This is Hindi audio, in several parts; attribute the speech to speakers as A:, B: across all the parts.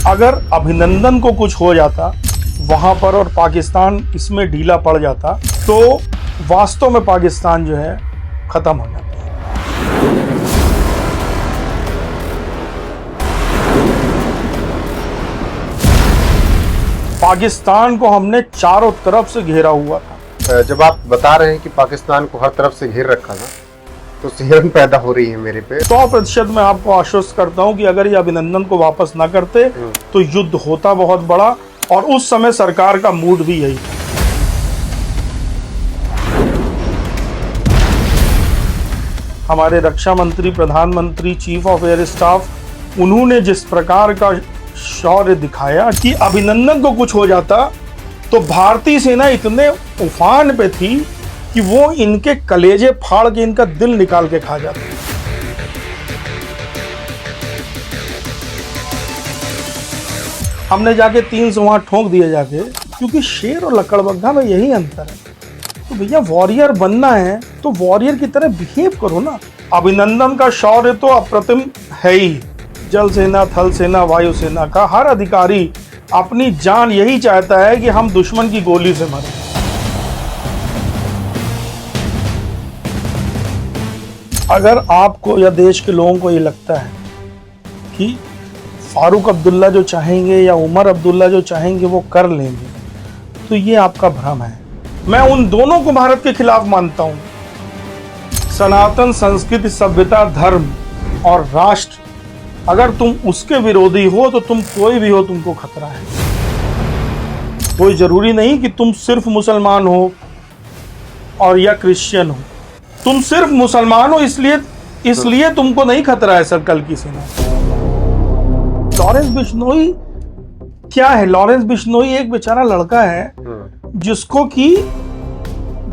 A: अगर अभिनंदन को कुछ हो जाता वहां पर और पाकिस्तान इसमें ढीला पड़ जाता तो वास्तव में पाकिस्तान जो है खत्म हो जाता। पाकिस्तान को हमने चारों तरफ से घेरा हुआ था।
B: जब आप बता रहे हैं कि पाकिस्तान को हर तरफ से घेर रखा था तो सिहरन पैदा हो रही है मेरे पे।
A: 100% मैं आपको आश्वस्त करता हूं कि अगर ये अभिनंदन को वापस ना करते तो युद्ध होता बहुत बड़ा, और उस समय सरकार का मूड भी यही था। हमारे रक्षा मंत्री, प्रधानमंत्री, चीफ ऑफ एयर स्टाफ, उन्होंने जिस प्रकार का शौर्य दिखाया कि अभिनंदन को कुछ हो जाता तो भारतीय सेना इतने उफान पे थी कि वो इनके कलेजे फाड़ के इनका दिल निकाल के खा जाती। हमने जाके 300 वहां ठोक दिए जाके, क्योंकि शेर और लकड़बग्घा में यही अंतर है। तो भैया वॉरियर बनना है तो वॉरियर की तरह बिहेव करो ना। अभिनंदन का शौर्य तो अप्रतिम है ही। जल सेना, थल सेना, वायु सेना का हर अधिकारी अपनी जान यही चाहता है कि हम दुश्मन की गोली से मरें। अगर आपको या देश के लोगों को ये लगता है कि फारूक अब्दुल्ला जो चाहेंगे या उमर अब्दुल्ला जो चाहेंगे वो कर लेंगे, तो ये आपका भ्रम है। मैं उन दोनों को भारत के खिलाफ मानता हूं। सनातन संस्कृति, सभ्यता, धर्म और राष्ट्र, अगर तुम उसके विरोधी हो तो तुम कोई भी हो, तुमको खतरा है। कोई जरूरी नहीं कि तुम सिर्फ मुसलमान हो और या क्रिश्चियन हो। तुम सिर्फ मुसलमान हो इसलिए तुमको नहीं खतरा है सर्कल की सेना। लॉरेंस बिश्नोई क्या है? लॉरेंस बिश्नोई एक बेचारा लड़का है जिसको कि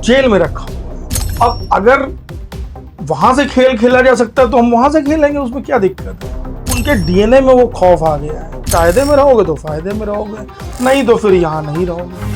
A: जेल में रखा हुआ। अब अगर वहां से खेल खेला जा सकता है तो हम वहां से खेलेंगे, उसमें क्या दिक्कत है? उनके डीएनए में वो खौफ आ गया है। फायदे में रहोगे तो फायदे में रहोगे, नहीं तो फिर यहां नहीं रहोगे।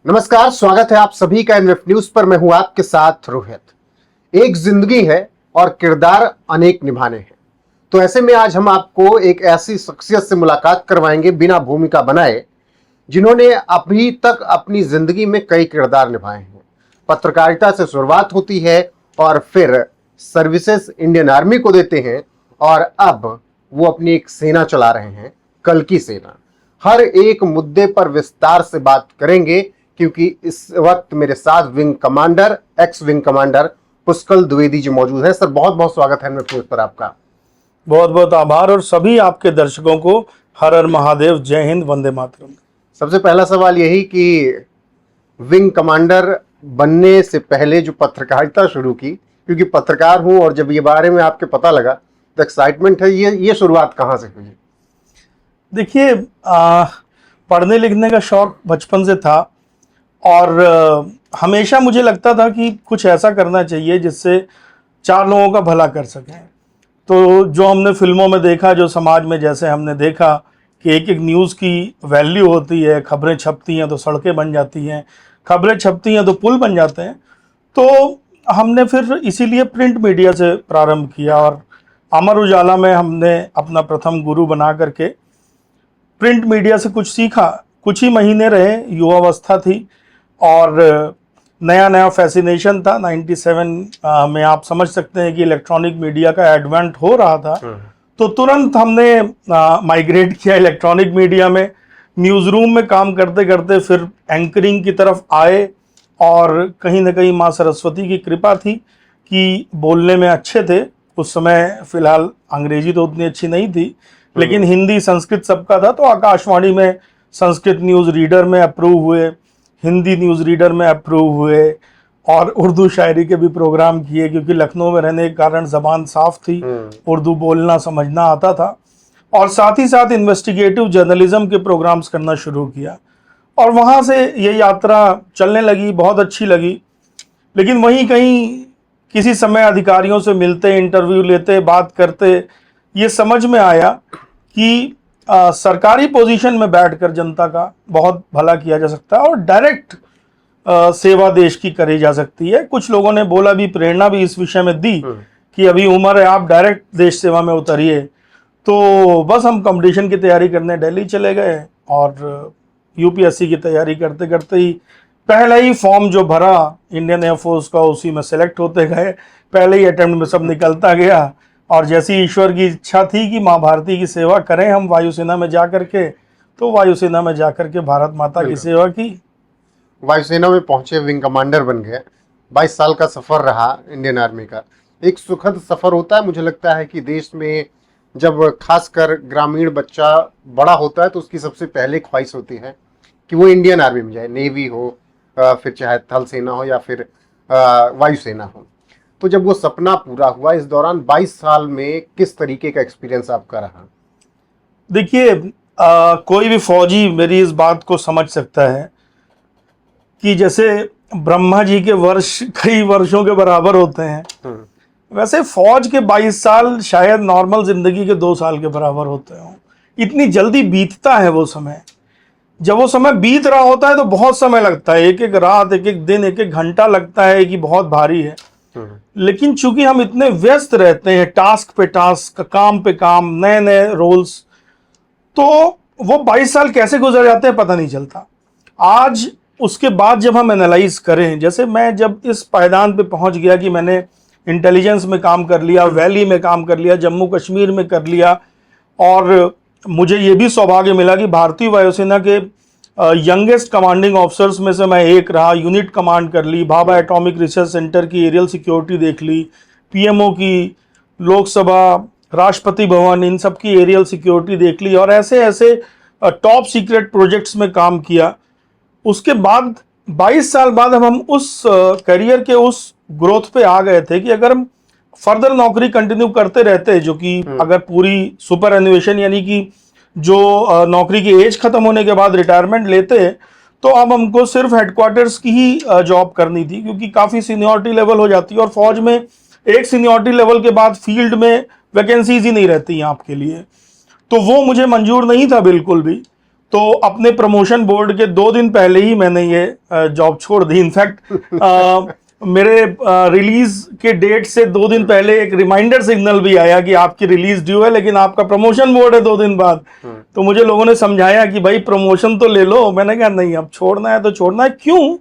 B: नमस्कार, स्वागत है आप सभी का एनएफ न्यूज पर। मैं हूं आपके साथ रोहित। एक जिंदगी है और किरदार अनेक निभाने हैं, तो ऐसे में आज हम आपको एक ऐसी शख्सियत से मुलाकात करवाएंगे बिना भूमिका बनाए, जिन्होंने अभी तक अपनी जिंदगी में कई किरदार निभाए हैं। पत्रकारिता से शुरुआत होती है और फिर सर्विसेज इंडियन आर्मी को देते हैं और अब वो अपनी एक सेना चला रहे हैं, कल की सेना। हर एक मुद्दे पर विस्तार से बात करेंगे, क्योंकि इस वक्त मेरे साथ wing commander, ex wing commander Pushkal Dwivedi ji मौजूद हैं। सर, बहुत बहुत स्वागत है न्यूज पर आपका।
A: बहुत बहुत आभार, और सभी आपके दर्शकों को हर हर महादेव, जय हिंद, वंदे मातरम।
B: सबसे पहला सवाल यही कि विंग कमांडर बनने से पहले जो पत्रकारिता शुरू की, क्योंकि पत्रकार हूं और जब ये बारे में आपके पता लगा तो एक्साइटमेंट है, ये शुरुआत कहाँ से हुई?
A: देखिए, पढ़ने लिखने का शौक बचपन से था और हमेशा मुझे लगता था कि कुछ ऐसा करना चाहिए जिससे 4 लोगों का भला कर सकें। तो जो हमने फिल्मों में देखा, जो समाज में जैसे हमने देखा कि एक एक न्यूज़ की वैल्यू होती है, खबरें छपती हैं तो सड़कें बन जाती हैं, खबरें छपती हैं तो पुल बन जाते हैं, तो हमने फिर इसीलिए प्रिंट मीडिया से प्रारंभ किया और अमर उजाला में हमने अपना प्रथम गुरु बना करके प्रिंट मीडिया से कुछ सीखा। कुछ ही महीने रहे, युवावस्था थी और नया नया फैसिनेशन था। 97 में आप समझ सकते हैं कि इलेक्ट्रॉनिक मीडिया का एडवेंट हो रहा था, तो तुरंत हमने माइग्रेट किया इलेक्ट्रॉनिक मीडिया में। न्यूज़ रूम में काम करते करते फिर एंकरिंग की तरफ आए, और कहीं ना कहीं माँ सरस्वती की कृपा थी कि बोलने में अच्छे थे। उस समय फिलहाल अंग्रेजी तो उतनी अच्छी नहीं थी, लेकिन हिंदी, संस्कृत सबका था, तो आकाशवाणी में संस्कृत न्यूज़ रीडर में अप्रूव हुए, हिंदी न्यूज़ रीडर में अप्रूव हुए, और उर्दू शायरी के भी प्रोग्राम किए, क्योंकि लखनऊ में रहने के कारण ज़बान साफ थी, उर्दू बोलना समझना आता था। और साथ ही साथ इन्वेस्टिगेटिव जर्नलिज्म के प्रोग्राम्स करना शुरू किया। और वहाँ से ये यात्रा चलने लगी, बहुत अच्छी लगी। लेकिन वहीं कहीं किसी समय अधिकारियों से मिलते, इंटरव्यू लेते, बात करते, ये समझ में आया कि सरकारी पोजीशन में बैठकर जनता का बहुत भला किया जा सकता है और डायरेक्ट सेवा देश की करी जा सकती है। कुछ लोगों ने बोला भी, प्रेरणा भी इस विषय में दी कि अभी उम्र है, आप डायरेक्ट देश सेवा में उतरिए। तो बस हम कंपटीशन की तैयारी करने दिल्ली चले गए और यूपीएससी की तैयारी करते करते ही पहला ही फॉर्म जो भरा इंडियन एयरफोर्स का, उसी में सेलेक्ट होते गए। पहले ही अटेम्प्ट में सब निकलता गया और जैसी ईश्वर की इच्छा थी कि माँ भारती की सेवा करें हम वायुसेना में जा करके, तो वायुसेना में जा करके भारत माता की सेवा की।
B: वायुसेना में पहुंचे, विंग कमांडर बन गए। 22 साल का सफर रहा इंडियन आर्मी का। एक सुखद सफर होता है। मुझे लगता है कि देश में जब खासकर ग्रामीण बच्चा बड़ा होता है तो उसकी सबसे पहले ख्वाहिश होती है कि वो इंडियन आर्मी में जाए, नेवी हो, फिर चाहे थल सेना हो या फिर वायुसेना हो। तो जब वो सपना पूरा हुआ, इस दौरान 22 साल में किस तरीके का एक्सपीरियंस आपका रहा?
A: देखिए, कोई भी फौजी मेरी इस बात को समझ सकता है कि जैसे ब्रह्मा जी के वर्ष कई वर्षों के बराबर होते हैं, वैसे फौज के 22 साल शायद नॉर्मल जिंदगी के 2 साल के बराबर होते हों। इतनी जल्दी बीतता है वो समय। जब वो समय बीत रहा होता है तो बहुत समय लगता है, एक एक रात, एक एक दिन, एक एक घंटा लगता है कि बहुत भारी है। लेकिन चूंकि हम इतने व्यस्त रहते हैं, टास्क पे टास्क, काम पे काम, नए नए रोल्स, तो वो 22 साल कैसे गुजर जाते हैं पता नहीं चलता। आज उसके बाद जब हम एनालाइज करें, जैसे मैं जब इस पायदान पे पहुंच गया कि मैंने इंटेलिजेंस में काम कर लिया, वैली में काम कर लिया, जम्मू कश्मीर में कर लिया, और मुझे ये भी सौभाग्य मिला कि भारतीय वायुसेना के यंगेस्ट कमांडिंग ऑफिसर्स में से मैं एक रहा। यूनिट कमांड कर ली, भाभा एटॉमिक रिसर्च सेंटर की एरियल सिक्योरिटी देख ली, पीएमओ की, लोकसभा, राष्ट्रपति भवन, इन सब की एरियल सिक्योरिटी देख ली और ऐसे ऐसे टॉप सीक्रेट प्रोजेक्ट्स में काम किया। उसके बाद 22 साल बाद हम उस करियर के उस ग्रोथ पे आ गए थे कि अगर हम फर्दर नौकरी कंटिन्यू करते रहते, जो कि अगर पूरी सुपर एनुएशन यानी कि जो नौकरी की एज खत्म होने के बाद रिटायरमेंट लेते, तो अब हमको सिर्फ हेडक्वार्टर्स की ही जॉब करनी थी, क्योंकि काफ़ी सीनियरिटी लेवल हो जाती है और फौज में एक सीनियरिटी लेवल के बाद फील्ड में वैकेंसीज ही नहीं रहती हैं आपके लिए। तो वो मुझे मंजूर नहीं था बिल्कुल भी। तो अपने प्रमोशन बोर्ड के 2 दिन पहले ही मैंने ये जॉब छोड़ दी। इनफैक्ट मेरे रिलीज के डेट से 2 दिन पहले एक रिमाइंडर सिग्नल भी आया कि आपकी रिलीज ड्यू है, लेकिन आपका प्रमोशन बोर्ड है 2 दिन बाद। तो मुझे लोगों ने समझाया कि भाई प्रमोशन तो ले लो। मैंने कहा नहीं, अब छोड़ना है तो छोड़ना है। क्यों?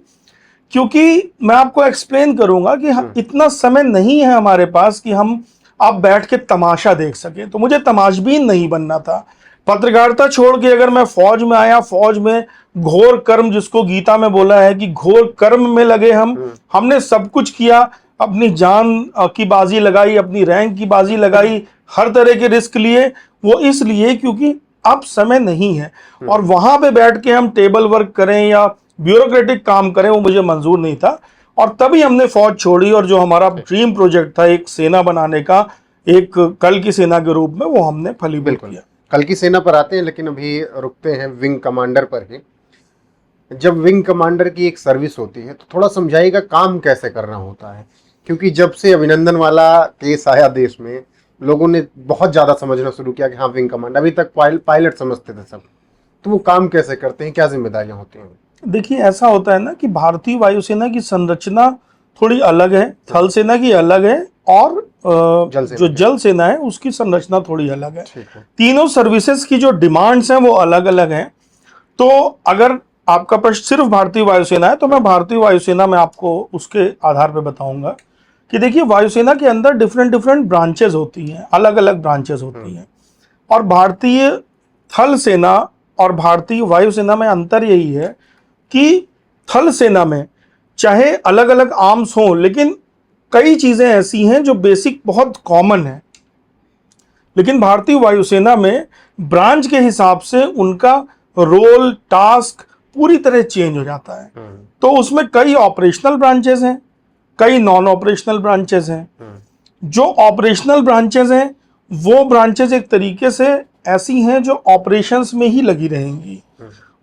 A: क्योंकि मैं आपको एक्सप्लेन करूंगा कि इतना समय नहीं है हमारे पास कि हम अब बैठ के तमाशा देख सके। तो मुझे तमाशबीन नहीं बनना था। पत्रकारिता छोड़ के अगर मैं फौज में आया, फौज में घोर कर्म, जिसको गीता में बोला है कि घोर कर्म में लगे हमने सब कुछ किया, अपनी जान की बाजी लगाई, अपनी रैंक की बाजी लगाई, हर तरह के रिस्क लिए। वो इसलिए क्योंकि अब समय नहीं है और वहां पे बैठ के हम टेबल वर्क करें या ब्यूरोक्रेटिक काम करें, वो मुझे मंजूर नहीं था। और तभी हमने फौज छोड़ी और जो हमारा ड्रीम प्रोजेक्ट था एक सेना बनाने का, एक कल की सेना के रूप में, वो हमने फलीभूत किया।
B: कल की सेना पर आते हैं, लेकिन अभी रुकते हैं विंग कमांडर पर ही। जब विंग कमांडर की एक सर्विस होती है तो थोड़ा समझाइएगा काम कैसे करना होता है, क्योंकि जब से अभिनंदन वाला केस आया देश में, लोगों ने बहुत ज़्यादा समझना शुरू किया कि हाँ विंग कमांडर, अभी तक पायलट समझते थे सब। तो वो काम कैसे करते हैं, क्या जिम्मेदारियां होती हैं?
A: देखिए, ऐसा होता है ना कि भारतीय वायुसेना की संरचना थोड़ी अलग है, थल सेना की अलग है और जो जल सेना है उसकी संरचना थोड़ी अलग है। तीनों सर्विसेज की जो डिमांड्स हैं वो अलग अलग हैं। तो अगर आपका प्रश्न सिर्फ भारतीय वायुसेना है तो मैं भारतीय वायुसेना में आपको उसके आधार पर बताऊंगा कि देखिए, वायुसेना के अंदर डिफरेंट ब्रांचेज होती हैं, अलग अलग ब्रांचेज होती हैं। और भारतीय थल सेना और भारतीय वायुसेना में अंतर यही है कि थल सेना में चाहे अलग अलग आर्म्स हों, लेकिन कई चीजें ऐसी हैं जो बेसिक बहुत कॉमन है। लेकिन भारतीय वायुसेना में ब्रांच के हिसाब से उनका रोल, टास्क पूरी तरह चेंज हो जाता है। तो उसमें कई ऑपरेशनल ब्रांचेस हैं, कई नॉन ऑपरेशनल ब्रांचेस हैं। जो ऑपरेशनल ब्रांचेस हैं वो ब्रांचेस एक तरीके से ऐसी हैं जो ऑपरेशंस में ही लगी रहेंगी,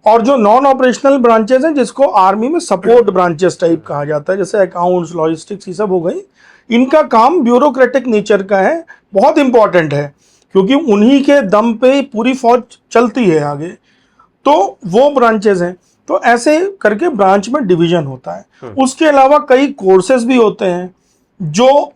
A: और जो नॉन ऑपरेशनल ब्रांचेस हैं, जिसको आर्मी में सपोर्ट ब्रांचेस टाइप कहा जाता है, जैसे अकाउंट्स, लॉजिस्टिक्स, ये सब हो गई, इनका काम ब्यूरोक्रेटिक नेचर का है, बहुत इंपॉर्टेंट है, क्योंकि उन्हीं के दम पे पूरी फौज चलती है आगे। तो वो ब्रांचेस हैं। तो ऐसे करके ब्रांच में डिवीजन होता है। उसके अलावा कई कोर्सेज भी होते हैं जो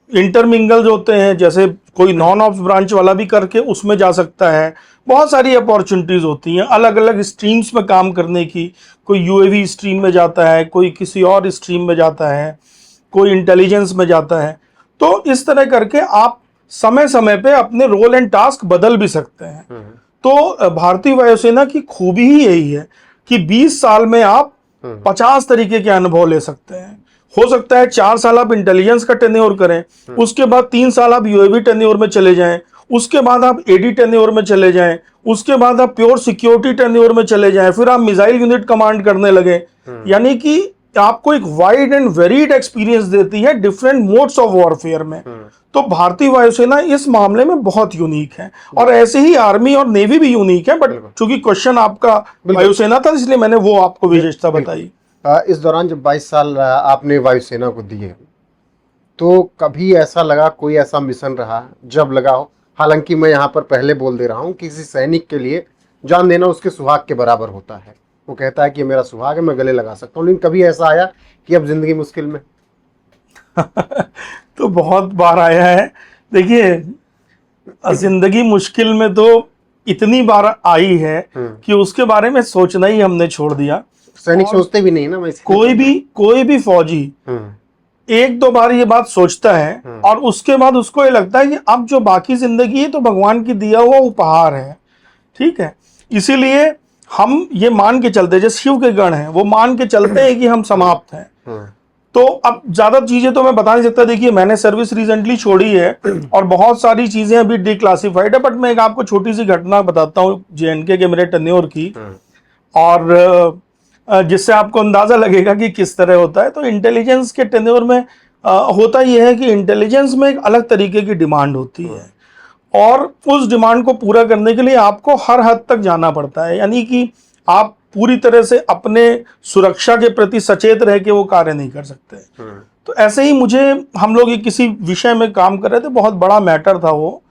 A: इंटरमिंगल होते हैं, जैसे कोई नॉन ऑप्स ब्रांच वाला भी करके उसमें जा सकता है। बहुत सारी अपॉर्चुनिटीज होती हैं अलग अलग स्ट्रीम्स में काम करने की। कोई यूएवी स्ट्रीम में जाता है, कोई किसी और स्ट्रीम में जाता है, कोई इंटेलिजेंस में जाता है। तो इस तरह करके आप समय समय पे अपने रोल एंड टास्क बदल भी सकते हैं। तो भारतीय वायुसेना की खूबी ही यही है कि 20 साल में आप 50 तरीके के अनुभव ले सकते हैं। हो सकता है 4 साल आप इंटेलिजेंस का टेन्योर करें, उसके बाद 3 साल आप यूएवी टेन्योर में चले जाएं, उसके बाद आप एडी टेन्योर में चले जाएं, उसके बाद आप प्योर सिक्योरिटी टेन्योर में चले जाएं, फिर आप मिसाइल यूनिट कमांड करने लगे। यानी कि आपको एक वाइड एंड वेरीड एक्सपीरियंस देती है डिफरेंट मोड्स ऑफ वॉरफेयर में। तो भारतीय वायुसेना इस मामले में बहुत यूनिक है, और ऐसे ही आर्मी और नेवी भी यूनिक है। बट चूंकि क्वेश्चन आपका वायुसेना था, इसलिए मैंने वो आपको विशेषता बताई।
B: इस दौरान जब 22 साल आपने वायुसेना को दिए, तो कभी ऐसा लगा, कोई ऐसा मिशन रहा जब लगा हो, हालांकि मैं यहाँ पर पहले बोल दे रहा हूँ, किसी सैनिक के लिए जान देना उसके सुहाग के बराबर होता है। वो कहता है कि मेरा सुहाग है, मैं गले लगा सकता हूँ, लेकिन कभी ऐसा आया कि अब जिंदगी मुश्किल में?
A: तो बहुत बार आया है। देखिए, जिंदगी मुश्किल में तो इतनी बार आई है कि उसके बारे में सोचना ही हमने छोड़ दिया।
B: सैनिक सोचते भी नहीं ना। मैं
A: कोई भी फौजी एक दो बार ये बात सोचता है, और उसके बाद उसको ये लगता है कि अब जो बाकी जिंदगी है तो भगवान की दिया हुआ उपहार है। ठीक है, इसीलिए हम ये मान के चलते, जैसे शिव के गण हैं, वो मान के चलते हैं कि हम समाप्त हैं। तो अब ज्यादा चीजें तो मैं बता नहीं सकता। देखिए, मैंने सर्विस रिसेंटली छोड़ी है और बहुत सारी चीजें अभी डिक्लासिफाइड है, बट मैं एक आपको छोटी सी घटना बताता हूँ जेएनके के मेरे टेन्योर की, और जिससे आपको अंदाजा लगेगा कि किस तरह होता है। तो इंटेलिजेंस के टेन्योर में होता यह है कि इंटेलिजेंस में एक अलग तरीके की डिमांड होती है, और उस डिमांड को पूरा करने के लिए आपको हर हद तक जाना पड़ता है। यानी कि आप पूरी तरह से अपने सुरक्षा के प्रति सचेत रह के वो कार्य नहीं कर सकते। तो ऐसे ही हम लोग किसी विषय में काम कर रहे थे, बहुत बड़ा मैटर था वो,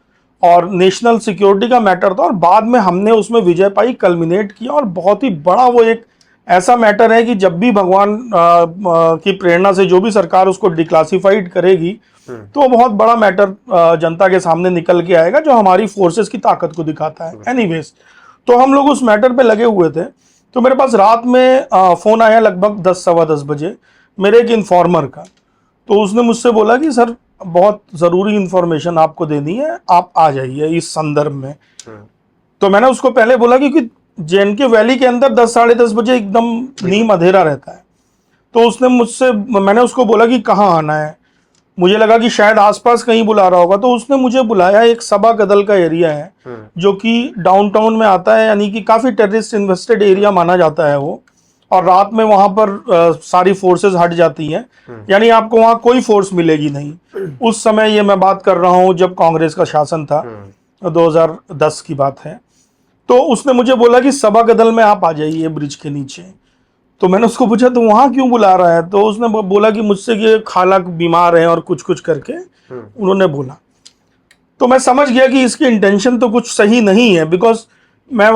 A: और नेशनल सिक्योरिटी का मैटर था, और बाद में हमने उसमें विजय पाई, कल्मिनेट किया, और बहुत ही बड़ा वो एक ऐसा मैटर है कि जब भी भगवान की प्रेरणा से जो भी सरकार उसको डिक्लासिफाइड करेगी, तो बहुत बड़ा मैटर जनता के सामने निकल के आएगा, जो हमारी फोर्सेस की ताकत को दिखाता है। एनीवेज, तो हम लोग उस मैटर पे लगे हुए थे। तो मेरे पास रात में फोन आया लगभग 10 सवा 10 बजे मेरे एक इन्फॉर्मर का। तो उसने मुझसे बोला कि सर, बहुत ज़रूरी इन्फॉर्मेशन आपको देनी है, आप आ जाइए इस संदर्भ में। तो मैंने उसको पहले बोला कि जेएनके वैली के अंदर 10 साढ़े 10 बजे एकदम नीम अंधेरा रहता है। तो मैंने उसको बोला कि कहाँ आना है। मुझे लगा कि शायद आसपास कहीं बुला रहा होगा, तो उसने मुझे बुलाया, एक सबा कदल का एरिया है जो कि डाउनटाउन में आता है, यानी कि काफ़ी टेररिस्ट इन्वेस्टेड एरिया माना जाता है वो। और रात में वहाँ पर सारी फोर्सेस हट जाती हैं, यानी आपको वहाँ कोई फोर्स मिलेगी नहीं। उस समय ये मैं बात कर रहा हूँ जब कांग्रेस का शासन था, 2010 की बात है। तो उसने मुझे बोला कि सबा कदल में आप आ जाइए ब्रिज के नीचे। तो मैंने उसको पूछा तो वहाँ क्यों बुला रहा है? तो उसने बोला कि मुझसे कि खाला बीमार है और कुछ कुछ करके उन्होंने बोला। तो मैं समझ गया कि इसकी इंटेंशन तो कुछ सही नहीं है, बिकॉज मैं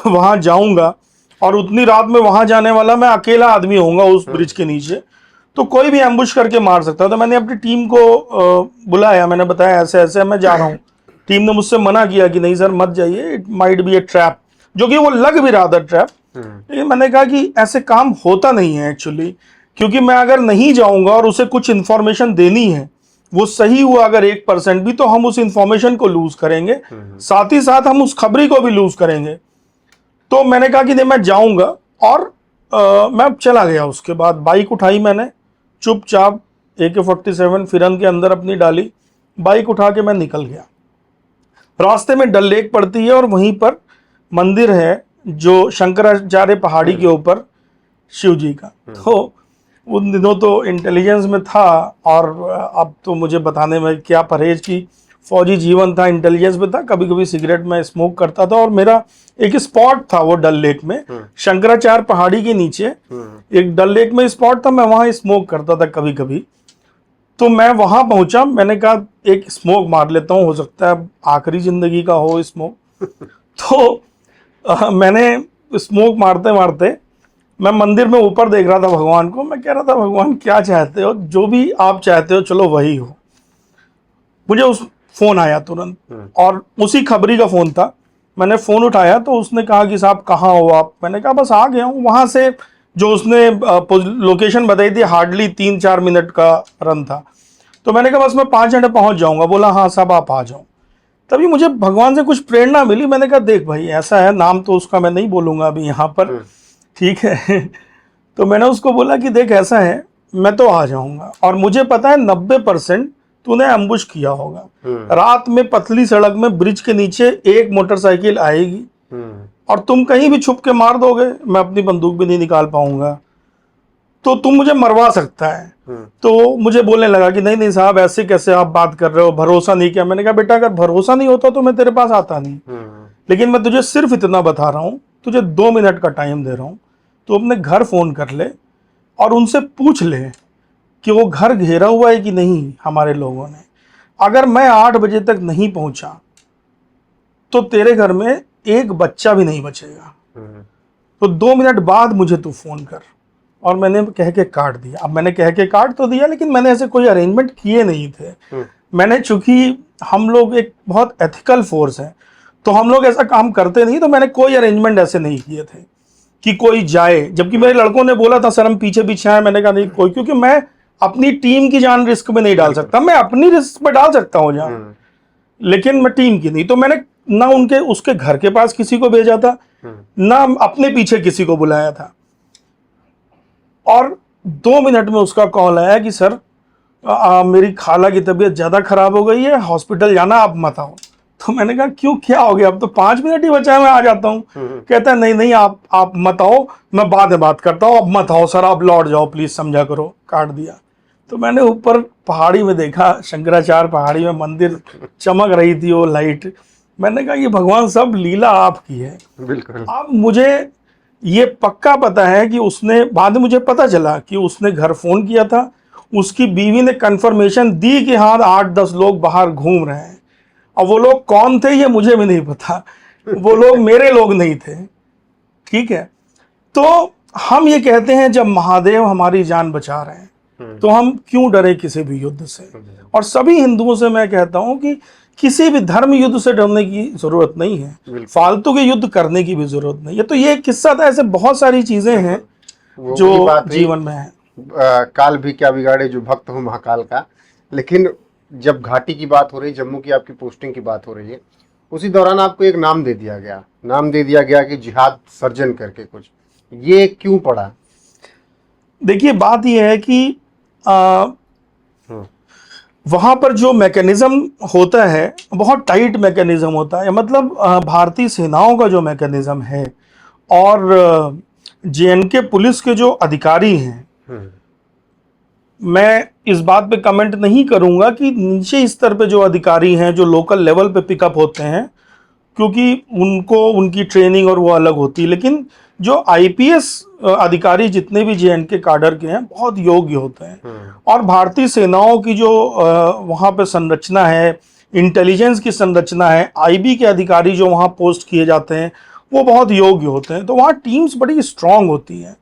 A: वहाँ जाऊँगा और उतनी रात में वहाँ जाने वाला मैं अकेला आदमी होऊंगा उस ब्रिज के नीचे, तो कोई भी एम्बुश करके मार सकता है। तो मैंने अपनी टीम को बुलाया, मैंने बताया ऐसे ऐसे मैं जा रहा हूँ। टीम ने मुझसे मना किया कि नहीं सर मत जाइए, it might be A trap, जो कि वो लग भी रहा था ट्रैप। लेकिन मैंने कहा कि ऐसे काम होता नहीं है एक्चुअली, क्योंकि मैं अगर नहीं जाऊंगा और उसे कुछ इन्फॉर्मेशन देनी है, वो सही हुआ अगर 1% भी, तो हम उस इन्फॉर्मेशन को लूज करेंगे, साथ ही साथ हम उस खबरी को भी लूज करेंगे। तो मैंने कहा कि नहीं मैं जाऊंगा, और मैं चला गया। उसके बाद बाइक उठाई मैंने, चुपचाप AK-47 फिरन के अंदर अपनी डाली, बाइक उठा के मैं निकल गया। रास्ते में डल लेक पड़ती है और वहीं पर मंदिर है जो शंकराचार्य पहाड़ी के ऊपर शिव जी का। तो उन दिनों तो इंटेलिजेंस में था, और अब तो मुझे बताने में क्या परहेज की फौजी जीवन था, इंटेलिजेंस में था, कभी कभी सिगरेट में स्मोक करता था। और मेरा एक स्पॉट था वो डल लेक में, शंकराचार्य पहाड़ी के नीचे एक डल लेक में स्पॉट था, मैं वहाँ स्मोक करता था कभी कभी। तो मैं वहाँ पहुँचा, मैंने कहा एक स्मोक मार लेता हूँ, हो सकता है आखिरी ज़िंदगी का हो स्मोक। तो मैंने स्मोक मारते मारते मैं मंदिर में ऊपर देख रहा था भगवान को, मैं कह रहा था भगवान क्या चाहते हो, जो भी आप चाहते हो चलो वही हो। मुझे उस फोन आया तुरंत, और उसी खबरी का फोन था। मैंने फोन उठाया तो उसने कहा कि साहब कहाँ हो आप? मैंने कहा बस आ गया हूँ। वहां से जो उसने लोकेशन बताई थी हार्डली 3-4 मिनट का रन था। तो मैंने कहा बस मैं 5 मिनट पहुंच जाऊंगा। बोला हाँ साहब आप आ जाओ। तभी मुझे भगवान से कुछ प्रेरणा मिली। मैंने कहा देख भाई ऐसा है, नाम तो उसका मैं नहीं बोलूंगा अभी यहाँ पर, ठीक है। तो मैंने उसको बोला कि देख ऐसा है, मैं तो आ जाऊंगा, और मुझे पता है 90% तूने अम्बुश किया होगा। रात में पतली सड़क में ब्रिज के नीचे एक मोटरसाइकिल आएगी और तुम कहीं भी छुप के मार दोगे, मैं अपनी बंदूक भी नहीं निकाल पाऊंगा, तो तुम मुझे मरवा सकता है। तो मुझे बोलने लगा कि नहीं नहीं साहब ऐसे कैसे आप बात कर रहे हो, भरोसा नहीं किया। मैंने कहा बेटा अगर भरोसा नहीं होता तो मैं तेरे पास आता नहीं, लेकिन मैं तुझे सिर्फ इतना बता रहा हूँ, तुझे 2 मिनट का टाइम दे रहा हूँ, तो अपने घर फोन कर ले और उनसे पूछ ले कि वो घर घेरा हुआ है कि नहीं हमारे लोगों ने। अगर मैं 8 बजे तक नहीं पहुंचा तो तेरे घर में एक बच्चा भी नहीं बचेगा। तो 2 मिनट बाद मुझे तू फोन कर। और मैंने कह के काट दिया। अब मैंने कह के काट तो दिया, लेकिन मैंने ऐसे कोई अरेंजमेंट किए नहीं थे। मैंने, चूंकि हम लोग एक बहुत एथिकल फोर्स है तो हम लोग ऐसा काम करते नहीं, तो मैंने कोई अरेंजमेंट ऐसे नहीं किए थे कि कोई जाए। जबकि मेरे लड़कों ने बोला था सर हम पीछे पीछे आए, मैंने कहा नहीं कोई, क्योंकि मैं अपनी टीम की जान रिस्क में नहीं डाल सकता। मैं अपनी रिस्क में डाल सकता हूँ जान, लेकिन मैं टीम की नहीं। तो मैंने ना उनके उसके घर के पास किसी को भेजा था, ना अपने पीछे किसी को बुलाया था। और 2 मिनट में उसका कॉल आया कि सर मेरी खाला की तबीयत ज़्यादा खराब हो गई है, हॉस्पिटल जाना, आप मत आओ। तो मैंने कहा क्यों, क्या हो गया? अब तो 5 मिनट ही बचा है, मैं आ जाता हूँ। कहता है नहीं नहीं आप मत आओ, मैं बाद में बात करता हूँ, अब मत आओ सर, आप लौट जाओ प्लीज, समझा करो। काट दिया। तो मैंने ऊपर पहाड़ी में देखा, शंकराचार्य पहाड़ी में मंदिर चमक रही थी वो लाइट। मैंने कहा ये भगवान सब लीला आपकी है।
B: बिल्कुल।
A: अब मुझे ये पक्का पता है कि उसने, बाद में मुझे पता चला कि उसने घर फोन किया था, उसकी बीवी ने कंफर्मेशन दी कि हाँ 8-10 लोग बाहर घूम रहे हैं। और वो लोग कौन थे ये मुझे भी नहीं पता, वो लोग मेरे लोग नहीं थे, ठीक है। तो हम ये कहते हैं जब महादेव हमारी जान बचा रहे हैं तो हम क्यों डरे किसी भी युद्ध से। और सभी हिंदुओं से मैं कहता हूं कि किसी भी धर्म युद्ध से डरने की जरूरत नहीं है, फालतू के युद्ध करने की भी जरूरत नहीं है। तो ये एक किस्सा था, ऐसे बहुत सारी चीजें हैं जो जीवन में है।
B: काल भी क्या बिगाड़े जो भक्त हो महाकाल का। लेकिन जब घाटी की बात हो रही, जम्मू की आपकी पोस्टिंग की बात हो रही है, उसी दौरान आपको एक नाम दे दिया गया कि जिहाद सर्जन करके कुछ, ये क्यों पड़ा?
A: देखिए बात यह है कि वहां पर जो मैकेनिज्म होता है बहुत टाइट मैकेनिज्म होता है। मतलब भारतीय सेनाओं का जो मैकेनिज्म है और जेएनके पुलिस के जो अधिकारी हैं, मैं इस बात पे कमेंट नहीं करूंगा कि नीचे स्तर पे जो अधिकारी हैं, जो लोकल लेवल पे पिकअप होते हैं, क्योंकि उनको उनकी ट्रेनिंग और वो अलग होती है। लेकिन जो आईपीएस अधिकारी जितने भी जेएनके काडर के हैं बहुत योग्य होते हैं। और भारतीय सेनाओं की जो वहाँ पे संरचना है, इंटेलिजेंस की संरचना है, आईबी के अधिकारी जो वहाँ पोस्ट किए जाते हैं वो बहुत योग्य होते हैं। तो वहाँ टीम्स बड़ी स्ट्रांग होती हैं।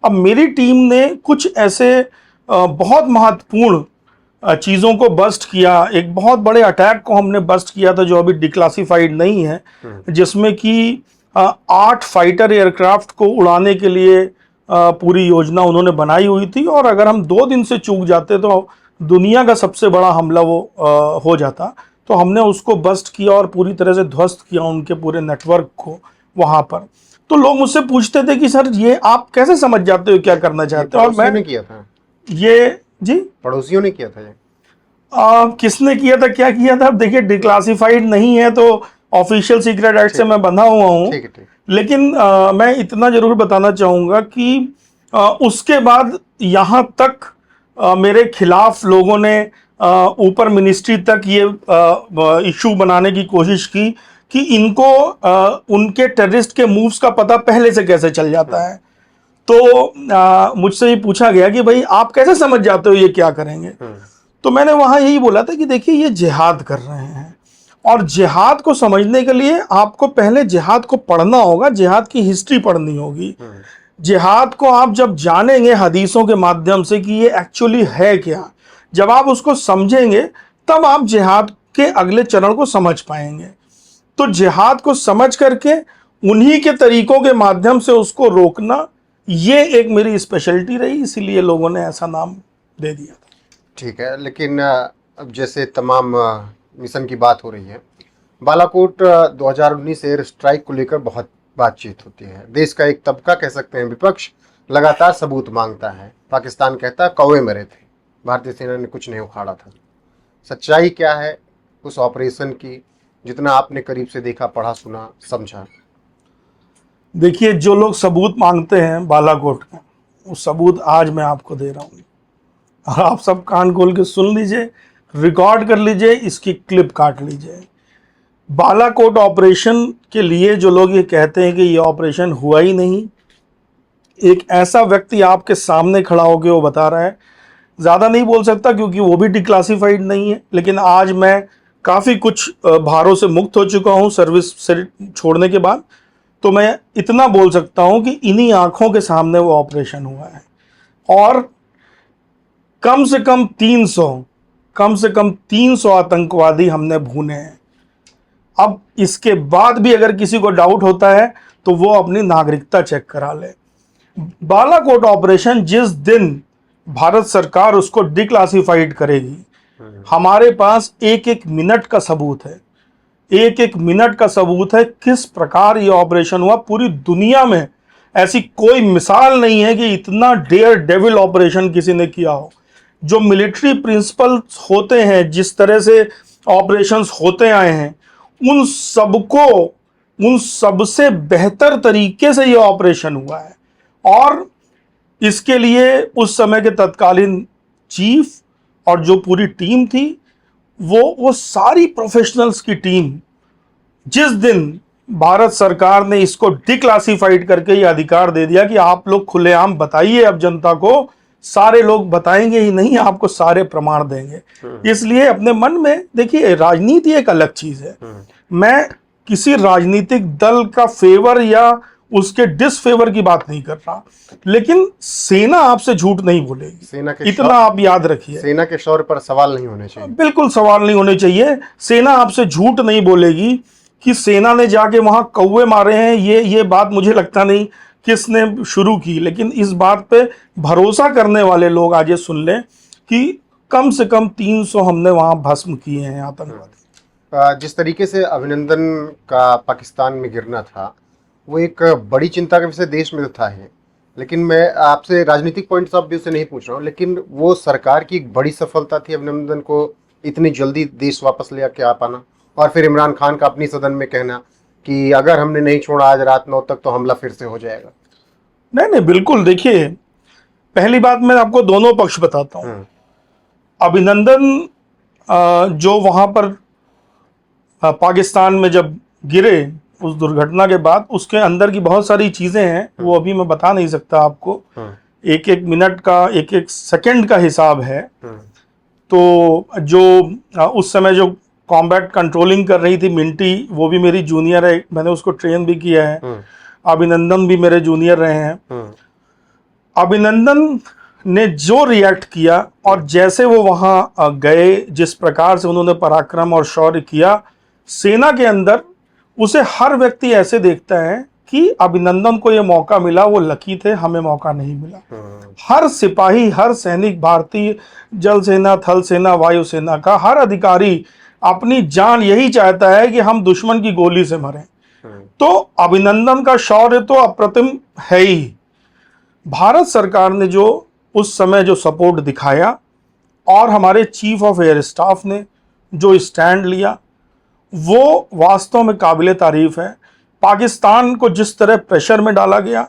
A: अब मेरी टीम ने कुछ ऐसे बहुत महत्वपूर्ण चीज़ों को बस्ट किया। एक बहुत बड़े अटैक को हमने बस्ट किया था जो अभी डिक्लासिफाइड नहीं है, जिसमें कि 8 फाइटर एयरक्राफ्ट को उड़ाने के लिए पूरी योजना उन्होंने बनाई हुई थी। और अगर हम 2 दिन से चूक जाते तो दुनिया का सबसे बड़ा हमला वो हो जाता। तो हमने उसको बस्ट किया और पूरी तरह से ध्वस्त किया उनके पूरे नेटवर्क को वहाँ पर। तो लोग मुझसे पूछते थे कि सर ये आप कैसे समझ जाते हो क्या करना चाहते हो? और मैंने
B: किया था
A: ये, जी
B: पड़ोसियों ने किया था ये।
A: किसने किया था, क्या किया था? अब देखिए डिक्लासिफाइड नहीं है तो ऑफिशियल सीक्रेट एक्ट से मैं बंधा हुआ हूँ। लेकिन मैं इतना जरूर बताना चाहूँगा कि उसके बाद यहाँ तक मेरे खिलाफ लोगों ने ऊपर मिनिस्ट्री तक ये इशू बनाने की कोशिश की कि इनको उनके टेररिस्ट के मूव्स का पता पहले से कैसे चल जाता है। तो मुझसे ये पूछा गया कि भाई आप कैसे समझ जाते हो ये क्या करेंगे। तो मैंने वहां यही बोला था कि देखिए ये जिहाद कर रहे हैं, और जिहाद को समझने के लिए आपको पहले जिहाद को पढ़ना होगा, जिहाद की हिस्ट्री पढ़नी होगी। जिहाद को आप जब जानेंगे हदीसों के माध्यम से कि ये एक्चुअली है क्या, जब आप उसको समझेंगे तब आप जिहाद के अगले चरण को समझ पाएंगे। तो जिहाद को समझ करके उन्हीं के तरीकों के माध्यम से उसको रोकना, ये एक मेरी स्पेशलिटी रही, इसीलिए लोगों ने ऐसा नाम दे दिया।
B: ठीक है, लेकिन अब जैसे तमाम मिशन की बात हो रही है, बालाकोट 2019 एयर स्ट्राइक को लेकर बहुत बातचीत होती है। देश का एक तबका, कह सकते हैं विपक्ष, लगातार सबूत मांगता है। पाकिस्तान कहता है कौवे मरे थे, भारतीय सेना ने कुछ नहीं उखाड़ा था। सच्चाई क्या है उस ऑपरेशन की, जितना आपने करीब से देखा, पढ़ा, सुना, समझा?
A: देखिए, जो लोग सबूत मांगते हैं बालाकोट का, वो सबूत आज मैं आपको दे रहा हूँ, और आप सब कान खोल के सुन लीजिए, रिकॉर्ड कर लीजिए, इसकी क्लिप काट लीजिए। बालाकोट ऑपरेशन के लिए जो लोग ये कहते हैं कि ये ऑपरेशन हुआ ही नहीं, एक ऐसा व्यक्ति आपके सामने खड़ा होकर वो बता रहा है। ज़्यादा नहीं बोल सकता क्योंकि वो भी डिक्लासिफाइड नहीं है, लेकिन आज मैं काफ़ी कुछ भारों से मुक्त हो चुका हूँ सर्विस से छोड़ने के बाद, तो मैं इतना बोल सकता हूँ कि इन्हीं आंखों के सामने वो ऑपरेशन हुआ है। और कम से कम 300 आतंकवादी हमने भूने हैं। अब इसके बाद भी अगर किसी को डाउट होता है तो वो अपनी नागरिकता चेक करा ले। बालाकोट ऑपरेशन जिस दिन भारत सरकार उसको डिक्लासिफाइड करेगी, हमारे पास एक एक मिनट का सबूत है, एक एक मिनट का सबूत है किस प्रकार ये ऑपरेशन हुआ। पूरी दुनिया में ऐसी कोई मिसाल नहीं है कि इतना डेयर डेविल ऑपरेशन किसी ने किया हो। जो मिलिट्री प्रिंसिपल्स होते हैं, जिस तरह से ऑपरेशंस होते आए हैं, उन सबसे बेहतर तरीके से ये ऑपरेशन हुआ है। और इसके लिए उस समय के तत्कालीन चीफ और जो पूरी टीम थी, वो सारी प्रोफेशनल्स की टीम, जिस दिन भारत सरकार ने इसको डिक्लासिफाइड करके ये अधिकार दे दिया कि आप लोग खुलेआम बताइए, अब जनता को, सारे लोग बताएंगे ही नहीं, आपको सारे प्रमाण देंगे। इसलिए अपने मन में देखिए, राजनीति एक अलग चीज है। मैं किसी राजनीतिक दल का फेवर या उसके डिसफेवर की बात नहीं कर रहा, लेकिन सेना आपसे झूठ नहीं बोलेगी,
B: सेना के
A: इतना आप याद रखिए।
B: सेना के शौर्य पर सवाल नहीं होने चाहिए,
A: बिल्कुल सवाल नहीं होने चाहिए। सेना आपसे झूठ नहीं बोलेगी कि सेना ने जाके वहां कौवे मारे हैं। ये बात मुझे लगता नहीं किसने शुरू की, लेकिन इस बात पे भरोसा करने वाले लोग आज ये सुन लें कि कम से कम 300 हमने वहां भस्म किए हैं आतंकवादी।
B: जिस तरीके से अभिनंदन का पाकिस्तान में गिरना था, वो एक बड़ी चिंता का विषय देश में तो था ही, लेकिन मैं आपसे राजनीतिक पॉइंट्स ऑफ व्यू से नहीं पूछ रहा हूँ, लेकिन वो सरकार की एक बड़ी सफलता थी अभिनंदन को इतनी जल्दी देश वापस ले आके आ पाना, और फिर इमरान खान का अपनी सदन में कहना कि अगर हमने नहीं छोड़ा आज रात 9 तक तो हमला फिर से हो जाएगा।
A: नहीं, बिल्कुल। देखिए, पहली बात मैं आपको दोनों पक्ष बताता हूँ। अभिनंदन जो वहां पर पाकिस्तान में जब गिरे उस दुर्घटना के बाद, उसके अंदर की बहुत सारी चीजें हैं, वो अभी मैं बता नहीं सकता आपको। एक एक मिनट का, एक एक सेकंड का हिसाब है। तो जो उस समय जो कॉम्बैट कंट्रोलिंग कर रही थी मिंटी, वो भी मेरी जूनियर है, मैंने उसको ट्रेन भी किया है। अभिनंदन भी मेरे जूनियर रहे हैं। अभिनंदन ने जो रिएक्ट किया और जैसे वो वहां गए, जिस प्रकार से उन्होंने पराक्रम और शौर्य किया, सेना के अंदर उसे हर व्यक्ति ऐसे देखता है कि अभिनंदन को ये मौका मिला, वो लकी थे, हमें मौका नहीं मिला। हर सिपाही, हर सैनिक, भारतीय जल सेना, थल सेना, वायु सेना का हर अधिकारी अपनी जान यही चाहता है कि हम दुश्मन की गोली से मरें। तो अभिनंदन का शौर्य तो अप्रतिम है ही। भारत सरकार ने जो उस समय जो सपोर्ट दिखाया और हमारे चीफ ऑफ एयर स्टाफ ने जो स्टैंड लिया, वो वास्तव में काबिले तारीफ है। पाकिस्तान को जिस तरह प्रेशर में डाला गया,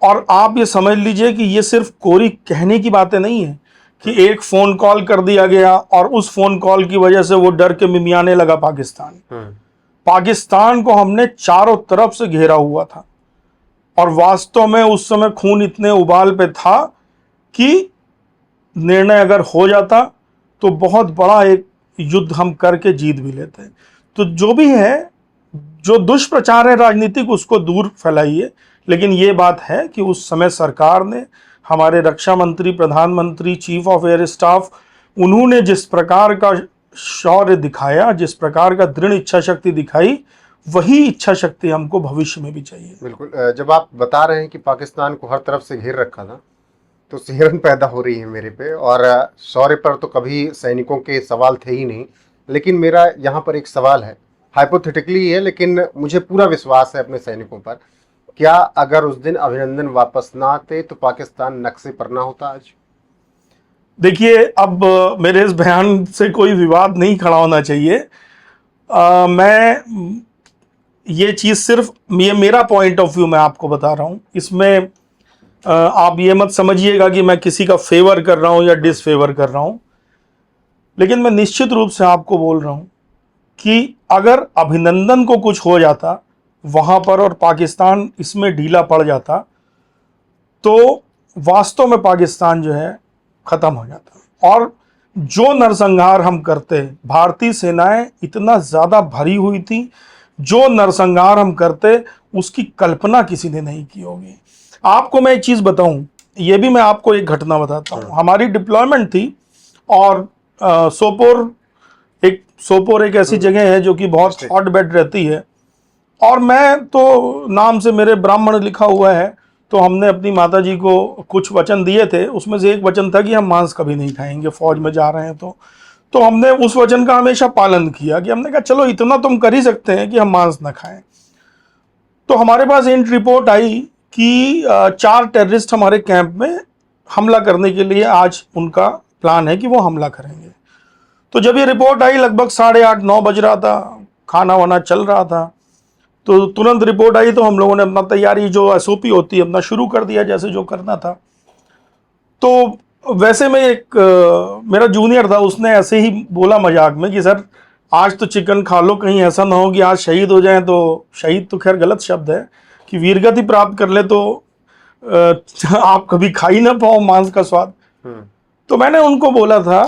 A: और आप ये समझ लीजिए कि ये सिर्फ कोरी कहने की बातें नहीं है कि एक फोन कॉल कर दिया गया और उस फोन कॉल की वजह से वो डर के मिमियाने लगा पाकिस्तान। पाकिस्तान को हमने चारों तरफ से घेरा हुआ था और वास्तव में उस समय खून इतने उबाल पे था कि निर्णय अगर हो जाता तो बहुत बड़ा एक युद्ध हम करके जीत भी लेते। तो जो भी है, जो दुष्प्रचार है राजनीतिक, उसको दूर फैलाइए, लेकिन ये बात है कि उस समय सरकार ने, हमारे रक्षा मंत्री, प्रधानमंत्री, चीफ ऑफ एयर स्टाफ, उन्होंने जिस प्रकार का शौर्य दिखाया, जिस प्रकार का दृढ़ इच्छा शक्ति दिखाई, वही इच्छा शक्ति हमको भविष्य में भी चाहिए।
B: बिल्कुल। जब आप बता रहे हैं कि पाकिस्तान को हर तरफ से घेर रखा था, तो सिहरन पैदा हो रही है मेरे पे। और शौर्य पर तो कभी सैनिकों के सवाल थे ही नहीं, लेकिन मेरा यहाँ पर एक सवाल है, हाइपोथेटिकली है, लेकिन मुझे पूरा विश्वास है अपने सैनिकों पर। क्या अगर उस दिन अभिनंदन वापस ना आते तो पाकिस्तान नक्शे पर ना होता आज?
A: देखिए, अब मेरे इस बयान से कोई विवाद नहीं खड़ा होना चाहिए। मैं ये चीज़ सिर्फ ये मेरा पॉइंट ऑफ व्यू मैं आपको बता रहा हूँ। इसमें आप ये मत समझिएगा कि मैं किसी का फेवर कर रहा हूँ या डिसफेवर कर रहा हूँ, लेकिन मैं निश्चित रूप से आपको बोल रहा हूँ कि अगर अभिनंदन को कुछ हो जाता वहाँ पर और पाकिस्तान इसमें ढीला पड़ जाता, तो वास्तव में पाकिस्तान जो है ख़त्म हो जाता। और जो नरसंहार हम करते, भारतीय सेनाएं इतना ज़्यादा भरी हुई थी, जो नरसंहार हम करते उसकी कल्पना किसी ने नहीं की होगी। आपको मैं एक चीज़ बताऊं, ये भी मैं आपको एक घटना बताता हूं। हमारी डिप्लॉयमेंट थी और सोपोर एक ऐसी जगह है जो कि बहुत हॉट बेड रहती है, और मैं तो नाम से मेरे ब्राह्मण लिखा हुआ है, तो हमने अपनी माता जी को कुछ वचन दिए थे। उसमें से एक वचन था कि हम मांस कभी नहीं खाएंगे, फौज में जा रहे हैं तो हमने उस वचन का हमेशा पालन किया कि हमने कहा चलो इतना तुम कर ही सकते हैं कि हम मांस ना खाएं। तो हमारे पास इंट रिपोर्ट आई कि 4 टेररिस्ट हमारे कैंप में हमला करने के लिए आज उनका प्लान है कि वो हमला करेंगे। तो जब ये रिपोर्ट आई लगभग 8:30-9 बज रहा था, खाना वाना चल रहा था, तो तुरंत रिपोर्ट आई तो हम लोगों ने अपना तैयारी जो SOP होती है अपना शुरू कर दिया, जैसे जो करना था। तो वैसे में एक मेरा जूनियर था, उसने ऐसे ही बोला मजाक में कि सर आज तो चिकन खा लो, कहीं ऐसा ना हो कि आज शहीद हो जाएं। तो शहीद तो खैर गलत शब्द है, कि वीरगति प्राप्त कर ले तो आप कभी खा ही ना पाओ मांस का स्वाद। तो मैंने उनको बोला था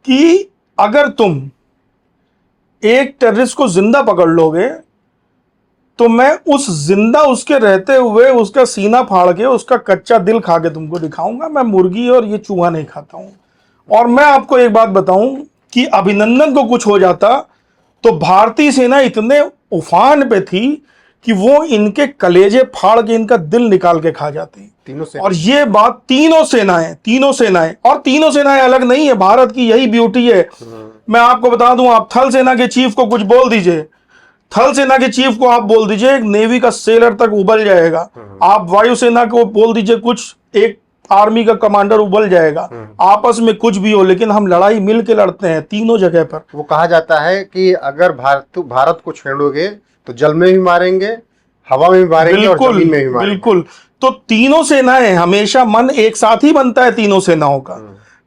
A: कि अगर तुम एक टेररिस्ट को जिंदा पकड़ लोगे तो मैं उसके रहते हुए उसका सीना फाड़ के उसका कच्चा दिल खा के तुमको दिखाऊंगा। मैं मुर्गी और ये चूहा नहीं खाता हूं। और मैं आपको एक बात बताऊं कि अभिनंदन को कुछ हो जाता तो भारतीय सेना इतने उफान पे थी कि वो इनके कलेजे फाड़ के इनका दिल निकाल के खा जाती। और ये बात तीनों सेनाएं और तीनों सेनाएं अलग नहीं है, भारत की यही ब्यूटी है। मैं आपको बता दूं, आप थल सेना के चीफ को कुछ बोल दीजिए, थल सेना के चीफ को आप बोल दीजिए, एक नेवी का सेलर तक उबल जाएगा। आप वायुसेना को बोल दीजिए कुछ, एक आर्मी का कमांडर उबल जाएगा। आपस में कुछ भी हो, लेकिन हम लड़ाई मिल के लड़ते हैं तीनों जगह पर।
B: वो कहा जाता है कि अगर भारत को छेड़ोगे तो जल में भी मारेंगे, हवा में भी मारेंगे और जमीन में भी मारेंगे।
A: बिल्कुल। तो तीनों सेनाएं हमेशा मन एक साथ ही बनता है तीनों सेनाओं का,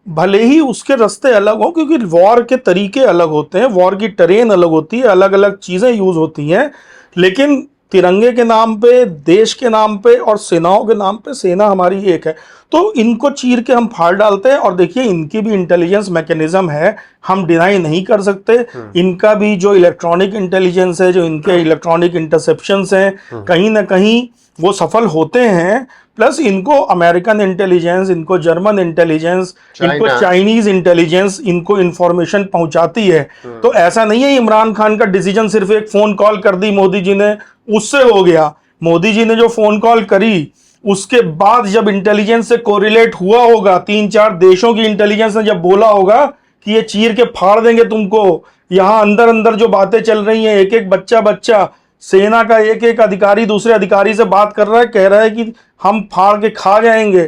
A: भले ही उसके रास्ते अलग हो, क्योंकि वॉर के तरीके अलग होते हैं, वॉर की टरेन अलग होती है, अलग अलग चीजें यूज होती हैं, लेकिन तिरंगे के नाम पे, देश के नाम पे और सेनाओं के नाम पे सेना हमारी एक है। तो इनको चीर के हम फाड़ डालते हैं। और देखिए, इनकी भी इंटेलिजेंस मैकेनिज्म है, हम डिनाई नहीं कर सकते। इनका भी जो इलेक्ट्रॉनिक इंटेलिजेंस है, जो इनके इलेक्ट्रॉनिक इंटरसेप्शंस हैं, कहीं ना कहीं वो सफल होते हैं। प्लस इनको अमेरिकन इंटेलिजेंस, इनको जर्मन इंटेलिजेंस, इनको चाइनीज इंटेलिजेंस इनको इंफॉर्मेशन पहुंचाती है। तो ऐसा नहीं है इमरान खान का डिसीजन सिर्फ एक फोन कॉल कर दी मोदी जी ने, उससे हो गया। मोदी जी ने जो फोन कॉल करी, उसके बाद जब इंटेलिजेंस से कोरिलेट हुआ होगा, 3-4 देशों की इंटेलिजेंस ने जब बोला होगा कि ये चीर के फाड़ देंगे तुमको, यहां अंदर अंदर जो बातें चल रही हैं, एक एक बच्चा सेना का एक एक अधिकारी दूसरे अधिकारी से बात कर रहा है, कह रहा है कि हम फाड़ के खा जाएंगे,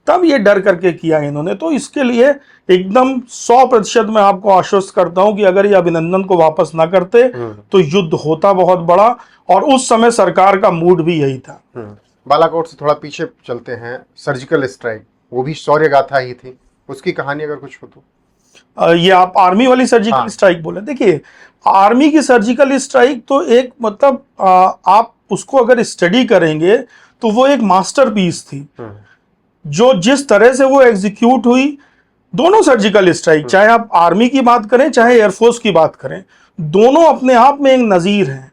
A: तब ये डर करके किया इन्होंने। तो इसके लिए एकदम 100% मैं आपको आश्वस्त करता हूं कि अगर ये अभिनंदन को वापस ना करते तो युद्ध होता बहुत बड़ा, और उस समय सरकार का मूड भी यही था।
B: बालाकोट से थोड़ा पीछे चलते हैं, सर्जिकल स्ट्राइक, वो भी शौर्य गाथा ही थी। उसकी कहानी अगर कुछ हो तो।
A: ये आप आर्मी वाली सर्जिकल
B: हाँ।
A: स्ट्राइक बोले, देखिए आर्मी की सर्जिकल स्ट्राइक तो एक मतलब आप उसको अगर स्टडी करेंगे तो वो एक मास्टरपीस थी। जो जिस तरह से वो एग्जीक्यूट हुई, दोनों सर्जिकल स्ट्राइक, चाहे आप आर्मी की बात करें चाहे एयरफोर्स की बात करें, दोनों अपने आप में एक नजीर हैं।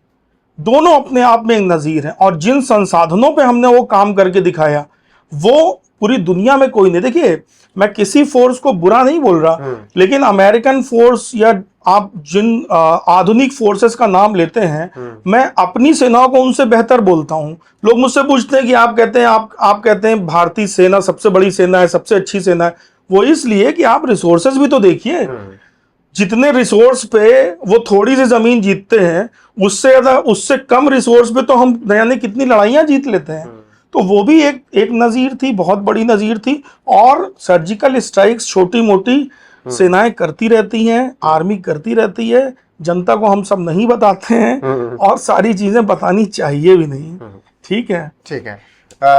A: दोनों अपने आप में एक नजीर हैं, और जिन संसाधनों पे हमने वो काम करके दिखाया वो पूरी दुनिया में कोई नहीं। देखिए मैं किसी फोर्स को बुरा नहीं बोल रहा, लेकिन अमेरिकन फोर्स या आप जिन आधुनिक फोर्सेस का नाम लेते हैं, मैं अपनी सेनाओं को उनसे बेहतर बोलता हूं। लोग मुझसे पूछते हैं कि आप कहते हैं आप कहते हैं भारतीय सेना सबसे बड़ी सेना है, सबसे अच्छी सेना है। वो इसलिए कि आप रिसोर्सेज भी तो देखिए, जितने रिसोर्स पे वो थोड़ी सी जमीन जीतते हैं, उससे ज्यादा उससे कम रिसोर्स पे तो हम यानी कितनी लड़ाइयां जीत लेते हैं। तो वो भी एक नजीर थी, बहुत बड़ी नजीर थी। और सर्जिकल स्ट्राइक्स छोटी मोटी सेनाएं करती रहती हैं, आर्मी करती रहती है, जनता को हम सब नहीं बताते हैं, और सारी चीजें बतानी चाहिए भी नहीं। ठीक है,
B: ठीक है।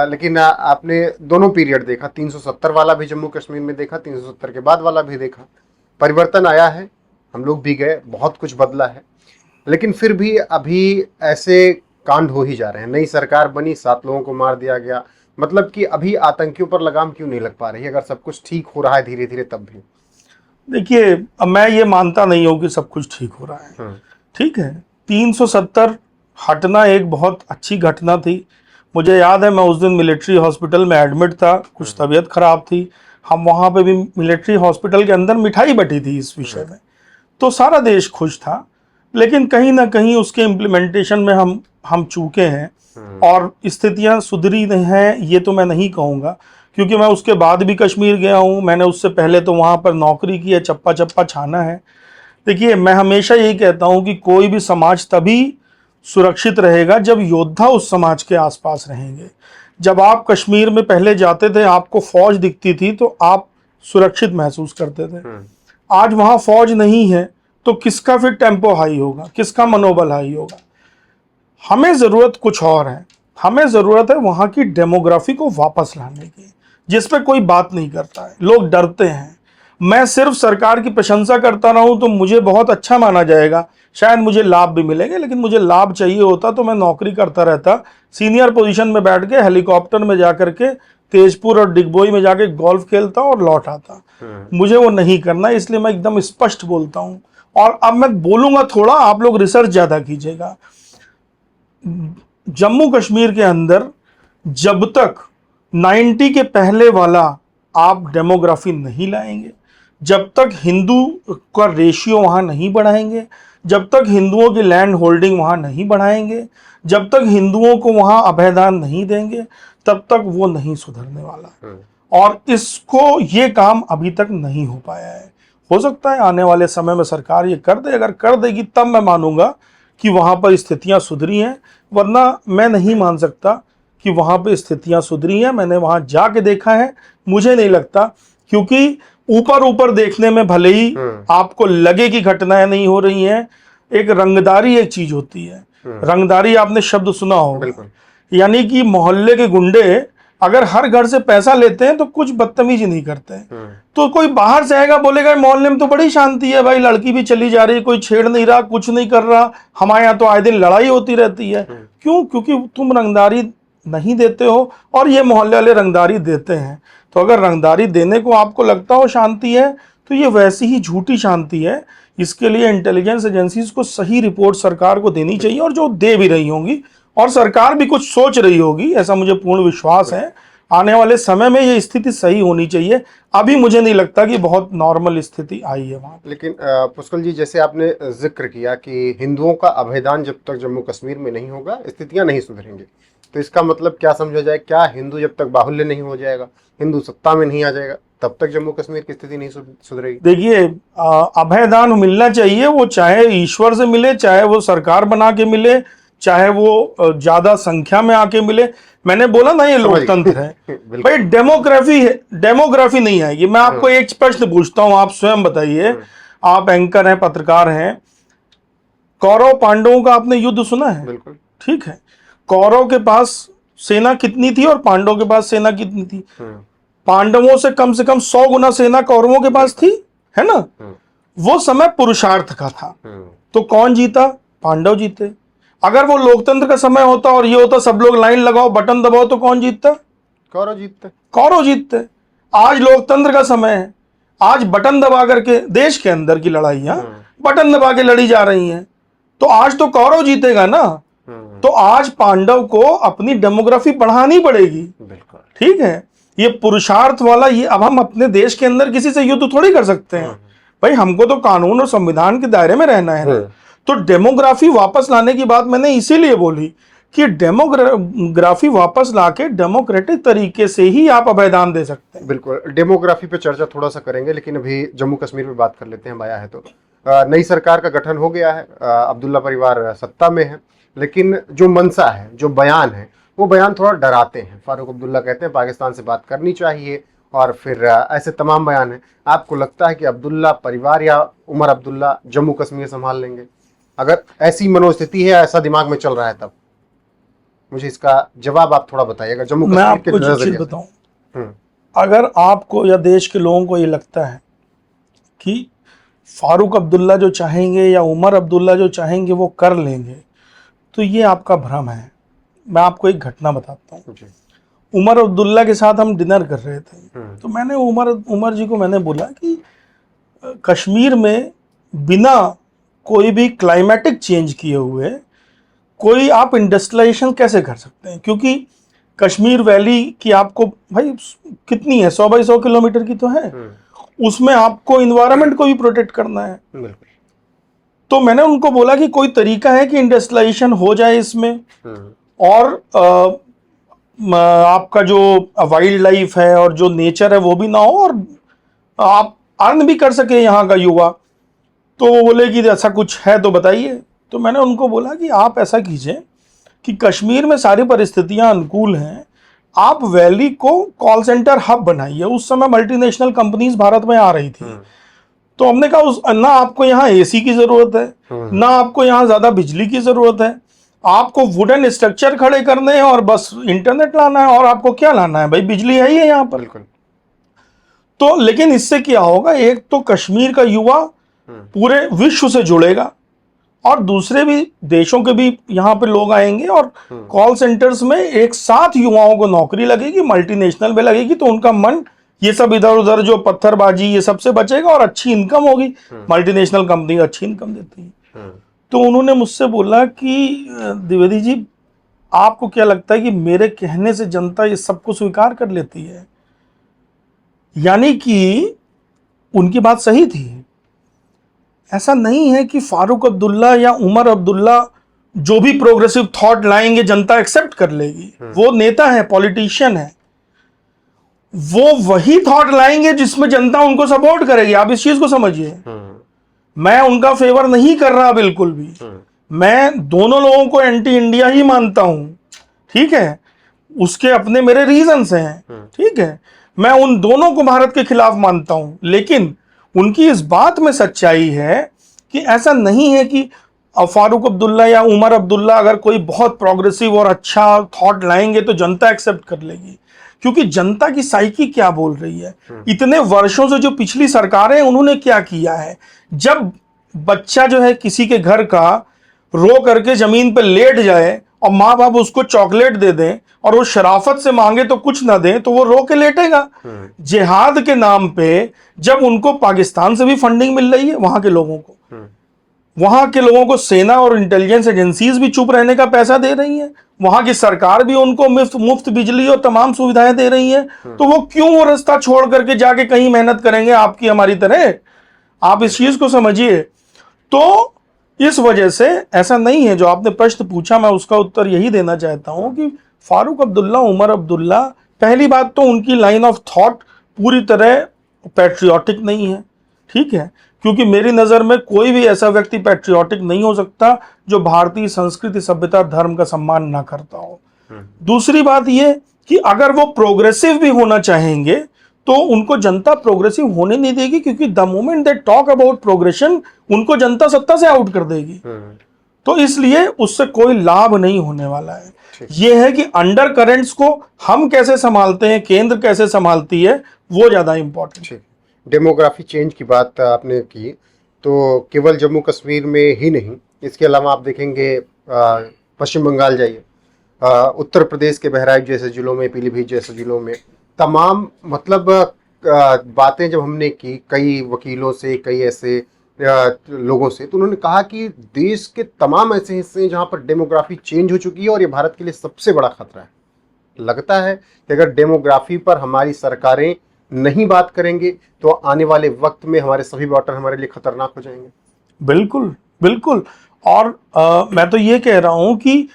B: लेकिन आपने दोनों पीरियड देखा, 370 वाला भी जम्मू कश्मीर में देखा, 370 के बाद वाला भी देखा। परिवर्तन आया है, हम लोग भी गए, बहुत कुछ बदला है, लेकिन फिर भी अभी ऐसे कांड हो ही जा रहे हैं। नई सरकार बनी, 7 लोगों को मार दिया गया। मतलब कि अभी आतंकियों पर लगाम क्यों नहीं लग पा रही, अगर सब कुछ ठीक हो रहा है धीरे धीरे तब भी?
A: देखिए अब मैं ये मानता नहीं हूं कि सब कुछ ठीक हो रहा है। ठीक है, 370 हटना एक बहुत अच्छी घटना थी। मुझे याद है मैं उस दिन मिलिट्री हॉस्पिटल में एडमिट था, कुछ तबीयत खराब थी। हम वहाँ पे भी मिलिट्री हॉस्पिटल के अंदर मिठाई बटी थी इस विषय में, तो सारा देश खुश था। लेकिन कहीं ना कहीं उसके इम्प्लीमेंटेशन में हम चूके हैं, और स्थितियां सुधरी नहीं हैं ये तो मैं नहीं कहूँगा, क्योंकि मैं उसके बाद भी कश्मीर गया हूँ। मैंने उससे पहले तो वहाँ पर नौकरी की है, चप्पा चप्पा छाना है। देखिए मैं हमेशा यही कहता हूँ कि कोई भी समाज तभी सुरक्षित रहेगा जब योद्धा उस समाज के आसपास रहेंगे। जब आप कश्मीर में पहले जाते थे, आपको फौज दिखती थी तो आप सुरक्षित महसूस करते थे। आज वहाँ फौज नहीं है तो किसका फिर टेम्पो हाई होगा, किसका मनोबल हाई होगा? हमें ज़रूरत कुछ और है। हमें ज़रूरत है वहाँ की डेमोग्राफी को वापस लाने की, जिस पे कोई बात नहीं करता है, लोग डरते हैं। मैं सिर्फ सरकार की प्रशंसा करता रहूं तो मुझे बहुत अच्छा माना जाएगा, शायद मुझे लाभ भी मिलेंगे, लेकिन मुझे लाभ चाहिए होता तो मैं नौकरी करता रहता, सीनियर पोजीशन में बैठ के हेलीकॉप्टर में जाकर के तेजपुर और डिगबोई में जाके गोल्फ खेलता और लौट आता। मुझे वो नहीं करना, इसलिए मैं एकदम स्पष्ट बोलता हूँ। और अब मैं बोलूंगा थोड़ा, आप लोग रिसर्च ज़्यादा कीजिएगा। जम्मू कश्मीर के अंदर जब तक 90 के पहले वाला आप डेमोग्राफी नहीं लाएंगे, जब तक हिंदू का रेशियो वहाँ नहीं बढ़ाएंगे, जब तक हिंदुओं की लैंड होल्डिंग वहाँ नहीं बढ़ाएंगे, जब तक हिंदुओं को वहाँ अभयदान नहीं देंगे, तब तक वो नहीं सुधरने वाला। और इसको ये काम अभी तक नहीं हो पाया है। हो सकता है आने वाले समय में सरकार ये कर दे, अगर कर देगी तब मैं मानूंगा कि वहाँ पर स्थितियाँ सुधरी हैं, वरना मैं नहीं मान सकता कि वहाँ पे स्थितियाँ सुधरी हैं। मैंने वहाँ जाके देखा है, मुझे नहीं लगता, क्योंकि ऊपर ऊपर देखने में भले ही आपको लगे कि घटनाएं नहीं हो रही हैं, एक रंगदारी एक चीज होती है। रंगदारी आपने शब्द सुना होगा, यानी कि मोहल्ले के गुंडे अगर हर घर से पैसा लेते हैं तो कुछ बदतमीजी नहीं करते हैं। तो कोई बाहर से आएगा बोलेगा मोहल्ले में तो बड़ी शांति है भाई, लड़की भी चली जा रही है, कोई छेड़ नहीं रहा, कुछ नहीं कर रहा, हमारे यहाँ तो आए दिन लड़ाई होती रहती है। क्यों? क्योंकि तुम रंगदारी नहीं देते हो और ये मोहल्ले वाले रंगदारी देते हैं। तो अगर रंगदारी देने को आपको लगता हो शांति है, तो ये वैसी ही झूठी शांति है। इसके लिए इंटेलिजेंस एजेंसीज को सही रिपोर्ट सरकार को देनी चाहिए, और जो दे भी रही होंगी, और सरकार भी कुछ सोच रही होगी, ऐसा मुझे पूर्ण विश्वास है। आने वाले समय में ये स्थिति सही होनी चाहिए। अभी मुझे नहीं लगता कि बहुत नॉर्मल स्थिति आई है वहाँ।
B: लेकिन पुष्कल जी, जैसे आपने जिक्र किया कि हिंदुओं का अभयदान जब तक जम्मू कश्मीर में नहीं होगा स्थितियां नहीं सुधरेंगी, तो इसका मतलब क्या समझा जाए? क्या हिंदू जब तक बाहुल्य नहीं हो जाएगा, हिंदू सत्ता में नहीं आ जाएगा, तब तक जम्मू कश्मीर की स्थिति नहीं सुधरेगी?
A: देखिए अभयदान मिलना चाहिए, वो चाहे ईश्वर से मिले, चाहे वो सरकार बना के मिले, चाहे वो ज्यादा संख्या में आके मिले। मैंने बोला ना ये लोकतंत्र है भाई, डेमोग्राफी नहीं आएगी। मैं आपको एक प्रश्न पूछता हूं, आप स्वयं बताइए, आप एंकर हैं, पत्रकार हैं। कौरव पांडवों का आपने युद्ध सुना है?
B: बिल्कुल।
A: ठीक है, कौरव के पास सेना कितनी थी और पांडवों के पास सेना कितनी थी? पांडवों से कम 100 गुना सेना कौरवों के पास थी, है ना। वो समय पुरुषार्थ का था, तो कौन जीता? पांडव जीते। अगर वो लोकतंत्र का समय होता और ये होता सब लोग लाइन लगाओ बटन दबाओ, तो कौन जीतता?
B: कौरव जीतते।
A: कौरव जीतते। आज लोकतंत्र का समय है, आज बटन दबा करके देश के अंदर की लड़ाइयां बटन दबा के लड़ी जा रही हैं, तो आज तो कौरव जीतेगा ना। तो आज पांडव को अपनी डेमोग्राफी बढ़ानी पड़ेगी।
B: बिल्कुल
A: ठीक है, ये पुरुषार्थ वाला, ये अब हम अपने देश के अंदर किसी से युद्ध थोड़ी कर सकते हैं भाई, हमको तो कानून और संविधान के दायरे में रहना है ना। तो डेमोग्राफी वापस लाने की बात मैंने इसीलिए बोली कि डेमोग्राफी वापस लाके डेमोक्रेटिक तरीके से ही आप अभयदान दे सकते हैं।
B: बिल्कुल, डेमोग्राफी पे चर्चा थोड़ा सा करेंगे, लेकिन अभी जम्मू कश्मीर पे बात कर लेते हैं। आया है तो नई सरकार का गठन हो गया है, अब्दुल्ला परिवार सत्ता में है, लेकिन जो मंशा है, जो बयान है, वो बयान थोड़ा डराते हैं। फारूक अब्दुल्ला कहते हैं पाकिस्तान से बात करनी चाहिए, और फिर ऐसे तमाम बयान है। आपको लगता है कि अब्दुल्ला परिवार या उमर अब्दुल्ला जम्मू कश्मीर संभाल लेंगे? अगर ऐसी मनोस्थिति है, ऐसा दिमाग में चल रहा है, तब मुझे इसका जवाब आप थोड़ा बताइएगा जम्मू
A: मैं
B: कश्मीर के
A: आपको एक चीज बताऊं, अगर आपको या देश के लोगों को ये लगता है कि फारूक अब्दुल्ला जो चाहेंगे या उमर अब्दुल्ला जो चाहेंगे वो कर लेंगे, तो ये आपका भ्रम है। मैं आपको एक घटना बताता हूँ। उमर अब्दुल्ला के साथ हम डिनर कर रहे थे, तो मैंने उमर जी को मैंने बोला कि कश्मीर में बिना कोई भी क्लाइमेटिक चेंज किए हुए कोई आप इंडस्ट्रियलाइजेशन कैसे कर सकते हैं? क्योंकि कश्मीर वैली की आपको भाई कितनी है, 100 बाई 100 किलोमीटर की तो है, उसमें आपको इन्वायरमेंट को भी प्रोटेक्ट करना है। तो मैंने उनको बोला कि कोई तरीका है कि इंडस्ट्रियलाइजेशन हो जाए इसमें, और आपका जो वाइल्ड लाइफ है और जो नेचर है वो भी ना हो, और आप अर्न भी कर सके यहाँ का युवा। तो वो बोले कि ऐसा कुछ है तो बताइए। तो मैंने उनको बोला कि आप ऐसा कीजिए कि कश्मीर में सारी परिस्थितियां अनुकूल हैं, आप वैली को कॉल सेंटर हब बनाइए। उस समय मल्टीनेशनल कंपनीज भारत में आ रही थी, तो हमने कहा ना आपको यहाँ एसी की जरूरत है, ना आपको यहाँ ज्यादा बिजली की जरूरत है, आपको वुडन स्ट्रक्चर खड़े करने हैं और बस इंटरनेट लाना है। और आपको क्या लाना है भाई, बिजली है ही है यहाँ पर। तो लेकिन इससे क्या होगा, एक तो कश्मीर का युवा पूरे विश्व से जुड़ेगा, और दूसरे भी देशों के भी यहाँ पे लोग आएंगे, और कॉल सेंटर्स में एक साथ युवाओं को नौकरी लगेगी, मल्टीनेशनल में लगेगी, तो उनका मन ये सब इधर उधर जो पत्थरबाजी ये सबसे बचेगा, और अच्छी इनकम होगी। मल्टीनेशनल कंपनी अच्छी इनकम देती है। तो उन्होंने मुझसे बोला कि द्विवेदी जी, आपको क्या लगता है कि मेरे कहने से जनता ये सबको स्वीकार कर लेती है? यानी कि उनकी बात सही थी। ऐसा नहीं है कि फारूक अब्दुल्ला या उमर अब्दुल्ला जो भी प्रोग्रेसिव थॉट लाएंगे जनता एक्सेप्ट कर लेगी। वो नेता है, पॉलिटिशियन है, वो वही थॉट लाएंगे जिसमें जनता उनको सपोर्ट करेगी। आप इस चीज को समझिए। मैं उनका फेवर नहीं कर रहा बिल्कुल भी। मैं दोनों लोगों को एंटी इंडिया ही मानता हूं, ठीक है, उसके अपने मेरे रीजंस हैं, ठीक है। मैं उन दोनों को भारत के खिलाफ मानता हूं, लेकिन उनकी इस बात में सच्चाई है कि ऐसा नहीं है कि फारूक अब्दुल्ला या उमर अब्दुल्ला अगर कोई बहुत प्रोग्रेसिव और अच्छा थॉट लाएंगे तो जनता एक्सेप्ट कर लेगी। क्योंकि जनता की साइकी क्या बोल रही है, इतने वर्षों से जो पिछली सरकारें उन्होंने क्या किया है। जब बच्चा जो है किसी के घर का रो करके जमीन पर लेट जाए और माँ बाप उसको चॉकलेट दे दें और वो शराफत से मांगे तो कुछ ना दें, तो वो रो के लेटेगा। जिहाद के नाम पे जब उनको पाकिस्तान से भी फंडिंग मिल रही है, वहां के लोगों को सेना और इंटेलिजेंस एजेंसीज भी चुप रहने का पैसा दे रही है, वहां की सरकार भी उनको मुफ्त बिजली और तमाम सुविधाएं दे रही है, तो वो क्यों वो रास्ता छोड़ करके जाके कहीं मेहनत करेंगे आपकी हमारी तरह? आप इस चीज को समझिए। तो इस वजह से ऐसा नहीं है। जो आपने प्रश्न पूछा, मैं उसका उत्तर यही देना चाहता हूं कि फारूक अब्दुल्ला, उमर अब्दुल्ला, पहली बात तो उनकी लाइन ऑफ थॉट पूरी तरह पैट्रियोटिक नहीं है, ठीक है, क्योंकि मेरी नज़र में कोई भी ऐसा व्यक्ति पैट्रियोटिक नहीं हो सकता जो भारतीय संस्कृति, सभ्यता, धर्म का सम्मान ना करता हो। दूसरी बात यह कि अगर वो प्रोग्रेसिव भी होना चाहेंगे तो उनको जनता प्रोग्रेसिव होने नहीं देगी, क्योंकि the moment they talk about progression उनको जनता सत्ता से आउट कर देगी। तो इसलिए उससे कोई लाभ नहीं होने वाला है।
B: ठीक।
A: ये है कि अंडर करेंट्स को हम कैसे संभालते हैं, केंद्र कैसे संभालती है, वो ज्यादा इंपॉर्टेंट।
B: ठीक। डेमोग्राफी चेंज की बात आपने की, तो केवल जम्मू कश्मीर में ही नहीं, इसके अलावा आप देखेंगे पश्चिम बंगाल जाइए, उत्तर प्रदेश के बहराइच जैसे जिलों में, पीलीभीत जैसे जिलों में, तमाम मतलब बातें जब हमने की कई वकीलों से, कई ऐसे लोगों से, तो उन्होंने कहा कि देश के तमाम ऐसे हिस्से हैं जहां पर डेमोग्राफी चेंज हो चुकी है और ये भारत के लिए सबसे बड़ा खतरा है। लगता है कि अगर डेमोग्राफी पर हमारी सरकारें नहीं बात करेंगे तो आने वाले वक्त में हमारे सभी वोटर हमारे लिए खतरनाक हो जाएंगे।
A: बिल्कुल बिल्कुल। और मैं तो ये कह रहा हूं कि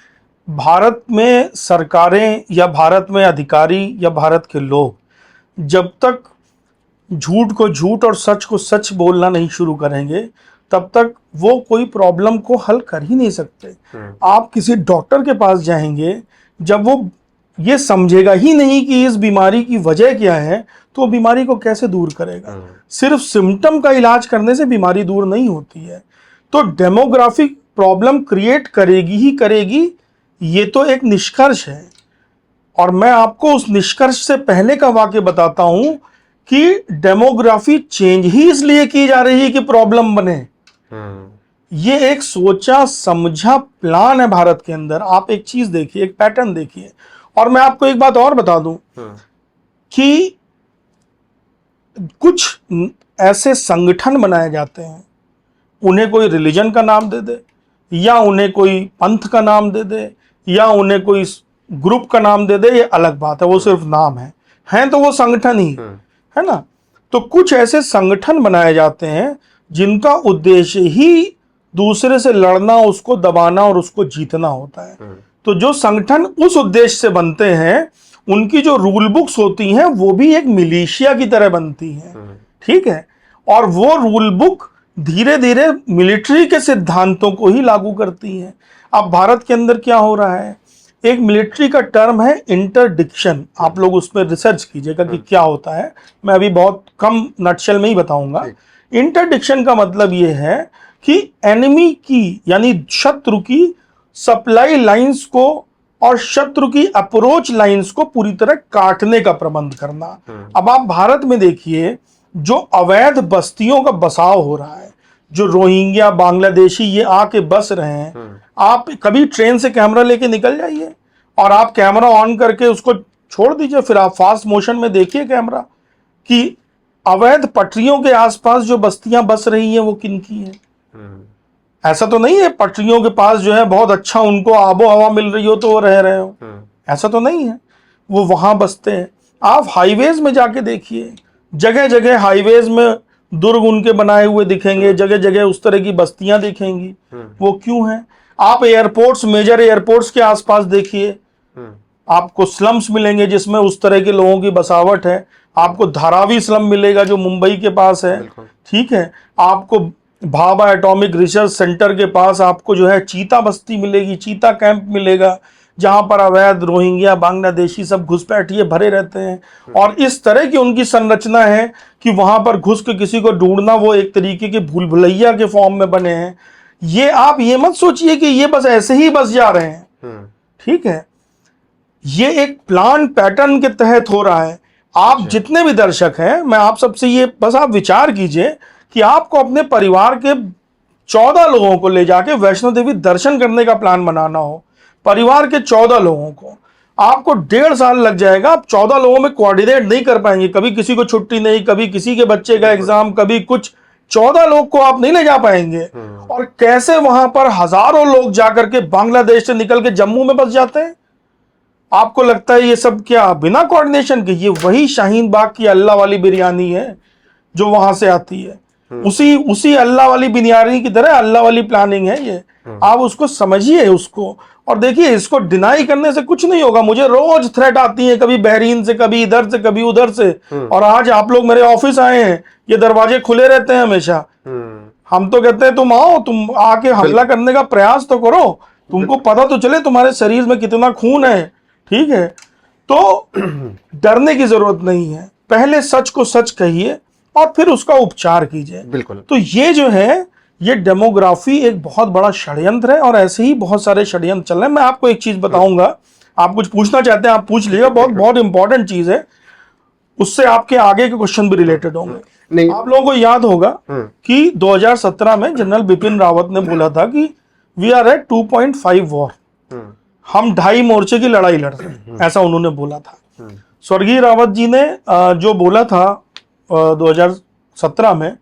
A: भारत में सरकारें या भारत में अधिकारी या भारत के लोग जब तक झूठ को झूठ और सच को सच बोलना नहीं शुरू करेंगे, तब तक वो कोई प्रॉब्लम को हल कर ही नहीं सकते। आप किसी डॉक्टर के पास जाएंगे, जब वो ये समझेगा ही नहीं कि इस बीमारी की वजह क्या है, तो बीमारी को कैसे दूर करेगा। सिर्फ सिम्टम का इलाज करने से बीमारी दूर नहीं होती है। तो डेमोग्राफिक प्रॉब्लम क्रिएट करेगी ही करेगी, ये तो एक निष्कर्ष है। और मैं आपको उस निष्कर्ष से पहले का वाक्य बताता हूं कि डेमोग्राफी चेंज ही इसलिए की जा रही है कि प्रॉब्लम बने। ये एक सोचा समझा प्लान है भारत के अंदर। आप एक चीज देखिए, एक पैटर्न देखिए। और मैं आपको एक बात और बता दूं कि कुछ ऐसे संगठन बनाए जाते हैं, उन्हें कोई रिलीजन का नाम दे दे, या उन्हें कोई पंथ का नाम दे दे, या उन्हें कोई ग्रुप का नाम दे दे, ये अलग बात है, वो सिर्फ नाम है तो वो संगठन ही है ना। तो कुछ ऐसे संगठन बनाए जाते हैं जिनका उद्देश्य ही दूसरे से लड़ना, उसको दबाना और उसको जीतना होता है। तो जो संगठन उस उद्देश्य से बनते हैं, उनकी जो रूल बुक्स होती हैं वो भी एक मिलिशिया की तरह बनती हैं, ठीक है। और वो रूल बुक धीरे धीरे मिलिट्री के सिद्धांतों को ही लागू करती हैं। अब भारत के अंदर क्या हो रहा है, एक मिलिट्री का टर्म है इंटरडिक्शन। आप लोग उस पर रिसर्च कीजिएगा कि क्या होता है। मैं अभी बहुत कम नटशेल में ही बताऊंगा। इंटरडिक्शन का मतलब ये है कि एनिमी की, यानी शत्रु की सप्लाई लाइंस को और शत्रु की अप्रोच लाइंस को पूरी तरह काटने का प्रबंध करना। अब आप भारत में देखिए, जो अवैध बस्तियों का बसाव हो रहा है, जो रोहिंग्या बांग्लादेशी ये आके बस रहे हैं, आप कभी ट्रेन से कैमरा लेके निकल जाइए और आप कैमरा ऑन करके उसको छोड़ दीजिए, फिर आप फास्ट मोशन में देखिए कैमरा कि अवैध पटरियों के आसपास जो बस्तियां बस रही हैं वो किन की हैं। ऐसा तो नहीं है पटरियों के पास जो है बहुत अच्छा उनको आबो हवा मिल रही हो तो वो रह रहे हो, ऐसा तो नहीं है, वो वहां बसते हैं। आप हाईवेज में जाके देखिए, जगह जगह हाईवेज में दुर्ग उनके बनाए हुए दिखेंगे, जगह जगह उस तरह की बस्तियां दिखेंगी। वो क्यों है? आप एयरपोर्ट्स, मेजर एयरपोर्ट्स के आसपास देखिए, आपको स्लम्स मिलेंगे जिसमें उस तरह के लोगों की बसावट है। आपको धारावी स्लम मिलेगा जो मुंबई के पास है, ठीक है। आपको भाभा एटॉमिक रिसर्च सेंटर के पास आपको जो है चीता बस्ती मिलेगी, चीता कैंप मिलेगा, जहां पर अवैध रोहिंग्या बांग्लादेशी सब घुसपैठिए भरे रहते हैं। और इस तरह की उनकी संरचना है कि वहां पर घुस के किसी को ढूंढना वो एक तरीके के भूल भुलैया के फॉर्म में बने हैं। ये आप ये मत सोचिए कि ये बस ऐसे ही बस जा रहे हैं, ठीक है। ये एक प्लान पैटर्न के तहत हो रहा है। आप जितने भी दर्शक हैं, मैं आप सबसे ये बस आप विचार कीजिए कि आपको अपने परिवार के 14 लोगों को ले जाके वैष्णो देवी दर्शन करने का प्लान बनाना हो, परिवार के 14 लोगों को, आपको 1.5 साल लग जाएगा। आप 14 लोगों में कोऑर्डिनेट नहीं कर पाएंगे, कभी किसी को छुट्टी नहीं, कभी किसी के बच्चे का एग्जाम, कभी कुछ। 14 लोग को आप नहीं ले जा पाएंगे। और कैसे वहां पर हजारों लोग जाकर के बांग्लादेश से निकल के जम्मू में बस जाते हैं। आपको लगता है ये सब क्या बिना कोऑर्डिनेशन के? ये वही शाहीन बाग की अल्लाह वाली बिरयानी है जो वहां से आती है, उसी अल्लाह वाली बिरयानी की तरह अल्लाह वाली प्लानिंग है ये। आप उसको समझिए उसको, और देखिए इसको डिनाई करने से कुछ नहीं होगा। मुझे रोज थ्रेट आती है, कभी बहरीन से, कभी इधर से, कभी उधर से। और आज आप लोग मेरे ऑफिस आए हैं, ये दरवाजे खुले रहते हैं हमेशा। हम तो कहते हैं तुम आओ, तुम आके हमला करने का प्रयास तो करो, तुमको पता तो चले तुम्हारे शरीर में कितना खून है, ठीक है। तो डरने की जरूरत नहीं है, पहले सच को सच कहिए और फिर उसका उपचार कीजिए।
B: बिल्कुल।
A: तो ये जो है, ये डेमोग्राफी एक बहुत बड़ा षड्यंत्र है और ऐसे ही बहुत सारे षड्यंत्र चल रहे हैं। मैं आपको एक चीज बताऊंगा, आप कुछ पूछना चाहते हैं आप पूछ लीजिए, बहुत बहुत इंपॉर्टेंट चीज है, उससे आपके आगे के क्वेश्चन भी रिलेटेड होंगे।
B: नहीं।
A: आप लोगों को याद होगा कि 2017 में जनरल बिपिन रावत ने बोला था कि वी आर एट 2.5 वॉर, हम 2.5 मोर्चे की लड़ाई लड़ रहे हैं, ऐसा उन्होंने बोला था। स्वर्गीय रावत जी ने जो बोला था 2017 में,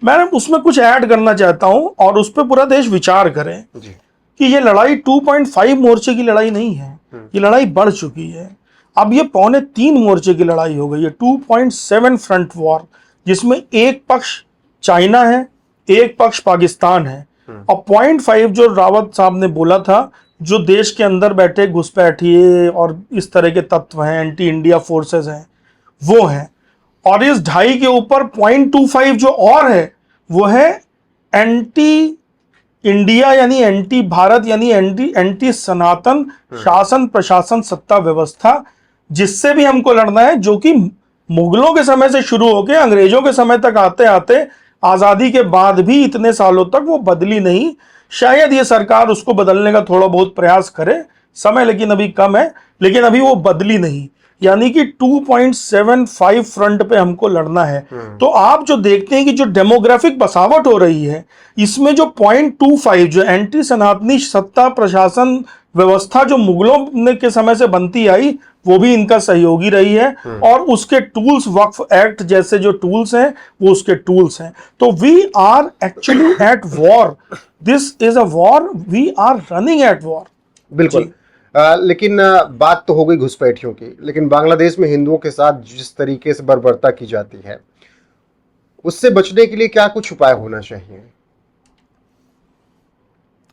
A: मैं उसमें कुछ ऐड करना चाहता हूं और उस पर पूरा देश विचार करें कि ये लड़ाई 2.5 मोर्चे की लड़ाई नहीं है, ये लड़ाई बढ़ चुकी है। अब ये 2.25 मोर्चे की लड़ाई हो गई है, 2.7 फ्रंट वॉर, जिसमें एक पक्ष चाइना है, एक पक्ष पाकिस्तान है, और 0.5 जो रावत साहब ने बोला था, जो देश के अंदर बैठे घुसपैठिए और इस तरह के तत्व हैं, एंटी इंडिया फोर्सेस हैं, वो हैं। और इस 2.5 के ऊपर 0.25 जो और है वो है एंटी इंडिया, यानी एंटी भारत, यानी एंटी सनातन शासन प्रशासन सत्ता व्यवस्था, जिससे भी हमको लड़ना है, जो कि मुगलों के समय से शुरू होकर अंग्रेजों के समय तक आते आते आजादी के बाद भी इतने सालों तक वो बदली नहीं। शायद ये सरकार उसको बदलने का थोड़ा बहुत प्रयास करे, समय लेकिन अभी कम है, लेकिन अभी वो बदली नहीं। यानी कि 2.75 फ्रंट पे हमको लड़ना है। तो आप जो देखते हैं कि जो डेमोग्राफिक बसावट हो रही है, इसमें जो 0.25 जो एंटी सनातनी सत्ता प्रशासन व्यवस्था जो मुगलों के समय से बनती आई, वो भी इनका सहयोगी रही है, और उसके टूल्स, वक्फ एक्ट जैसे जो टूल्स हैं वो उसके टूल्स हैं। तो we are actually at war, this is a war, we are running at war.
B: बिल्कुल। लेकिन बात तो हो गई घुसपैठियों की, लेकिन बांग्लादेश में हिंदुओं के साथ जिस तरीके से बर्बरता की जाती है, उससे बचने के लिए क्या कुछ उपाय होना चाहिए?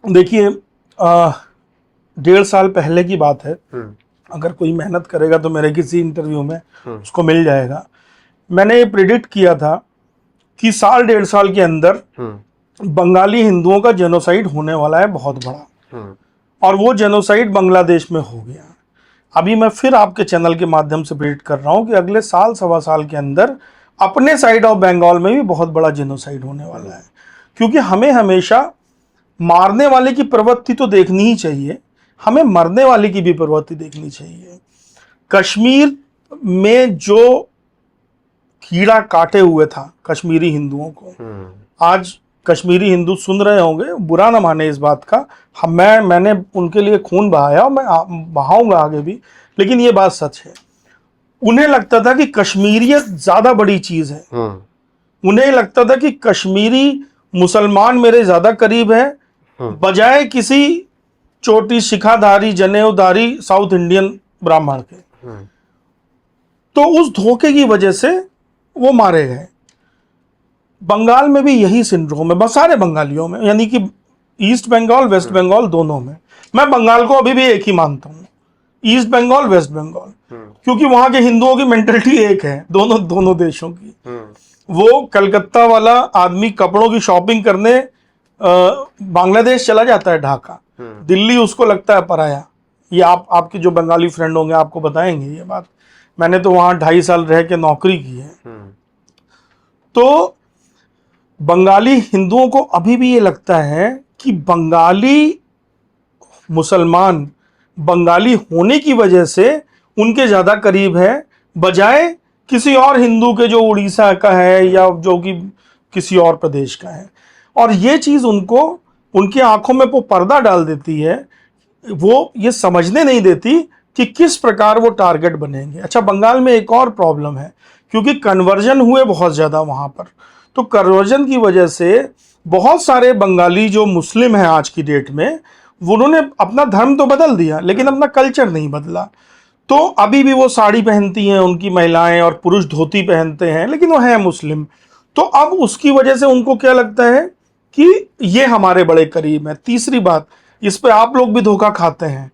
A: देखिए, 1.5 साल पहले की बात है, अगर कोई मेहनत करेगा तो मेरे किसी इंटरव्यू में उसको मिल जाएगा। मैंने ये प्रिडिक्ट किया था कि 1.5 साल के अंदर बंगाली हिंदुओं का जेनोसाइड होने वाला है, बहुत बड़ा, और वो जेनोसाइड बांग्लादेश में हो गया। अभी मैं फिर आपके चैनल के माध्यम से प्रेडिक्ट कर रहा हूं कि अगले साल सवा साल के अंदर अपने साइड ऑफ बंगाल में भी बहुत बड़ा जेनोसाइड होने वाला है। क्योंकि हमें हमेशा मारने वाले की प्रवृत्ति तो देखनी ही चाहिए, हमें मरने वाले की भी प्रवृत्ति देखनी चाहिए। कश्मीर में जो कीड़ा काटे हुए था कश्मीरी हिंदुओं को, आज कश्मीरी हिंदू सुन रहे होंगे, बुरा ना माने इस बात का, मैंने उनके लिए खून बहाया और मैं बहाऊंगा आगे भी, लेकिन ये बात सच है। उन्हें लगता था कि कश्मीरियत ज्यादा बड़ी चीज है, उन्हें लगता था कि कश्मीरी मुसलमान मेरे ज्यादा करीब है, बजाय किसी चोटी शिखाधारी जनेऊधारी साउथ इंडियन ब्राह्मण के। तो उस धोखे की वजह से वो मारे गए। बंगाल में भी यही सिंड्रोम है, सारे बंगालियों में, यानी कि ईस्ट बंगाल वेस्ट बंगाल दोनों में। मैं बंगाल को अभी भी एक ही मानता हूँ, ईस्ट बंगाल वेस्ट बंगाल, क्योंकि वहां के हिंदुओं की मेंटलिटी एक है, दोनों देशों की। वो कलकत्ता वाला आदमी कपड़ों की शॉपिंग करने बांग्लादेश चला जाता है, ढाका, दिल्ली उसको लगता है पराया। ये आपके जो बंगाली फ्रेंड होंगे आपको बताएंगे ये बात, मैंने तो वहां 2.5 साल रह के नौकरी की है। तो बंगाली हिंदुओं को अभी भी ये लगता है कि बंगाली मुसलमान बंगाली होने की वजह से उनके ज्यादा करीब है, बजाय किसी और हिंदू के जो उड़ीसा का है या जो कि किसी और प्रदेश का है। और ये चीज उनको, उनकी आंखों में वो पर्दा डाल देती है, वो ये समझने नहीं देती कि किस प्रकार वो टारगेट बनेंगे। अच्छा, बंगाल में एक और प्रॉब्लम है, क्योंकि कन्वर्जन हुए बहुत ज्यादा वहां पर, तो कन्वर्जन की वजह से बहुत सारे बंगाली जो मुस्लिम हैं आज की डेट में, उन्होंने अपना धर्म तो बदल दिया लेकिन अपना कल्चर नहीं बदला। तो अभी भी वो साड़ी पहनती हैं उनकी महिलाएं, और पुरुष धोती पहनते हैं, लेकिन वो हैं मुस्लिम। तो अब उसकी वजह से उनको क्या लगता है कि ये हमारे बड़े करीब है। तीसरी बात, इस पे आप लोग भी धोखा खाते हैं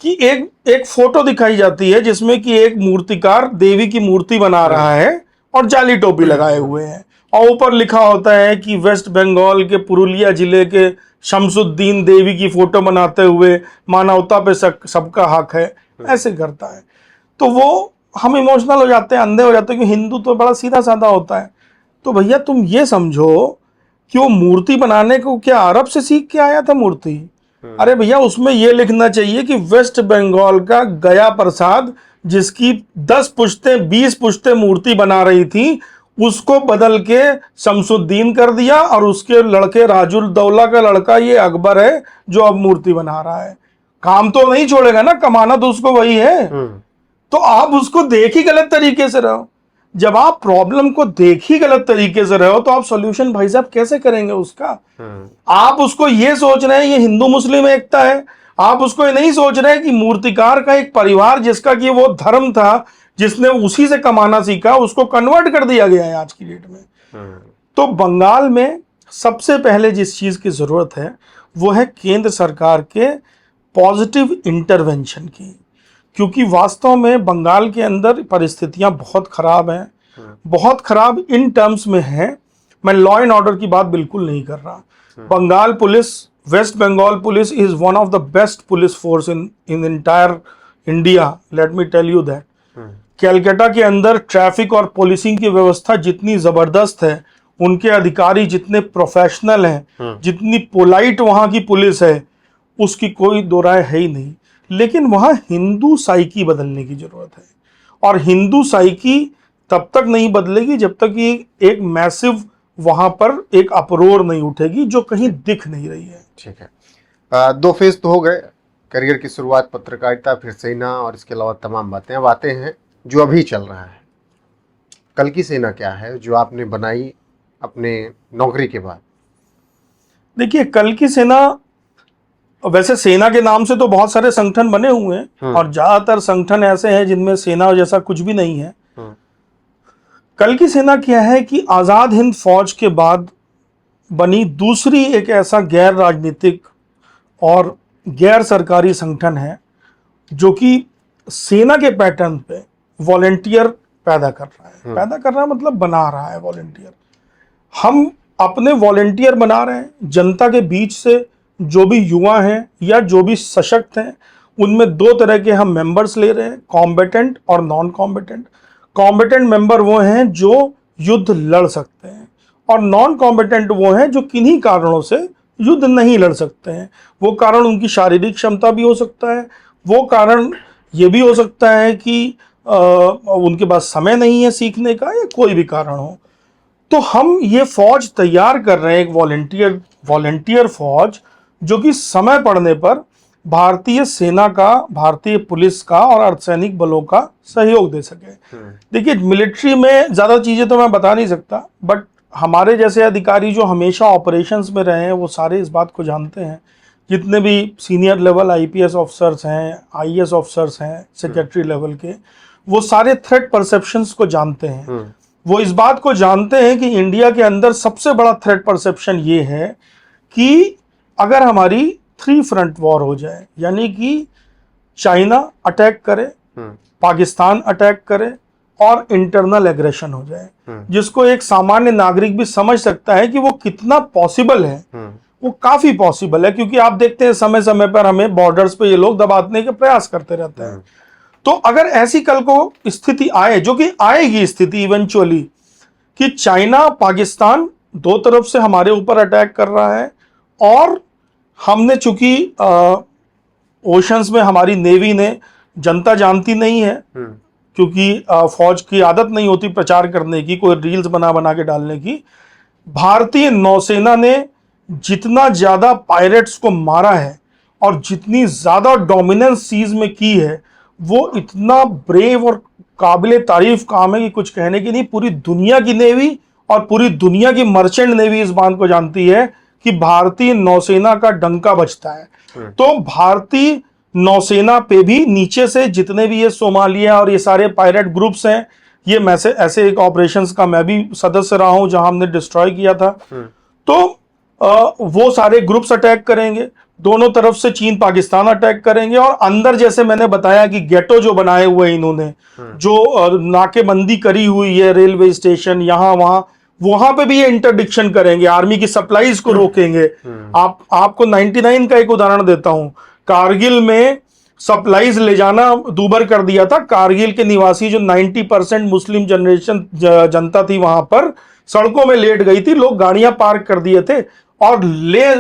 A: कि एक फोटो दिखाई जाती है जिसमें कि एक मूर्तिकार देवी की मूर्ति बना रहा है और जाली टोपी लगाए हुए हैं, और ऊपर लिखा होता है कि वेस्ट बंगाल के पुरुलिया जिले के शमसुद्दीन देवी की फोटो बनाते हुए मानवता पे सबका हक है, ऐसे करता है। तो वो हम इमोशनल हो जाते हैं, अंधे हो जाते हैं कि हिंदू तो बड़ा सीधा साधा होता है। तो भैया तुम ये समझो कि वो मूर्ति बनाने को क्या अरब से सीख के आया था मूर्ति? अरे भैया, उसमें ये लिखना चाहिए कि वेस्ट बंगाल का गया प्रसाद, जिसकी 10 पुश्तें 20 पुश्तें मूर्ति बना रही थी, उसको बदल के शमसुद्दीन कर दिया, और उसके लड़के राजुल दौला का लड़का ये अकबर है जो अब मूर्ति बना रहा है। काम तो नहीं छोड़ेगा ना, कमाना तो उसको वही है। तो आप उसको देख ही गलत तरीके से रहो। जब आप प्रॉब्लम को देख ही गलत तरीके से रहे हो तो आप सॉल्यूशन भाई साहब कैसे करेंगे उसका? आप उसको ये सोच रहे हैं ये हिंदू मुस्लिम एकता है, आप उसको ये नहीं सोच रहे हैं कि मूर्तिकार का एक परिवार जिसका कि वो धर्म था, जिसने उसी से कमाना सीखा, उसको कन्वर्ट कर दिया गया है आज की डेट में। तो बंगाल में सबसे पहले जिस चीज की जरूरत है वो है केंद्र सरकार के पॉजिटिव इंटरवेंशन की, क्योंकि वास्तव में बंगाल के अंदर परिस्थितियां बहुत खराब हैं। बहुत खराब इन टर्म्स में है, मैं लॉ एंड ऑर्डर की बात बिल्कुल नहीं कर रहा। Bengal police, west Bengal police is one of the best police force in entire India, let me tell you that. Calcutta के अंदर ट्रैफिक और पुलिसिंग की व्यवस्था जितनी जबरदस्त है, उनके अधिकारी जितने प्रोफेशनल हैं, जितनी पोलाइट वहां की पुलिस है, उसकी कोई दो राय है ही नहीं। लेकिन वहां हिंदू साइकी बदलने की जरूरत है, और हिंदू साइकी तब तक नहीं बदलेगी जब तक कि एक मैसिव वहां पर एक अपरोर नहीं उठेगी जो कहीं दिख नहीं रही है।
B: ठीक है, 2 फेज तो हो गए, करियर की शुरुआत, पत्रकारिता, फिर सेना, और इसके अलावा तमाम बातें। अब आते हैं जो अभी चल रहा है। कल की सेना क्या है जो आपने बनाई अपने नौकरी के बाद?
A: देखिए, कल की सेना, वैसे सेना के नाम से तो बहुत सारे संगठन बने हुए हैं, और ज्यादातर संगठन ऐसे हैं जिनमें सेना जैसा कुछ भी नहीं है। कल की सेना क्या है कि आजाद हिंद फौज के बाद बनी दूसरी एक ऐसा गैर राजनीतिक और गैर सरकारी संगठन है जो कि सेना के पैटर्न पे वॉलेंटियर पैदा कर रहा है। पैदा कर रहा है मतलब बना रहा है वॉलेंटियर। हम अपने वॉलेंटियर बना रहे हैं जनता के बीच से, जो भी युवा हैं या जो भी सशक्त हैं, उनमें 2 तरह के हम मेंबर्स ले रहे हैं, कॉम्बेटेंट और नॉन कॉम्बेटेंट। कॉम्बेटेंट मेंबर वो हैं जो युद्ध लड़ सकते हैं, और नॉन कॉम्बेटेंट वो हैं जो किन्हीं कारणों से युद्ध नहीं लड़ सकते हैं। वो कारण उनकी शारीरिक क्षमता भी हो सकता है, वो कारण ये भी हो सकता है कि उनके पास समय नहीं है सीखने का, या कोई भी कारण हो। तो हम ये फौज तैयार कर रहे हैं, एक वॉलेंटियर फौज, जो कि समय पड़ने पर भारतीय सेना का, भारतीय पुलिस का और अर्धसैनिक बलों का सहयोग दे सके। देखिए, मिलिट्री में ज़्यादा चीज़ें तो मैं बता नहीं सकता, बट हमारे जैसे अधिकारी जो हमेशा ऑपरेशंस में रहे हैं वो सारे इस बात को जानते हैं। जितने भी सीनियर लेवल आईपीएस ऑफिसर्स हैं, आईएएस ऑफिसर्स हैं, सेक्रेटरी लेवल के, वो सारे थ्रेट परसेप्शंस को जानते हैं। वो इस बात को जानते हैं कि इंडिया के अंदर सबसे बड़ा थ्रेट परसेप्शन ये है कि अगर हमारी 3 फ्रंट वॉर हो जाए, यानी कि चाइना अटैक करे, पाकिस्तान अटैक करे और इंटरनल एग्रेशन हो जाए, जिसको एक सामान्य नागरिक भी समझ सकता है कि वो कितना पॉसिबल है, वो काफी पॉसिबल है, क्योंकि आप देखते हैं समय समय पर हमें बॉर्डर्स पे ये लोग दबाने के प्रयास करते रहते हैं। तो अगर ऐसी कल को स्थिति आए, जो कि आएगी स्थिति इवेंचुअली, कि चाइना पाकिस्तान 2 तरफ से हमारे ऊपर अटैक कर रहा है, और हमने चूंकि ओशंस में हमारी नेवी ने, जनता जानती नहीं है क्योंकि फौज की आदत नहीं होती प्रचार करने की, कोई रील्स बना बना के डालने की, भारतीय नौसेना ने जितना ज्यादा पायरेट्स को मारा है और जितनी ज्यादा डोमिनेंस सीज में की है, वो इतना ब्रेव और काबिले तारीफ काम है कि कुछ कहने की नहीं। पूरी दुनिया की नेवी और पूरी दुनिया की मर्चेंट नेवी इस बात को जानती है कि भारतीय नौसेना का डंका बजता है। तो भारतीय नौसेना पे भी नीचे से जितने भी ये सोमालिया और ये सारे पायरेट ग्रुप्स हैं, ये मैं से ऐसे एक ऑपरेशंस का मैं भी सदस्य रहा हूं जहां हमने डिस्ट्रॉय किया था। तो वो सारे ग्रुप्स अटैक करेंगे, दोनों तरफ से चीन पाकिस्तान अटैक करेंगे, और अंदर जैसे मैंने बताया कि गेटो जो बनाए हुए इन्होंने, जो नाकेबंदी करी हुई है रेलवे स्टेशन यहाँ वहां पे भी ये इंटरडिक्शन करेंगे, आर्मी की सप्लाईज को रोकेंगे। आपको 99 का एक उदाहरण देता हूं। कारगिल में सप्लाईज ले जाना दूभर कर दिया था। कारगिल के निवासी जो 90% मुस्लिम जनता थी वहां पर, सड़कों में लेट गई थी, लोग गाड़ियां पार्क कर दिए थे और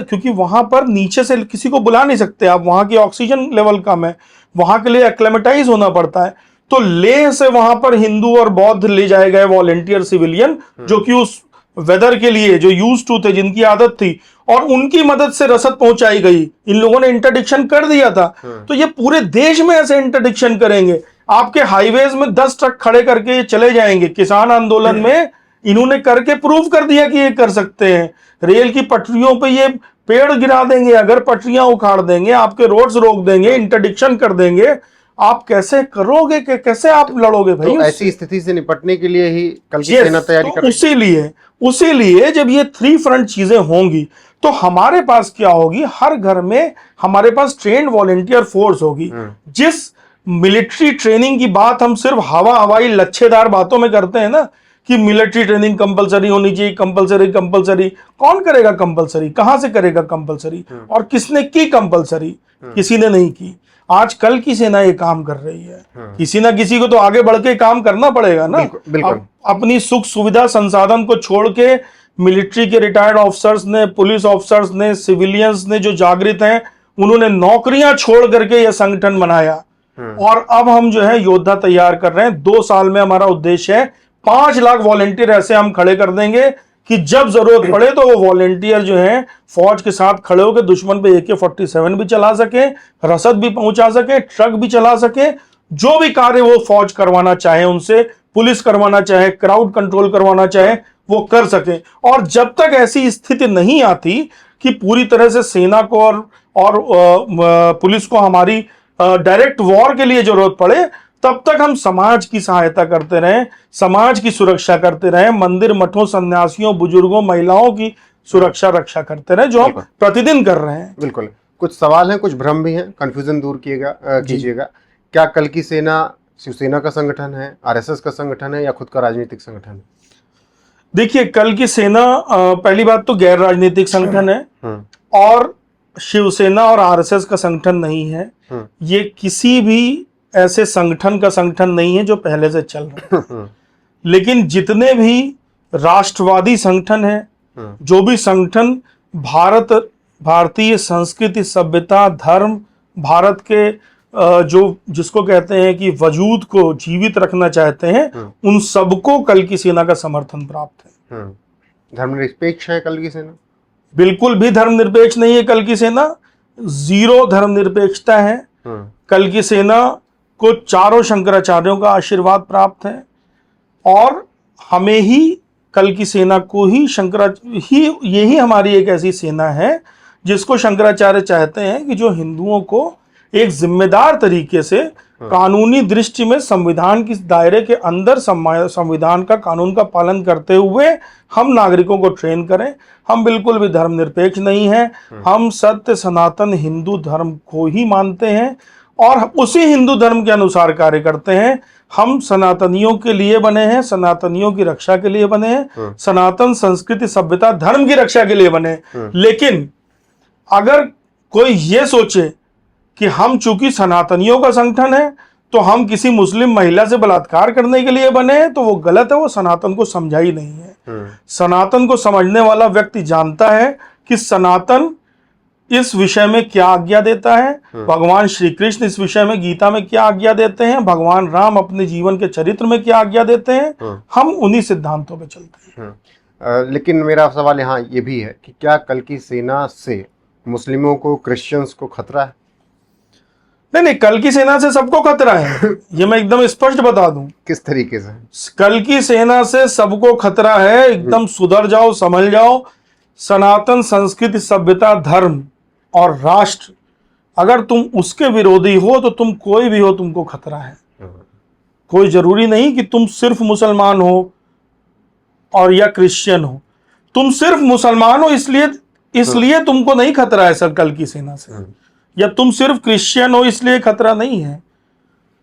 A: क्योंकि वहां पर नीचे से किसी को बुला नहीं सकते आप, वहां की ऑक्सीजन लेवल कम है, वहां के लिए एक्लेमेटाइज होना पड़ता है। तो लेह से वहां पर हिंदू और बौद्ध ले जाए गए वॉलेंटियर सिविलियन, जो कि उस वेदर के लिए जो यूज टू थे, जिनकी आदत थी, और उनकी मदद से रसद पहुंचाई गई। इन लोगों ने इंटरडिक्शन कर दिया था। तो ये पूरे देश में ऐसे इंटरडिक्शन करेंगे, आपके हाईवेज में 10 ट्रक खड़े करके ये चले जाएंगे। किसान आंदोलन में इन्होंने करके प्रूव कर दिया कि ये कर सकते हैं। रेल की पटरियों पे ये पेड़ गिरा देंगे, अगर पटरियां उखाड़ देंगे, आपके रोड्स रोक देंगे, इंटरडिक्शन कर देंगे। आप कैसे करोगे कि कैसे आप लड़ोगे भाई?
B: तो ऐसी स्थिति से निपटने के लिए ही कल की सेना तैयारी कर
A: रही है। उसीलिए जब ये 3 फ्रंट चीजें होंगी तो हमारे पास क्या होगी, हर घर में हमारे पास ट्रेन्ड वॉलेंटियर फोर्स होगी। जिस मिलिट्री ट्रेनिंग की बात हम सिर्फ हवाई लच्छेदार बातों में करते हैं ना, कि मिलिट्री ट्रेनिंग कंपलसरी होनी चाहिए, कंपलसरी, कौन करेगा कंपलसरी? कहां से करेगा कंपलसरी? और किसने की कंपलसरी? किसी ने नहीं की। आज कल की सेना ये काम कर रही है। किसी ना किसी को तो आगे बढ़ के काम करना पड़ेगा ना।
B: बिल्कुल।
A: अपनी सुख सुविधा संसाधन को छोड़ के मिलिट्री के रिटायर्ड ऑफिसर्स ने, पुलिस ऑफिसर्स ने, सिविलियंस ने जो जागृत हैं, उन्होंने नौकरियां छोड़ करके यह संगठन बनाया। और अब हम जो है योद्धा तैयार कर रहे हैं। 2 साल में हमारा उद्देश्य है 5 लाख वॉलेंटियर ऐसे हम खड़े कर देंगे कि जब जरूरत पड़े तो वो वॉलेंटियर जो हैं फौज के साथ खड़े होकर दुश्मन पे AK-47 भी चला सके, रसद भी पहुंचा सके, ट्रक भी चला सके। जो भी कार्य वो फौज करवाना चाहे उनसे, पुलिस करवाना चाहे, क्राउड कंट्रोल करवाना चाहे, वो कर सके। और जब तक ऐसी स्थिति नहीं आती कि पूरी तरह से सेना को और पुलिस को हमारी डायरेक्ट वॉर के लिए जरूरत पड़े, तब तक हम समाज की सहायता करते रहें, समाज की सुरक्षा करते रहें, मंदिर मठों, सन्यासियों, बुजुर्गों, महिलाओं की सुरक्षा रक्षा करते रहें, जो हम प्रतिदिन कर रहे हैं।
B: बिल्कुल। कुछ सवाल हैं, कुछ भ्रम भी हैं, कंफ्यूजन दूर कीजिएगा। क्या कल की सेना शिवसेना का संगठन है, RSS का संगठन है, या खुद का राजनीतिक संगठन है?
A: देखिए, कल की सेना पहली बात तो गैर राजनीतिक संगठन है और शिवसेना और RSS का संगठन नहीं है। ये किसी भी ऐसे संगठन का संगठन नहीं है जो पहले से चल रहा है। लेकिन जितने भी राष्ट्रवादी संगठन हैं, जो भी संगठन भारतीय संस्कृति, सभ्यता, धर्म, भारत के जिसको कहते हैं कि वजूद को जीवित रखना चाहते हैं, उन सबको कल की सेना का समर्थन प्राप्त है।
B: धर्मनिरपेक्ष है कल की सेना?
A: बिल्कुल भी धर्मनिरपेक्ष नहीं है कल की सेना। 0 धर्मनिरपेक्षता है। कल की सेना को चारों शंकराचार्यों का आशीर्वाद प्राप्त है और हमें ही, कल की सेना को ही यही हमारी एक ऐसी सेना है जिसको शंकराचार्य चाहते हैं कि जो हिंदुओं को एक जिम्मेदार तरीके से कानूनी दृष्टि में संविधान के दायरे के अंदर संविधान का, कानून का पालन करते हुए हम नागरिकों को ट्रेन करें। हम बिल्कुल भी धर्मनिरपेक्ष नहीं हैं। हम सत्य सनातन हिंदू धर्म को ही मानते हैं और उसी हिंदू धर्म के अनुसार कार्य करते हैं। हम सनातनियों के लिए बने हैं, सनातनियों की रक्षा के लिए बने हैं, सनातन संस्कृति, सभ्यता, धर्म की रक्षा के लिए बने हैं। लेकिन अगर कोई ये सोचे कि हम चूंकि सनातनियों का संगठन है तो हम किसी मुस्लिम महिला से बलात्कार करने के लिए बने हैं, तो वो गलत है। वो सनातन को समझा ही नहीं है। सनातन को समझने वाला व्यक्ति जानता है कि सनातन इस विषय में क्या आज्ञा देता है, भगवान श्री कृष्ण इस विषय में गीता में क्या आज्ञा देते हैं, भगवान राम अपने जीवन के चरित्र में क्या आज्ञा देते हैं। हम उन्हीं सिद्धांतों पे चलते हैं।
B: लेकिन मेरा सवाल यहाँ ये भी है कि क्या कल की सेना से मुस्लिमों को, क्रिश्चियंस को खतरा है?
A: नहीं, कल की सेना से सबको खतरा है। ये मैं एकदम स्पष्ट बता दूं।
B: किस तरीके से?
A: कल की सेना से सबको खतरा है। एकदम सुधर जाओ, समझ जाओ। सनातन संस्कृति, सभ्यता, धर्म और राष्ट्र, अगर तुम उसके विरोधी हो तो तुम कोई भी हो, तुमको खतरा है। कोई जरूरी नहीं कि तुम सिर्फ मुसलमान हो और या क्रिश्चियन हो। तुम सिर्फ मुसलमान हो इसलिए तुमको नहीं खतरा है सर कल की सेना से, या तुम सिर्फ क्रिश्चियन हो इसलिए खतरा नहीं है।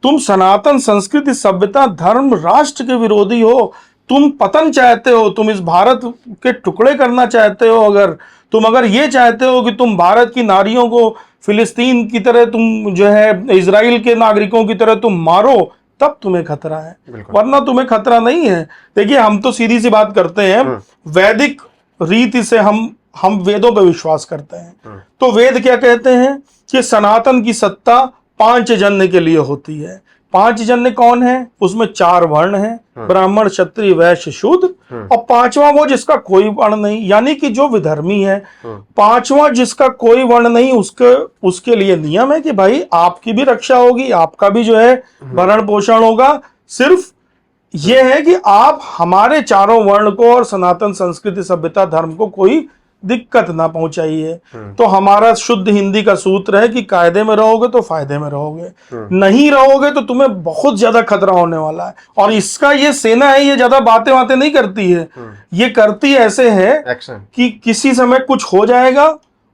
A: तुम सनातन संस्कृति, सभ्यता, धर्म, राष्ट्र के विरोधी हो। तुम पतन चाहते हो, तुम इस भारत के टुकड़े करना चाहते हो। अगर ये चाहते हो कि तुम भारत की नारियों को फिलिस्तीन की तरह, तुम जो है इजराइल के नागरिकों की तरह तुम मारो, तब तुम्हें खतरा है,
B: बिल्कुल।
A: वरना तुम्हें खतरा नहीं है। देखिए हम तो सीधी सी बात करते हैं, वैदिक रीति से हम वेदों पर विश्वास करते हैं। तो वेद क्या कहते हैं कि सनातन की सत्ता 5 जन्य के लिए होती है। 5 जन्य कौन है? उसमें 4 वर्ण हैं, ब्राह्मण क्षत्रिय वैश्य शूद्र, और 5वां वो जिसका कोई वर्ण नहीं, यानी कि जो विधर्मी है। 5वां जिसका कोई वर्ण नहीं, उसके लिए नियम है कि भाई आपकी भी रक्षा होगी, आपका भी जो है भरण पोषण होगा। सिर्फ ये है कि आप हमारे चारों वर्ण को और सनातन संस्कृति सभ्यता धर्म को कोई दिक्कत ना पहुंचाइए। तो हमारा शुद्ध हिंदी का सूत्र है कि कायदे में रहोगे तो फायदे में रहोगे, नहीं रहोगे तो तुम्हें बहुत ज्यादा खतरा होने वाला है। और इसका ये सेना है, ये ज्यादा बातें नहीं करती है, ये करती ऐसे है कि किसी समय कुछ हो जाएगा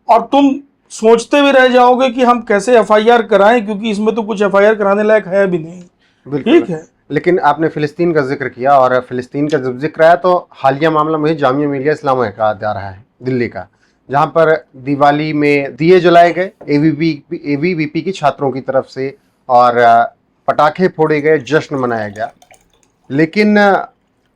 A: और तुम सोचते भी रह जाओगे कि हम कैसे एफआईआर कराएं, क्योंकि इसमें तो कुछ एफआईआर कराने लायक है भी नहीं। ठीक है,
B: लेकिन आपने फिलिस्तीन का जिक्र किया, और फिलिस्तीन का जब जिक्र आया तो हालिया मामला मुझे जामिया मिलिया इस्लामिया का जा रहा है, दिल्ली का, जहां पर दिवाली में दिए जलाए गए एबीवीपी की छात्रों की तरफ से, और पटाखे फोड़े गए, जश्न मनाया गया। लेकिन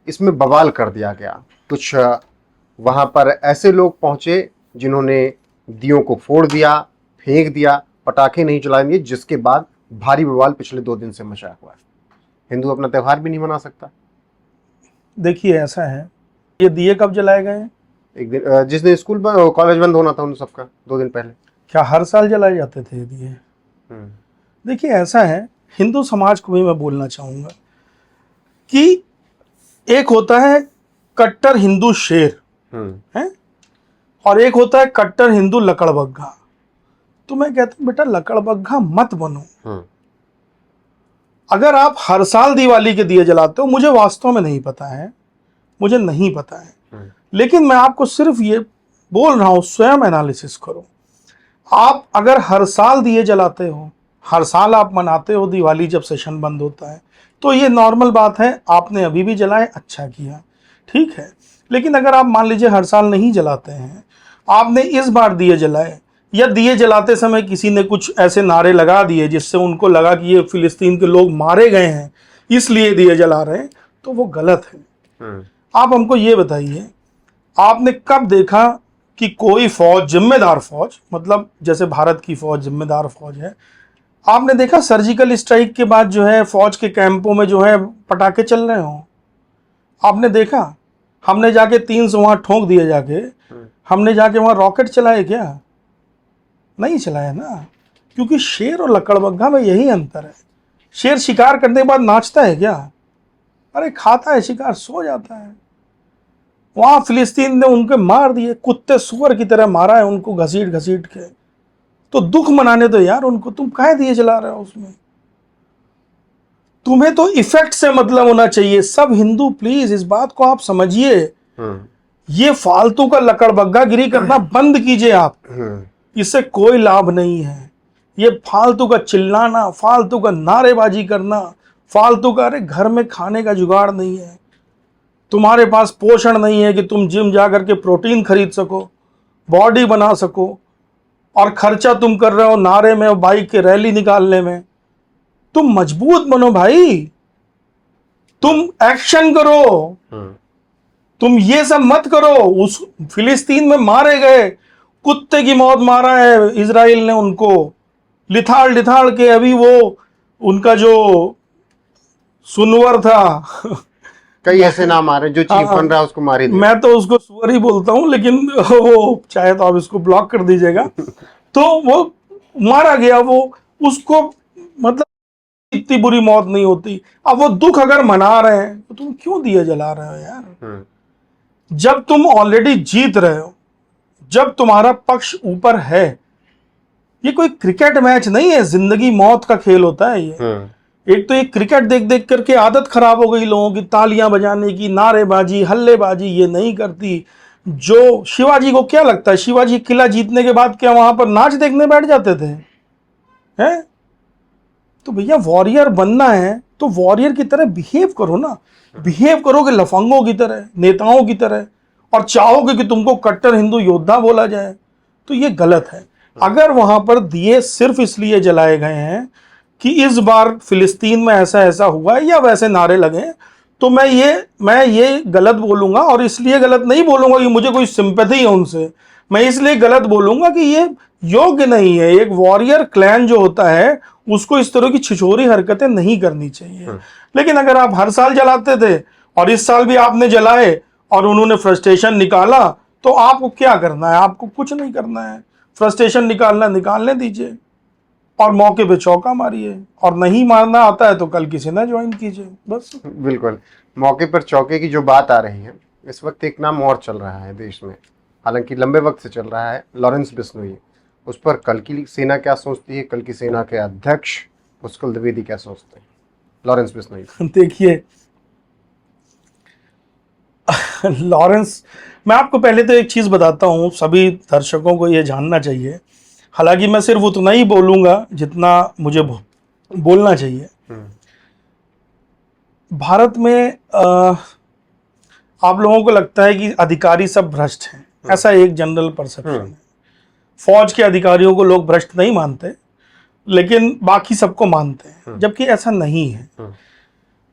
B: इसमें बवाल कर दिया गया। कुछ वहां पर ऐसे लोग पहुंचे जिन्होंने दियों को फोड़ दिया, फेंक दिया, पटाखे नहीं जलाए दिए, जिसके बाद भारी बवाल पिछले 2 दिन से मचा हुआ है। हिंदू अपना त्योहार भी नहीं मना सकता।
A: देखिए ऐसा है, ये दिए कब जलाए गए हैं?
B: एक दिन जिस दिन स्कूल कॉलेज बंद होना था उन सबका 2 दिन पहले।
A: क्या हर साल जलाए जाते थे ये दिए? देखिए ऐसा है, हिंदू समाज को भी मैं बोलना चाहूंगा कि एक होता है कट्टर हिंदू शेर है, और एक होता है कट्टर हिंदू लकड़बग्घा। तो मैं कहता हूं बेटा लकड़बग्घा मत बनो। अगर आप हर साल दिवाली के दिए जलाते हो, मुझे वास्तव में नहीं पता है, मुझे नहीं पता है, लेकिन मैं आपको सिर्फ ये बोल रहा हूं, स्वयं एनालिसिस करो। आप अगर हर साल दिए जलाते हो, हर साल आप मनाते हो दिवाली जब सेशन बंद होता है, तो ये नॉर्मल बात है, आपने अभी भी जलाए, अच्छा किया, ठीक है। लेकिन अगर आप मान लीजिए हर साल नहीं जलाते हैं, आपने इस बार दिए जलाए, या दिए जलाते समय किसी ने कुछ ऐसे नारे लगा दिए जिससे उनको लगा कि ये फिलिस्तीन के लोग मारे गए हैं इसलिए दिए जला रहे हैं, तो वो गलत है। आप हमको ये बताइए, आपने कब देखा कि कोई फौज, जिम्मेदार फौज, मतलब जैसे भारत की फौज जिम्मेदार फौज है, आपने देखा सर्जिकल स्ट्राइक के बाद जो है फौज के कैंपों में जो है पटाखे चल रहे हो? आपने देखा? हमने जाके 300 वहां ठोक दिए, जाके हमने जाके वहां रॉकेट चलाए क्या? नहीं चलाया ना, क्योंकि शेर और लकड़बग्घा में यही अंतर है। शेर शिकार करने के बाद नाचता है क्या? अरे खाता है शिकार, सो जाता है। वहां फिलिस्तीन ने उनके मार दिए, कुत्ते सुअर की तरह मारा है उनको, घसीट घसीट के। तो दुख मनाने दो यार उनको, तुम काहे दिए जला रहे हो उसमें? तुम्हें तो इफेक्ट से मतलब होना चाहिए। सब हिंदू प्लीज इस बात को आप समझिए, ये फालतू का लकड़बग्घा गिरी करना बंद कीजिए आप, इससे कोई लाभ नहीं है। ये फालतू का चिल्लाना, फालतू का नारेबाजी करना, फालतू का, अरे घर में खाने का जुगाड़ नहीं है, तुम्हारे पास पोषण नहीं है कि तुम जिम जाकर के प्रोटीन खरीद सको, बॉडी बना सको, और खर्चा तुम कर रहे हो नारे में और बाइक की रैली निकालने में। तुम मजबूत बनो भाई, तुम एक्शन करो, तुम ये सब मत करो। उस फिलिस्तीन में मारे गए, कुत्ते की मौत मारा है इजराइल ने उनको, लिथाड़ लिथाड़ के। अभी वो उनका जो सुनवर था
B: कई ऐसे नाम आ रहे हैं, जो चीफ बन रहा है उसको मारे।
A: मैं तो उसको सुअर ही बोलता हूं, लेकिन वो चाहे तो आप इसको ब्लॉक कर दीजिएगा। तो वो मारा गया, वो उसको मतलब इतनी बुरी मौत नहीं होती। अब वो दुख अगर मना रहे हैं तो तुम क्यों दिए जला रहे हो यार? जब तुम ऑलरेडी जीत रहे हो, जब तुम्हारा पक्ष ऊपर है, ये कोई क्रिकेट मैच नहीं है, जिंदगी मौत का खेल होता है ये। एक तो ये क्रिकेट देख देख करके आदत खराब हो गई लोगों की, तालियां बजाने की, नारेबाजी, हल्लेबाजी, ये नहीं करती। जो शिवाजी को क्या लगता है, शिवाजी किला जीतने के बाद क्या वहां पर नाच देखने बैठ जाते थे? हैं? तो भैया वॉरियर बनना है तो वॉरियर की तरह बिहेव करो ना। बिहेव करोगे लफंगों की तरह, नेताओं की तरह, और चाहोगे कि तुमको कट्टर हिंदू योद्धा बोला जाए, तो ये गलत है। अगर वहां पर दिए सिर्फ इसलिए जलाए गए हैं कि इस बार फिलिस्तीन में ऐसा ऐसा हुआ है या वैसे नारे लगे, तो मैं ये गलत बोलूंगा। और इसलिए गलत नहीं बोलूंगा कि मुझे कोई सिंपैथी है उनसे, मैं इसलिए गलत बोलूंगा कि ये योग्य नहीं है। एक वॉरियर क्लैन जो होता है उसको इस तरह की छिछोरी हरकतें नहीं करनी चाहिए। लेकिन अगर आप हर साल जलाते थे और इस साल भी आपने जलाए और उन्होंने फ्रस्ट्रेशन निकाला, तो आपको क्या करना है? आपको कुछ नहीं करना है। फ्रस्ट्रेशन निकालने दीजिए और मौके पे चौका मारिए, और नहीं मारना आता है तो कल किसी ना ज्वाइन कीजिए, बस।
B: बिल्कुल। मौके पर चौके की जो बात आ रही है, इस वक्त एक नाम और चल रहा है देश में, हालांकि लंबे वक्त से चल रहा है, लॉरेंस बिश्नोई। उस पर कल की सेना क्या सोचती है, कल की सेना के अध्यक्ष मुस्कुल द्विवेदी क्या सोचते हैं लॉरेंस बिश्नोई?
A: देखिए लॉरेंस, मैं आपको पहले तो एक चीज बताता हूँ, सभी दर्शकों को ये जानना चाहिए। हालांकि मैं सिर्फ उतना ही बोलूंगा जितना मुझे बोलना चाहिए। भारत में आप लोगों को लगता है कि अधिकारी सब भ्रष्ट हैं, ऐसा एक जनरल परसेप्शन है। फौज के अधिकारियों को लोग भ्रष्ट नहीं मानते, लेकिन बाकी सबको मानते हैं, जबकि ऐसा नहीं है।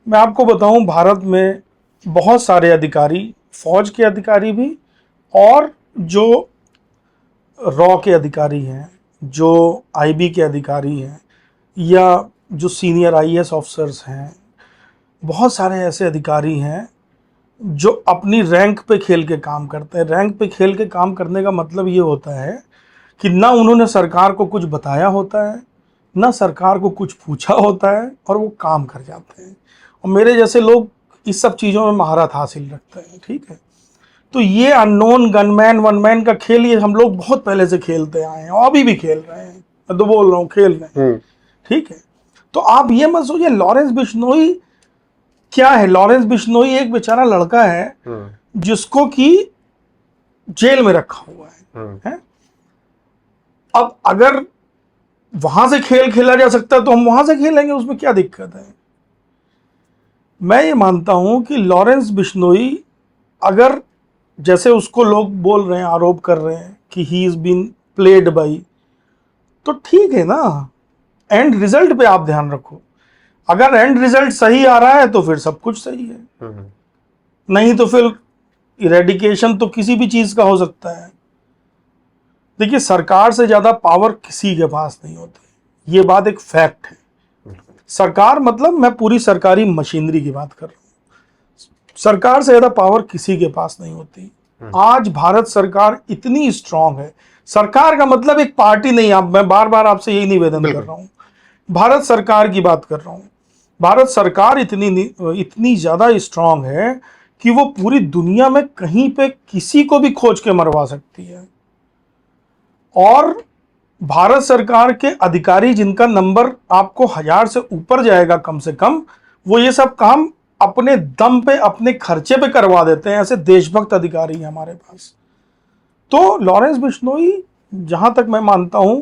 A: मैं आपको बताऊं, भारत में बहुत सारे अधिकारी, फौज के अधिकारी भी और जो रॉ के अधिकारी हैं, जो आईबी के अधिकारी हैं, या जो सीनियर आईएएस ऑफिसर्स हैं, बहुत सारे ऐसे अधिकारी हैं जो अपनी रैंक पे खेल के काम करते हैं। रैंक पे खेल के काम करने का मतलब ये होता है कि ना उन्होंने सरकार को कुछ बताया होता है, ना सरकार को कुछ पूछा होता है, और वो काम कर जाते हैं। और मेरे जैसे लोग इस सब चीज़ों में महारत हासिल रखते हैं, ठीक है। तो ये अननोन गनमैन वन मैन का खेल ये हम लोग बहुत पहले से खेलते आए हैं, और अभी भी खेल रहे हैं। मैं तो बोल रहा हूँ खेल रहे हैं, ठीक है। तो आप ये मत सोचिए लॉरेंस बिश्नोई क्या है। लॉरेंस बिश्नोई एक बेचारा लड़का है जिसको कि जेल में रखा हुआ है? अब अगर वहां से खेल खेला जा सकता है तो हम वहां से खेलेंगे, उसमें क्या दिक्कत है? मैं ये मानता हूं कि लॉरेंस बिश्नोई, अगर जैसे उसको लोग बोल रहे हैं, आरोप कर रहे हैं कि he is been played by, तो ठीक है ना, एंड रिजल्ट पे आप ध्यान रखो। अगर एंड रिजल्ट सही आ रहा है तो फिर सब कुछ सही है, नहीं तो फिर इरेडिकेशन तो किसी भी चीज का हो सकता है। देखिए, सरकार से ज्यादा पावर किसी के पास नहीं होती, ये बात एक फैक्ट है। सरकार मतलब मैं पूरी सरकारी मशीनरी की बात कर रहा हूं। सरकार से ज्यादा पावर किसी के पास नहीं होती। आज भारत सरकार इतनी स्ट्रांग है, सरकार का मतलब एक पार्टी नहीं, आप, मैं बार बार आपसे यही निवेदन कर रहा हूं, भारत सरकार की बात कर रहा हूं। भारत सरकार इतनी ज्यादा स्ट्रांग है कि वो पूरी दुनिया में कहीं पे किसी को भी खोज के मरवा सकती है। और भारत सरकार के अधिकारी जिनका नंबर आपको 1000 से ऊपर जाएगा कम से कम, वो ये सब काम अपने दम पे, अपने खर्चे पे करवा देते हैं। ऐसे देशभक्त अधिकारी हैं हमारे पास। तो लॉरेंस बिश्नोई, जहां तक मैं मानता हूं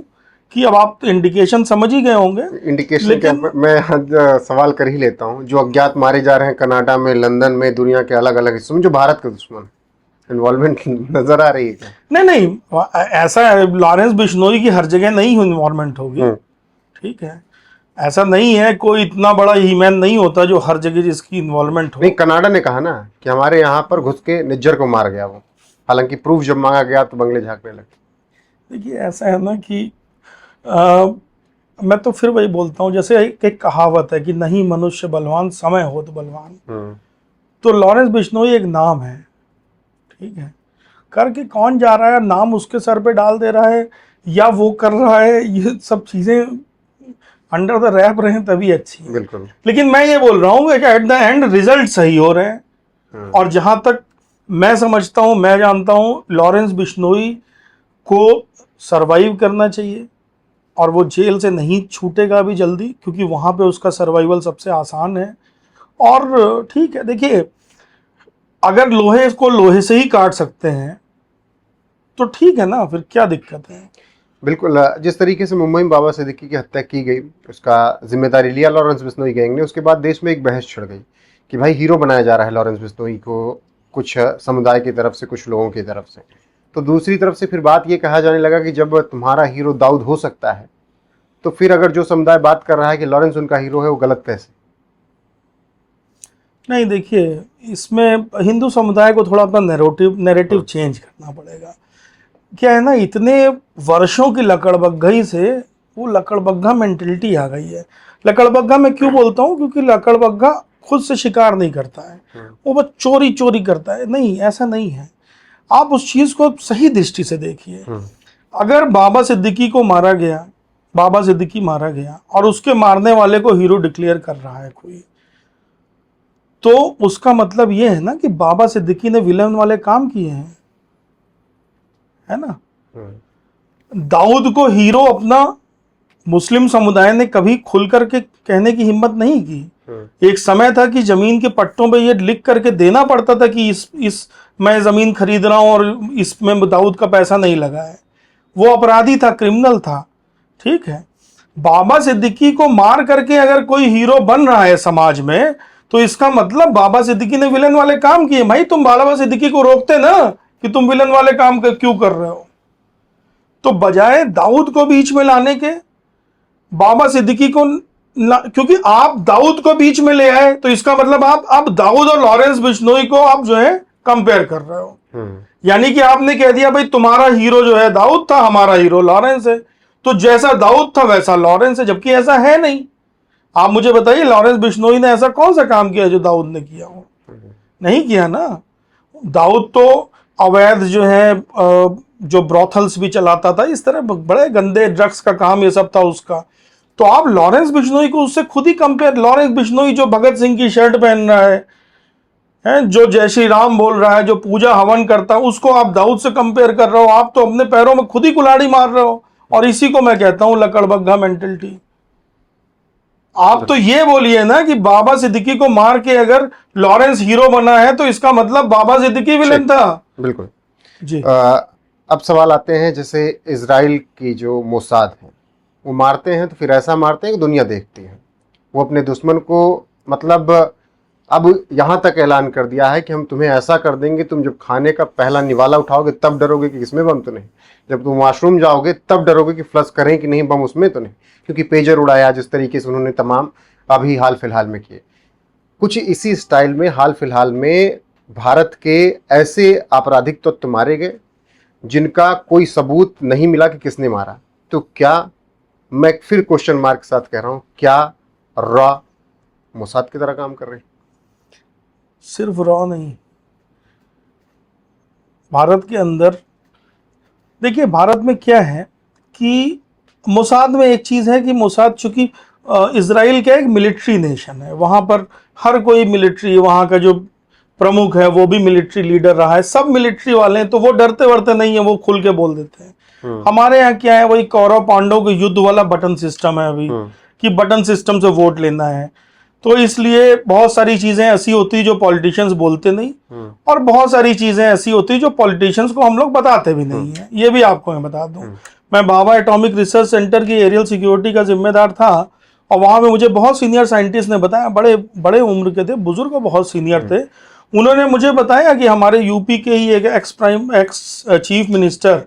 A: कि अब आप तो इंडिकेशन समझ ही गए होंगे।
B: इंडिकेशन क्या, मैं सवाल कर ही लेता हूं। जो अज्ञात मारे जा रहे हैं कनाडा में, लंदन में, दुनिया के अलग अलग हिस्सों में, जो भारत के दुश्मन, इन्वॉल्वमेंट नजर आ रही है क्या?
A: नहीं, ऐसा लॉरेंस बिश्नोई की हर जगह नहीं इन्वॉल्वमेंट होगी, ठीक है। ऐसा नहीं है, कोई इतना बड़ा हीमैन नहीं होता जो हर जगह जिसकी इन्वॉल्वमेंट हो।
B: नहीं, कनाडा ने कहा ना कि हमारे यहाँ पर घुस के निज्जर को मार गया वो, हालांकि प्रूफ जब मांगा गया तो बंगले झांकने लगे।
A: देखिए, ऐसा है ना कि मैं तो फिर वही बोलता हूँ, जैसे एक कहावत है कि नहीं मनुष्य बलवान, समय हो तो बलवान। तो लॉरेंस बिश्नोई एक नाम है, ठीक है। करके कौन जा रहा है, नाम उसके सर पे डाल दे रहा है या वो कर रहा है, ये सब चीजें अंडर द रैप रहे तभी अच्छी है।
B: बिल्कुल।
A: लेकिन मैं ये बोल रहा हूँ कि एट द एंड रिजल्ट सही हो रहे हैं। और जहां तक मैं समझता हूँ, मैं जानता हूँ, लॉरेंस बिश्नोई को सरवाइव करना चाहिए, और वो जेल से नहीं छूटेगा भी जल्दी, क्योंकि वहां पे उसका सर्वाइवल सबसे आसान है। और ठीक है, देखिए, अगर लोहे को लोहे से ही काट सकते हैं तो ठीक है ना, फिर क्या दिक्कत है?
B: बिल्कुल। जिस तरीके से मुंबई में बाबा सिद्दीकी की हत्या की गई, उसका जिम्मेदारी लिया लॉरेंस बिश्नोई गैंग ने। उसके बाद देश में एक बहस छिड़ गई कि भाई हीरो बनाया जा रहा है लॉरेंस बिश्नोई को, कुछ समुदाय की तरफ से, कुछ लोगों की तरफ से। तो दूसरी तरफ से फिर बात ये कहा जाने लगा कि जब तुम्हारा हीरो दाऊद हो सकता है तो फिर अगर जो समुदाय बात कर रहा है कि लॉरेंस उनका हीरो है, वो गलत कैसे?
A: नहीं, देखिए, इसमें हिंदू समुदाय को थोड़ा अपना नैरेटिव चेंज करना पड़ेगा। क्या है ना, इतने वर्षों की लकड़बग्घई से वो लकड़बग्घा मेंटेलिटी आ गई है। लकड़बग्घा मैं क्यों बोलता हूँ, क्योंकि लकड़बग्घा खुद से शिकार नहीं करता है, वो बस चोरी चोरी करता है। नहीं, ऐसा नहीं है। आप उस चीज को सही दृष्टि से देखिए। अगर बाबा सिद्दीकी को मारा गया, बाबा सिद्दीकी मारा गया और उसके मारने वाले को हीरो डिक्लेयर कर रहा है कोई, तो उसका मतलब ये है ना कि बाबा सिद्दीकी ने विलन वाले काम किए हैं, है ना। दाऊद को हीरो अपना मुस्लिम समुदाय ने कभी खुल करके कहने की हिम्मत नहीं की। एक समय था कि जमीन के पट्टों पे ये लिख करके देना पड़ता था कि इस मैं जमीन खरीद रहा हूं और इसमें दाऊद का पैसा नहीं लगा है। वो अपराधी था, क्रिमिनल था, ठीक है। बाबा सिद्दीकी को मार करके अगर कोई हीरो बन रहा है समाज में, तो इसका मतलब बाबा सिद्दीकी ने विलन वाले काम किए। भाई, तुम बाबा सिद्दीकी को रोकते ना कि तुम विलन वाले काम क्यों कर रहे हो। तो बजाय दाऊद को बीच में लाने के, बाबा सिद्दीकी को क्योंकि आप दाऊद को बीच में ले आए, तो इसका मतलब आप दाऊद और लॉरेंस बिश्नोई को आप जो है कंपेयर कर रहे हो। यानी कि आपने कह दिया भाई तुम्हारा हीरो जो है दाऊद था, हमारा हीरो लॉरेंस है, तो जैसा दाऊद था वैसा लॉरेंस है, जबकि ऐसा है नहीं। आप मुझे बताइए, लॉरेंस बिश्नोई ने ऐसा कौन सा काम किया जो दाऊद ने किया हो? नहीं किया ना। दाऊद तो अवैध जो है जो ब्रॉथल्स भी चलाता था, इस तरह बड़े गंदे ड्रग्स का काम ये सब था उसका। तो आप लॉरेंस बिश्नोई को उससे खुद ही कंपेयर, लॉरेंस बिश्नोई जो भगत सिंह की शर्ट पहन रहा है, जो जय श्री राम बोल रहा है, जो पूजा हवन करता है, उसको आप दाऊद से कंपेयर कर रहे हो। आप तो अपने पैरों में खुद ही कुल्हाड़ी मार रहे हो, और इसी को मैं कहता हूं लकड़बग्घा मेंटेलिटी। आप तो ये बोलिए ना कि बाबा सिद्दीकी को मार के अगर लॉरेंस हीरो बना है, तो इसका मतलब बाबा सिद्दीकी विलन था।
B: बिल्कुल
A: जी।
B: अब सवाल आते हैं, जैसे इजराइल की जो मोसाद है, वो मारते हैं तो फिर ऐसा मारते हैं कि दुनिया देखती है। वो अपने दुश्मन को मतलब अब यहाँ तक ऐलान कर दिया है कि हम तुम्हें ऐसा कर देंगे, तुम जब खाने का पहला निवाला उठाओगे तब डरोगे कि इसमें बम तो नहीं, जब तुम वॉशरूम जाओगे तब डरोगे कि फ्लश करें कि नहीं बम उसमें तो नहीं, क्योंकि पेजर उड़ाया जिस तरीके से उन्होंने तमाम अभी हाल फिलहाल में किए। कुछ इसी स्टाइल में हाल फिलहाल में भारत के ऐसे आपराधिक तत्व मारे गए जिनका कोई सबूत नहीं मिला कि किसने मारा। तो क्या, मैं फिर क्वेश्चन मार्क के साथ कह रहा हूं, क्या रॉ मोसाद की तरह काम कर रही?
A: सिर्फ रॉ नहीं, भारत के अंदर देखिए, भारत में क्या है कि मोसाद में एक चीज है कि मोसाद, चूंकि इजराइल का एक मिलिट्री नेशन है, वहां पर हर कोई मिलिट्री, वहां का जो प्रमुख है वो भी मिलिट्री लीडर रहा है, सब मिलिट्री वाले हैं, तो वो डरते वरते नहीं है, वो खुल के बोल देते हैं। हमारे यहाँ क्या है, वही कौरव पांडव के युद्ध वाला बटन सिस्टम है अभी, कि बटन सिस्टम से वोट लेना है। तो इसलिए बहुत सारी चीजें ऐसी होती जो पॉलिटिशियंस बोलते नहीं, और बहुत सारी चीजें ऐसी होती जो पॉलिटिशियंस को हम लोग बताते भी नहीं है। ये भी आपको मैं बता दूं, मैं भाभा एटॉमिक रिसर्च सेंटर की एरियल सिक्योरिटी का जिम्मेदार था, और वहां में मुझे बहुत सीनियर साइंटिस्ट ने बताया, बड़े बड़े उम्र के थे, बुजुर्ग बहुत सीनियर थे। उन्होंने मुझे बताया कि हमारे यूपी के ही एक एक्स चीफ मिनिस्टर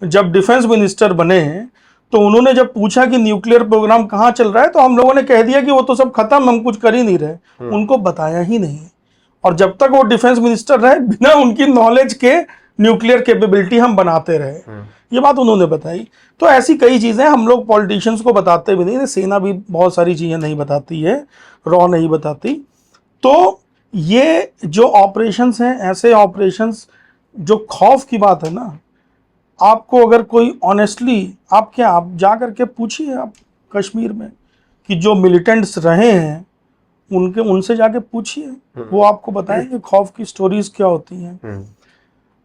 A: जब डिफेंस मिनिस्टर बने हैं, तो उन्होंने जब पूछा कि न्यूक्लियर प्रोग्राम कहाँ चल रहा है, तो हम लोगों ने कह दिया कि वो तो सब खत्म, हम कुछ कर ही नहीं रहे। उनको बताया ही नहीं, और जब तक वो डिफेंस मिनिस्टर रहे, बिना उनकी नॉलेज के न्यूक्लियर कैपेबिलिटी हम बनाते रहे। ये बात उन्होंने बताई। तो ऐसी कई चीजें हम लोग पॉलिटिशियंस को बताते भी नहीं, सेना भी बहुत सारी चीजें नहीं बताती है, रॉ नहीं बताती। तो ये जो ऑपरेशंस हैं, ऐसे ऑपरेशंस जो खौफ की बात है ना, आपको अगर कोई ऑनेस्टली, आप जा करके पूछिए आप कश्मीर में कि जो मिलिटेंट्स रहे हैं उनसे जाके पूछिए, वो आपको बताएंगे खौफ की स्टोरीज क्या होती हैं।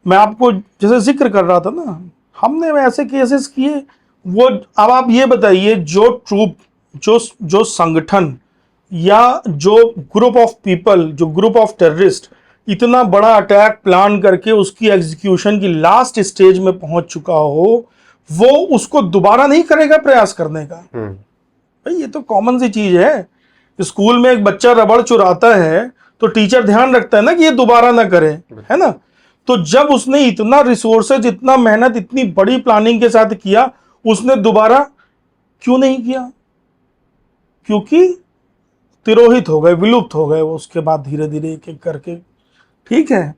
A: मैं आपको जैसे जिक्र कर रहा था ना, हमने ऐसे केसेस किए। वो अब आप ये बताइए, जो ट्रूप, जो संगठन या जो ग्रुप ऑफ पीपल, जो ग्रुप ऑफ टेररिस्ट इतना बड़ा अटैक प्लान करके उसकी एग्जीक्यूशन की लास्ट स्टेज में पहुंच चुका हो, वो उसको दोबारा नहीं करेगा प्रयास करने का? भाई ये तो कॉमन सी चीज है। स्कूल में एक बच्चा रबड़ चुराता है तो टीचर ध्यान रखता है ना कि ये दोबारा ना करे, है ना। तो जब उसने इतना रिसोर्सेज, इतना मेहनत, इतनी बड़ी प्लानिंग के साथ किया, उसने दोबारा क्यों नहीं किया? क्योंकि तिरोहित हो गए, विलुप्त हो गए वो उसके बाद धीरे धीरे एक एक करके। ठीक है,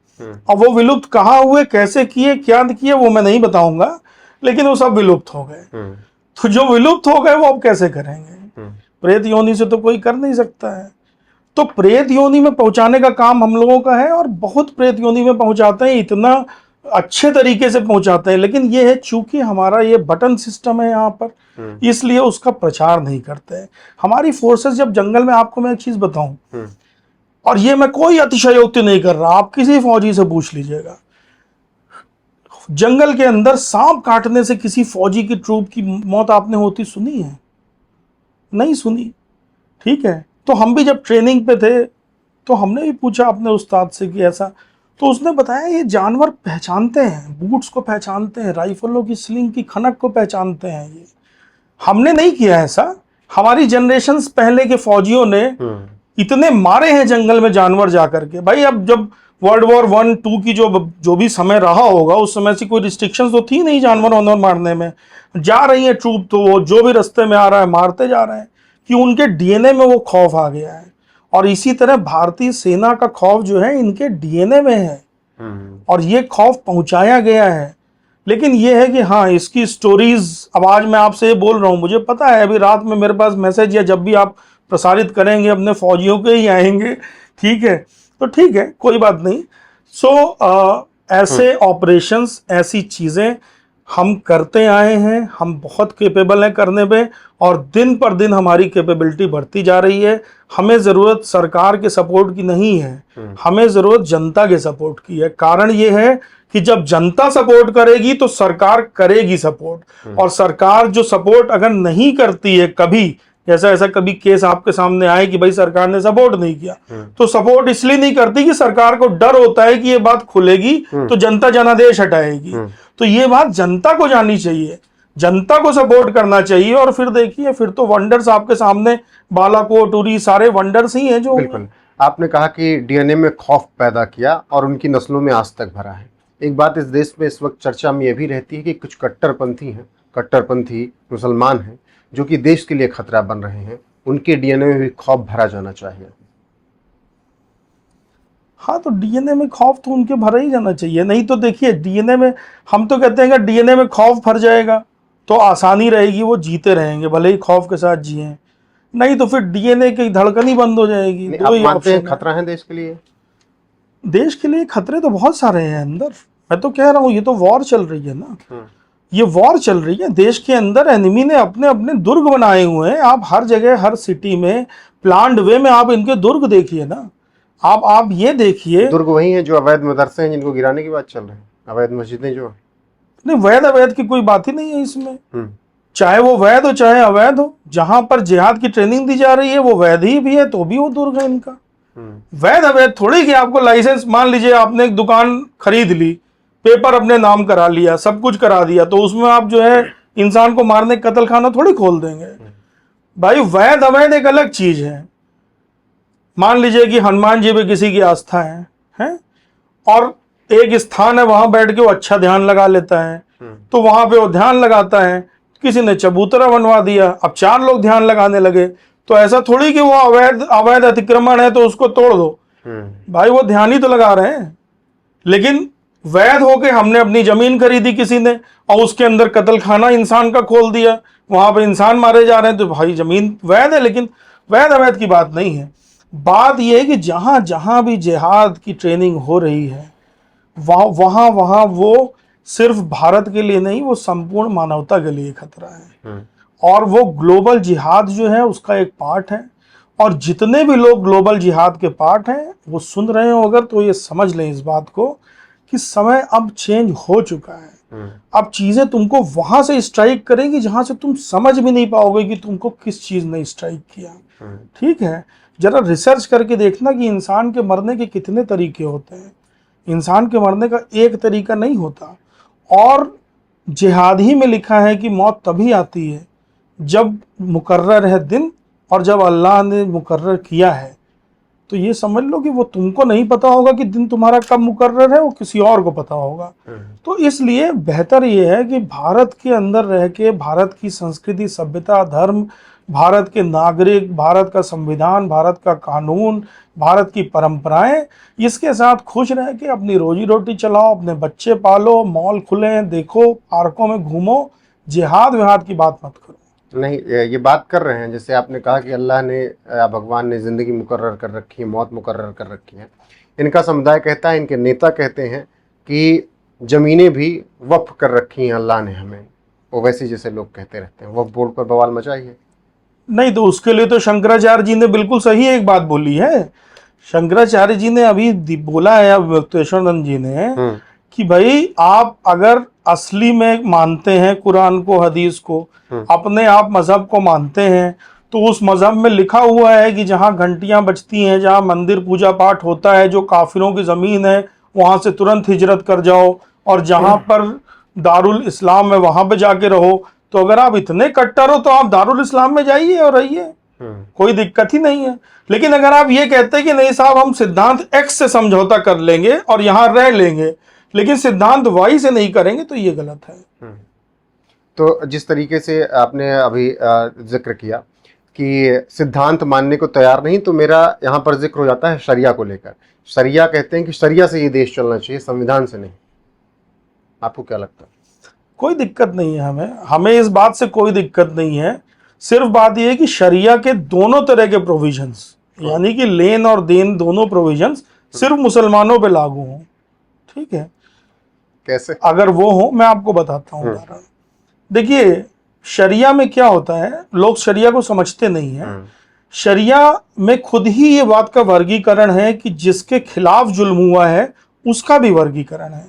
A: अब वो विलुप्त कहाँ हुए, कैसे किए, क्या किए, वो मैं नहीं बताऊंगा, लेकिन वो सब विलुप्त हो गए। तो जो विलुप्त हो गए वो अब कैसे करेंगे? प्रेत योनि से तो कोई कर नहीं सकता है। तो प्रेत योनि में पहुंचाने का काम हम लोगों का है, और बहुत प्रेत योनि में पहुंचाते हैं, इतना अच्छे तरीके से पहुंचाते हैं। लेकिन ये है, चूंकि हमारा ये बटन सिस्टम है यहाँ पर, इसलिए उसका प्रचार नहीं करते हैं। हमारी फोर्सेस जब जंगल में, आपको मैं एक चीज बताऊं, और ये मैं कोई अतिशयोक्ति नहीं कर रहा, आप किसी फौजी से पूछ लीजिएगा, जंगल के अंदर सांप काटने से किसी फौजी की ट्रूप की मौत आपने होती सुनी है? नहीं सुनी। ठीक है, तो हम भी जब ट्रेनिंग पे थे तो हमने भी पूछा अपने उस्ताद से कि ऐसा, तो उसने बताया ये जानवर पहचानते हैं, बूट्स को पहचानते हैं, राइफलों की स्लिंग की खनक को पहचानते हैं। ये हमने नहीं किया ऐसा, हमारी जनरेशन्स पहले के फौजियों ने इतने मारे हैं जंगल में जानवर जाकर के। भाई अब जब वर्ल्ड वॉर 1, 2 की जो भी समय रहा होगा, उस समय से कोई रिस्ट्रिक्शंस तो थी नहीं जानवर वानवर मारने में। जा रही है ट्रूप तो वो जो भी रास्ते में आ रहा है मारते जा रहे हैं, कि उनके डीएनए में वो खौफ आ गया है। और इसी तरह भारतीय सेना का खौफ जो है इनके डीएनए में है, और ये खौफ पहुंचाया गया है। लेकिन ये है कि हाँ, इसकी स्टोरीज, अब आज मैं आपसे ये बोल रहा हूँ, मुझे पता है अभी रात में मेरे पास मैसेज, या जब भी आप प्रसारित करेंगे अपने फौजियों के ही आएंगे। ठीक है, तो ठीक है, कोई बात नहीं। सो ऐसे ऑपरेशंस, ऐसी चीज़ें हम करते आए हैं, हम बहुत कैपेबल हैं करने पे, और दिन पर दिन हमारी कैपेबिलिटी बढ़ती जा रही है। हमें ज़रूरत सरकार के सपोर्ट की नहीं है, हमें ज़रूरत जनता के सपोर्ट की है। कारण ये है कि जब जनता सपोर्ट करेगी तो सरकार करेगी सपोर्ट, और सरकार जो सपोर्ट अगर नहीं करती है, कभी ऐसा कभी केस आपके सामने आए कि भाई सरकार ने सपोर्ट नहीं किया, तो सपोर्ट इसलिए नहीं करती कि सरकार को डर होता है कि ये बात खुलेगी तो जनता जनादेश हटाएगी। तो ये बात जनता को जाननी चाहिए, जनता को सपोर्ट करना चाहिए, और फिर देखिए, फिर तो वंडर्स आपके सामने, बालाकोट, उरी, सारे वंडर्स ही हैं जो।
B: बिल्कुल, आपने कहा कि डीएनए में खौफ पैदा किया और उनकी नस्लों में आज तक भरा है। एक बात इस देश में इस वक्त चर्चा में यह भी रहती है कि कुछ कट्टरपंथी हैं, कट्टरपंथी मुसलमान हैं जो कि देश के लिए खतरा बन रहे हैं, उनके डीएनए में भी खौफ भरा जाना चाहिए।
A: हाँ, तो डीएनए में खौफ तो उनके भरा ही जाना चाहिए। नहीं तो देखिए, डीएनए में, हम तो कहते हैं कि डीएनए में खौफ भर जाएगा तो आसानी रहेगी, वो जीते रहेंगे, भले ही खौफ के साथ जिए। नहीं तो फिर डीएनए की धड़कन ही बंद हो जाएगी।
B: दो ही ऑप्शन है। खतरा है देश के लिए?
A: देश के लिए खतरे तो बहुत सारे हैं अंदर। मैं तो कह रहा हूँ, ये तो वॉर चल रही है ना, ये वॉर चल रही है देश के अंदर। एनिमी ने अपने अपने दुर्ग बनाए हुए हैं। आप हर जगह, हर सिटी में, प्लान्ड वे में आप इनके दुर्ग देखिए ना। आप ये देखिए,
B: दुर्ग वही है जो अवैध मदरसे हैं जिनको गिराने की बात चल रही है, अवैध मस्जिदें जो।
A: नहीं, वैध अवैध की कोई बात ही नहीं है इसमें। चाहे वो वैध हो चाहे अवैध हो, जहां पर जिहाद की ट्रेनिंग दी जा रही है वो वैध ही भी है, तो भी वो दुर्ग है इनका। वैध अवैध थोड़ी कि आपको लाइसेंस, मान लीजिए आपने एक दुकान खरीद ली, पेपर अपने नाम करा लिया, सब कुछ करा दिया, तो उसमें आप जो है इंसान को मारने कत्ल खाना थोड़ी खोल देंगे। भाई वैध अवैध एक अलग चीज है। मान लीजिए कि हनुमान जी पे किसी की आस्था है, और एक स्थान है वहां बैठ के वो अच्छा ध्यान लगा लेता है, तो वहां पे वो ध्यान लगाता है। किसी ने चबूतरा बनवा दिया, अब 4 लोग ध्यान लगाने लगे, तो ऐसा थोड़ी कि वो अवैध अतिक्रमण है तो उसको तोड़ दो। भाई वो ध्यान ही तो लगा रहे हैं। लेकिन वैध होके हमने अपनी जमीन खरीदी किसी ने, और उसके अंदर कत्ल खाना इंसान का खोल दिया, वहां पे इंसान मारे जा रहे हैं, तो भाई जमीन वैध है। लेकिन वैध अवैध की बात नहीं है। बात यह है कि जहां जहां भी जिहाद की ट्रेनिंग हो रही है, वहां वो सिर्फ भारत के लिए नहीं, वो संपूर्ण मानवता के लिए खतरा है। और वो ग्लोबल जिहाद जो है उसका एक पार्ट है। और जितने भी लोग ग्लोबल जिहाद के पार्ट हैं वो सुन रहे हो अगर, तो ये समझ लें इस बात को कि समय अब चेंज हो चुका है। अब चीजें तुमको वहां से स्ट्राइक करेंगी जहां से तुम समझ भी नहीं पाओगे कि तुमको किस चीज ने स्ट्राइक किया। ठीक है, जरा रिसर्च करके देखना कि इंसान के मरने के कितने तरीके होते हैं। इंसान के मरने का एक तरीका नहीं होता। और जिहाद ही में लिखा है कि मौत तभी आती है जब मुकर्रर है दिन, और जब अल्लाह ने मुकर्रर किया है तो ये समझ लो कि वो तुमको नहीं पता होगा कि दिन तुम्हारा कब मुकर्रर है, वो किसी और को पता होगा। तो इसलिए बेहतर ये है कि भारत के अंदर रह के भारत की संस्कृति, सभ्यता, धर्म, भारत के नागरिक, भारत का संविधान, भारत का कानून, भारत की परंपराएं, इसके साथ खुश रह के अपनी रोजी रोटी चलाओ, अपने बच्चे पालो, मॉल खुले देखो, पार्कों में घूमो, जिहाद विहाद की बात मत करो।
B: नहीं, ये बात कर रहे हैं, जैसे आपने कहा कि अल्लाह ने या भगवान ने ज़िंदगी मुकर्रर कर रखी है, मौत मुकर्रर कर रखी है। इनका समुदाय कहता है, इनके नेता कहते हैं कि ज़मीनें भी वक्फ कर रखी हैं अल्लाह ने हमें। ओवैसी जैसे लोग कहते रहते हैं, वक्फ बोर्ड पर बवाल मचाइए।
A: नहीं, तो उसके लिए तो शंकराचार्य जी ने बिल्कुल सही एक बात बोली है। शंकराचार्य जी ने अभी बोला है, अब व्यक्तेश्वरानंद जी ने, कि भाई आप अगर असली में मानते हैं कुरान को, हदीस को, अपने आप मजहब को मानते हैं, तो उस मजहब में लिखा हुआ है कि जहाँ घंटियां बजती हैं, जहाँ मंदिर पूजा पाठ होता है, जो काफिरों की जमीन है, वहां से तुरंत हिजरत कर जाओ, और जहां पर दारुल इस्लाम है वहां पे जाके रहो। तो अगर आप इतने कट्टर हो तो आप दारुल इस्लाम में जाइए और रहिए, कोई दिक्कत ही नहीं है। लेकिन अगर आप ये कहते हैं कि नहीं साहब, हम सिद्धांत एक्स से समझौता कर लेंगे और यहां रह लेंगे, लेकिन सिद्धांत वाई से नहीं करेंगे, तो ये गलत है।
B: तो जिस तरीके से आपने अभी जिक्र किया कि सिद्धांत मानने को तैयार नहीं, तो मेरा यहाँ पर जिक्र हो जाता है शरिया को लेकर। शरिया कहते हैं कि शरिया से ये देश चलना चाहिए, संविधान से नहीं। आपको क्या लगता है?
A: कोई दिक्कत नहीं है, हमें इस बात से कोई दिक्कत नहीं है। सिर्फ बात यह है कि शरिया के दोनों तरह के प्रोविजंस, यानी कि लेन और देन, दोनों प्रोविजंस सिर्फ मुसलमानों पे लागू हों। ठीक है?
B: कैसे?
A: अगर वो हो, मैं आपको बताता हूँ उदाहरण। देखिए, शरिया में क्या होता है, लोग शरिया को समझते नहीं है। शरिया में खुद ही ये बात का वर्गीकरण है कि जिसके खिलाफ जुल्म हुआ है उसका भी वर्गीकरण है।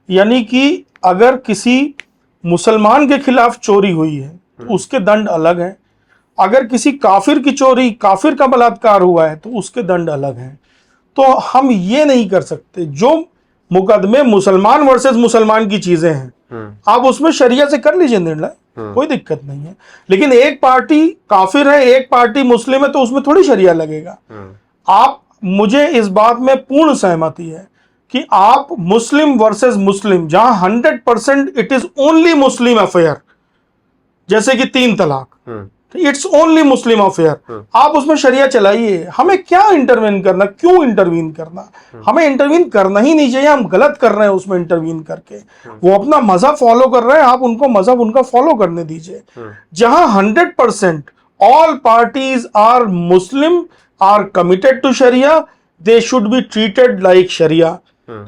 A: यानी कि अगर किसी मुसलमान के खिलाफ चोरी हुई है तो उसके दंड अलग है, अगर किसी काफिर की चोरी, काफिर का बलात्कार हुआ है तो उसके दंड अलग हैं। तो हम ये नहीं कर सकते, जो मुकदमे मुसलमान वर्सेस मुसलमान की चीजें हैं, आप उसमें शरिया से कर लीजिए निर्णय, कोई दिक्कत नहीं है। लेकिन एक पार्टी काफिर है, एक पार्टी मुस्लिम है, तो उसमें थोड़ी शरिया लगेगा। आप, मुझे इस बात में पूर्ण सहमति है कि आप मुस्लिम वर्सेस मुस्लिम, जहां 100% it is only Muslim affair, जैसे कि 3 तलाक, इट्स ओनली मुस्लिम अफेयर, आप उसमें शरिया चलाइए। हमें क्या इंटरवीन करना, क्यों इंटरवीन करना? हमें इंटरवीन करना ही नहीं चाहिए, हम गलत कर रहे हैं उसमें इंटरवीन करके। वो अपना मजहब फॉलो कर रहे हैं, आप उनको मजहब उनका फॉलो करने दीजिए। जहां 100% all parties are Muslim, are committed to शरिया, they should be treated like शरिया।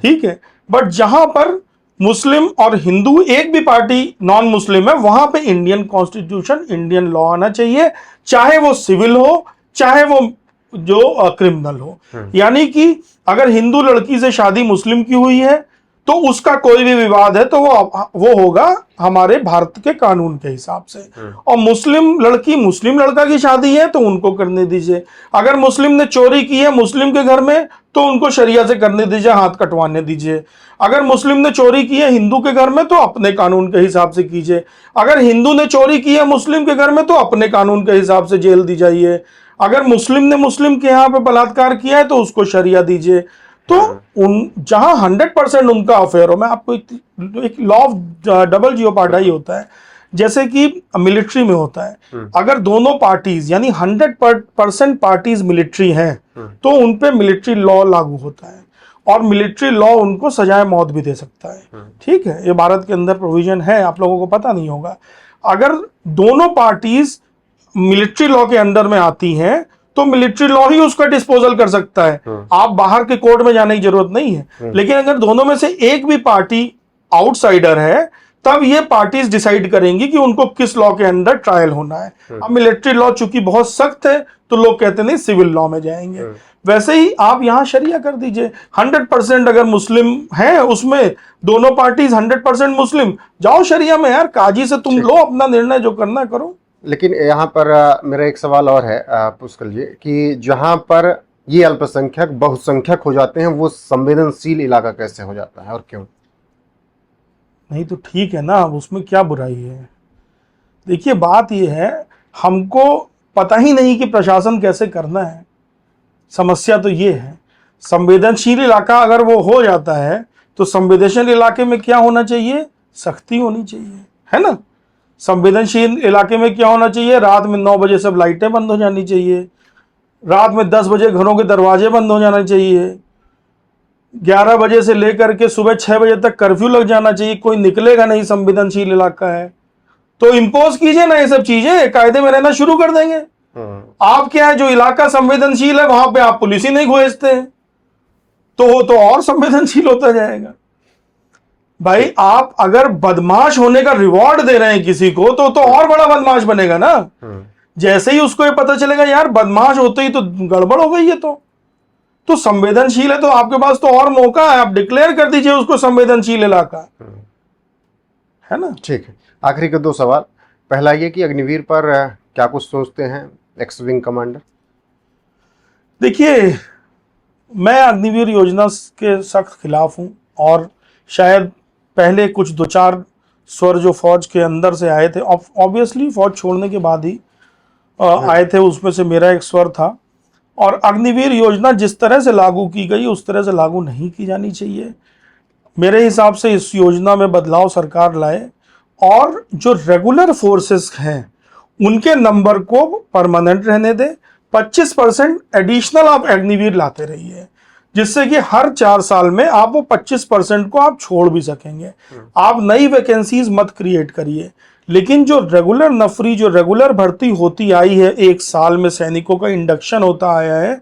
A: ठीक है? बट जहां पर मुस्लिम और हिंदू एक भी पार्टी नॉन मुस्लिम है, वहां पे इंडियन कॉन्स्टिट्यूशन, इंडियन लॉ आना चाहिए, चाहे वो सिविल हो, चाहे वो जो क्रिमिनल हो। यानी कि अगर हिंदू लड़की से शादी मुस्लिम की हुई है तो उसका कोई भी विवाद है तो वो होगा हमारे भारत के कानून के हिसाब से, और मुस्लिम लड़की मुस्लिम लड़का की शादी है तो उनको करने दीजिए। अगर मुस्लिम ने चोरी की है मुस्लिम के घर में तो उनको शरिया से करने दीजिए, हाथ कटवाने दीजिए। अगर मुस्लिम ने चोरी की है हिंदू के घर में तो अपने कानून के हिसाब से कीजिए। अगर हिंदू ने चोरी की है मुस्लिम के घर में तो अपने कानून के हिसाब से जेल दी जाइए। अगर मुस्लिम ने मुस्लिम के यहाँ पे बलात्कार किया है तो उसको शरिया दीजिए। तो उन जहां 100% उनका अफेयर हो, मैं आपको एक लॉ ऑफ डबल जियोपार्डी होता है, जैसे कि मिलिट्री में होता है। अगर दोनों पार्टीज यानी 100% पार्टीज मिलिट्री हैं तो उन पे मिलिट्री लॉ लागू होता है, और मिलिट्री लॉ उनको सजाए मौत भी दे सकता है। ठीक है? ये भारत के अंदर प्रोविजन है, आप लोगों को पता नहीं होगा। अगर दोनों पार्टीज मिलिट्री लॉ के अंडर में आती हैं तो मिलिट्री लॉ ही उसका डिस्पोजल कर सकता है, आप बाहर के कोर्ट में जाने की जरूरत नहीं है। लेकिन अगर दोनों में से एक भी पार्टी आउटसाइडर है तब ये पार्टीज डिसाइड करेंगी कि उनको किस लॉ के अंदर ट्रायल होना है। अब मिलिट्री लॉ चूंकि बहुत सख्त है तो लोग कहते नहीं सिविल लॉ में जाएंगे, वैसे ही आप यहां शरिया कर दीजिए। 100% अगर मुस्लिम है उसमें दोनों पार्टीज 100% मुस्लिम, जाओ शरिया में यार, काजी से तुम लो अपना निर्णय, जो करना करो।
B: लेकिन यहाँ पर मेरा एक सवाल और है पुष्कर जी, कि जहाँ पर ये अल्पसंख्यक बहुसंख्यक हो जाते हैं वो संवेदनशील इलाका कैसे हो जाता है और क्यों?
A: नहीं तो ठीक है ना, उसमें क्या बुराई है? देखिए, बात यह है, हमको पता ही नहीं कि प्रशासन कैसे करना है। समस्या तो ये है, संवेदनशील इलाका अगर वो हो जाता है तो संवेदनशील इलाके में क्या होना चाहिए, सख्ती होनी चाहिए, है ना। संवेदनशील इलाके में क्या होना चाहिए, रात में 9 बजे सब लाइटें बंद हो जानी चाहिए, रात में 10 बजे घरों के दरवाजे बंद हो जाना चाहिए, 11 बजे से लेकर के सुबह 6 बजे तक कर्फ्यू लग जाना चाहिए, कोई निकलेगा नहीं, संवेदनशील इलाका है। तो इम्पोज कीजिए ना ये सब चीजें, कायदे में रहना शुरू कर देंगे। आप क्या है, जो इलाका संवेदनशील है वहां पे आप पुलिस ही नहीं भेजते हैं, तो वो तो और संवेदनशील होता जाएगा। भाई आप अगर बदमाश होने का रिवॉर्ड दे रहे हैं किसी को तो और बड़ा बदमाश बनेगा ना। जैसे ही उसको ये पता चलेगा यार बदमाश होते ही तो गड़बड़ हो गई है, तो संवेदनशील है तो आपके पास तो और मौका है, आप डिक्लेयर कर दीजिए उसको संवेदनशील इलाका, है ना।
B: ठीक है, आखिरी के 2 सवाल। पहला ये कि अग्निवीर पर क्या कुछ सोचते हैं एक्स विंग कमांडर?
A: देखिए, मैं अग्निवीर योजना के सख्त खिलाफ हूं, और शायद पहले कुछ 2-4 स्वर जो फौज के अंदर से आए थे, ऑब्वियसली फौज छोड़ने के बाद ही आए थे, उसमें से मेरा एक स्वर था। और अग्निवीर योजना जिस तरह से लागू की गई उस तरह से लागू नहीं की जानी चाहिए। मेरे हिसाब से इस योजना में बदलाव सरकार लाए, और जो रेगुलर फोर्सेस हैं उनके नंबर को परमानेंट रहने दे। 25% एडिशनल आप अग्निवीर लाते रहिए, जिससे कि हर 4 साल में आप वो 25% को आप छोड़ भी सकेंगे। आप नई वैकेंसीज मत क्रिएट करिए, लेकिन जो रेगुलर नफरी, जो रेगुलर भर्ती होती आई है, 1 साल में सैनिकों का इंडक्शन होता आया है,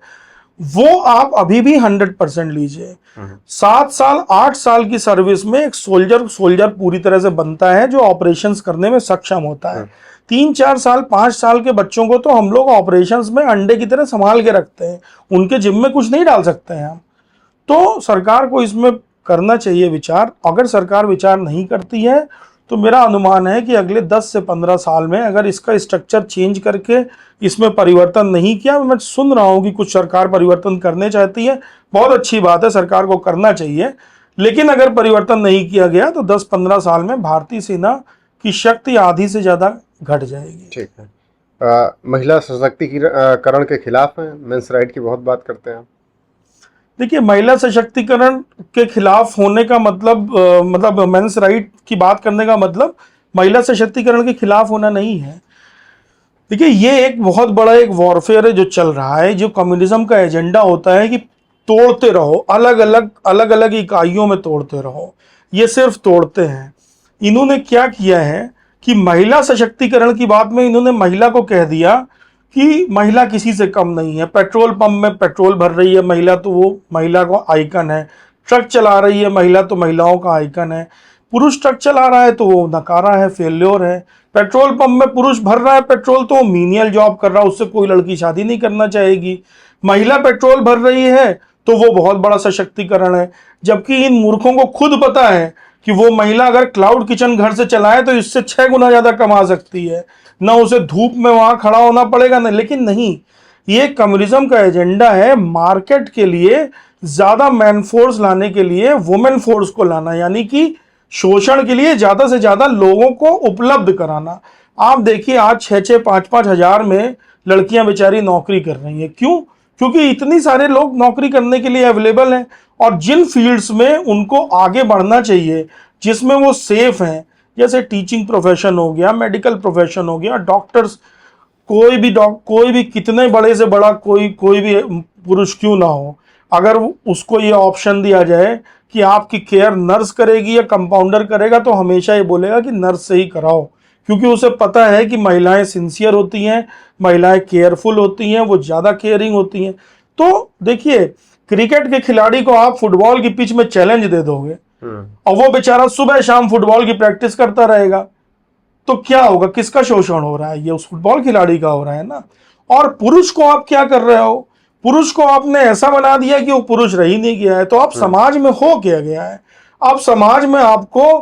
A: वो आप अभी भी 100% लीजिए। 7 साल 8 साल की सर्विस में एक सोल्जर पूरी तरह से बनता है जो ऑपरेशंस करने में सक्षम होता है। 3-4 साल 5 साल के बच्चों को तो हम लोग ऑपरेशंस में अंडे की तरह संभाल के रखते हैं, उनके जिम में कुछ नहीं डाल सकते हैं हम। तो सरकार को इसमें करना चाहिए विचार। अगर सरकार विचार नहीं करती है तो मेरा अनुमान है कि अगले 10 से 15 साल में अगर इसका स्ट्रक्चर चेंज करके इसमें परिवर्तन नहीं किया, मैं सुन रहा हूं कि कुछ सरकार परिवर्तन करने चाहती है, बहुत अच्छी बात है, सरकार को करना चाहिए, लेकिन अगर परिवर्तन नहीं किया गया तो 10-15 साल में भारतीय सेना की शक्ति आधी से ज्यादा घट जाएगी।
B: ठीक है, महिला सशक्तिकरण के खिलाफ हैं, मेंस राइट की बहुत बात करते हैं।
A: देखिए, महिला सशक्तिकरण के खिलाफ होने का मतलब मेंस राइट की बात करने का मतलब महिला सशक्तिकरण के खिलाफ होना नहीं है। देखिए, ये एक बहुत बड़ा एक वॉरफेयर है जो चल रहा है, जो कम्युनिज्म का एजेंडा होता है कि तोड़ते रहो, अलग अलग इकाइयों में तोड़ते रहो। ये सिर्फ तोड़ते हैं। इन्होंने क्या किया है कि महिला सशक्तिकरण की बात में इन्होंने महिला को कह दिया कि महिला किसी से कम नहीं है। पेट्रोल पंप में पेट्रोल भर रही है महिला, तो वो महिला का आइकन है। ट्रक चला रही है महिला, तो महिलाओं का आइकन है। पुरुष ट्रक चला रहा है तो वो नकारा है, फेल्योर है। पेट्रोल पंप में पुरुष भर रहा है पेट्रोल, तो वो मीनियल जॉब कर रहा है, उससे कोई लड़की शादी नहीं करना चाहेगी। महिला पेट्रोल भर रही है तो वो बहुत बड़ा सशक्तिकरण है। जबकि इन मूर्खों को खुद पता है कि वो महिला अगर क्लाउड किचन घर से चलाए तो इससे 6 गुना ज्यादा कमा सकती है, ना उसे धूप में वहां खड़ा होना पड़ेगा ना। लेकिन नहीं, ये कम्युनिज्म का एजेंडा है मार्केट के लिए ज्यादा मैन फोर्स लाने के लिए वुमेन फोर्स को लाना, यानी कि शोषण के लिए ज्यादा से ज्यादा लोगों को उपलब्ध कराना। आप देखिए, आज 6-6, 5-5 हजार में लड़कियां बेचारी नौकरी कर रही हैं। क्यों? क्योंकि इतनी सारे लोग नौकरी करने के लिए अवेलेबल हैं, और जिन फील्ड्स में उनको आगे बढ़ना चाहिए, जिसमें वो सेफ हैं, जैसे टीचिंग प्रोफेशन हो गया, मेडिकल प्रोफेशन हो गया, डॉक्टर्स, कोई भी कितने बड़े से बड़ा कोई भी पुरुष क्यों ना हो, अगर उसको ये ऑप्शन दिया जाए कि आपकी केयर नर्स करेगी या कंपाउंडर करेगा, तो हमेशा ये बोलेगा कि नर्स से ही कराओ, क्योंकि उसे पता है कि महिलाएं सिंसियर होती हैं, महिलाएं केयरफुल होती हैं, वो ज़्यादा केयरिंग होती हैं। तो देखिए, क्रिकेट के खिलाड़ी को आप फुटबॉल की पिच में चैलेंज दे दोगे और वो बेचारा सुबह शाम फुटबॉल की प्रैक्टिस करता रहेगा, तो क्या होगा? किसका शोषण हो रहा है? ये उस फुटबॉल खिलाड़ी का हो रहा है ना। और पुरुष को आप क्या कर रहे हो? पुरुष को आपने ऐसा बना दिया कि वो पुरुष रह ही नहीं गया है। तो आप समाज में हो क्या गया है? अब समाज में आपको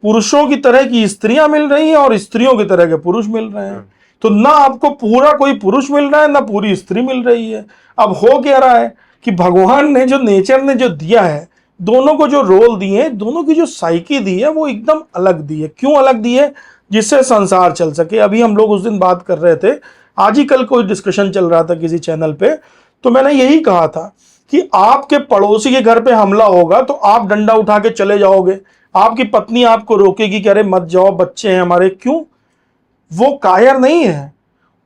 A: पुरुषों की तरह की स्त्रियां मिल रही हैं और स्त्रियों की तरह के पुरुष मिल रहे हैं। तो ना आपको पूरा कोई पुरुष मिल रहा है, ना पूरी स्त्री मिल रही है। अब हो क्या रहा है कि भगवान ने जो नेचर ने जो दिया है, दोनों को जो रोल दिए, दोनों की जो साइकी दी है, वो एकदम अलग दी है। क्यों अलग दी है? जिससे संसार चल सके। अभी हम लोग उस दिन बात कर रहे थे, आज ही कल कोई डिस्कशन चल रहा था किसी चैनल पे, तो मैंने यही कहा था कि आपके पड़ोसी के घर पे हमला होगा तो आप डंडा उठा के चले जाओगे, आपकी पत्नी आपको रोकेगी कि अरे मत जाओ, बच्चे हैं हमारे। क्यों? वो कायर नहीं है,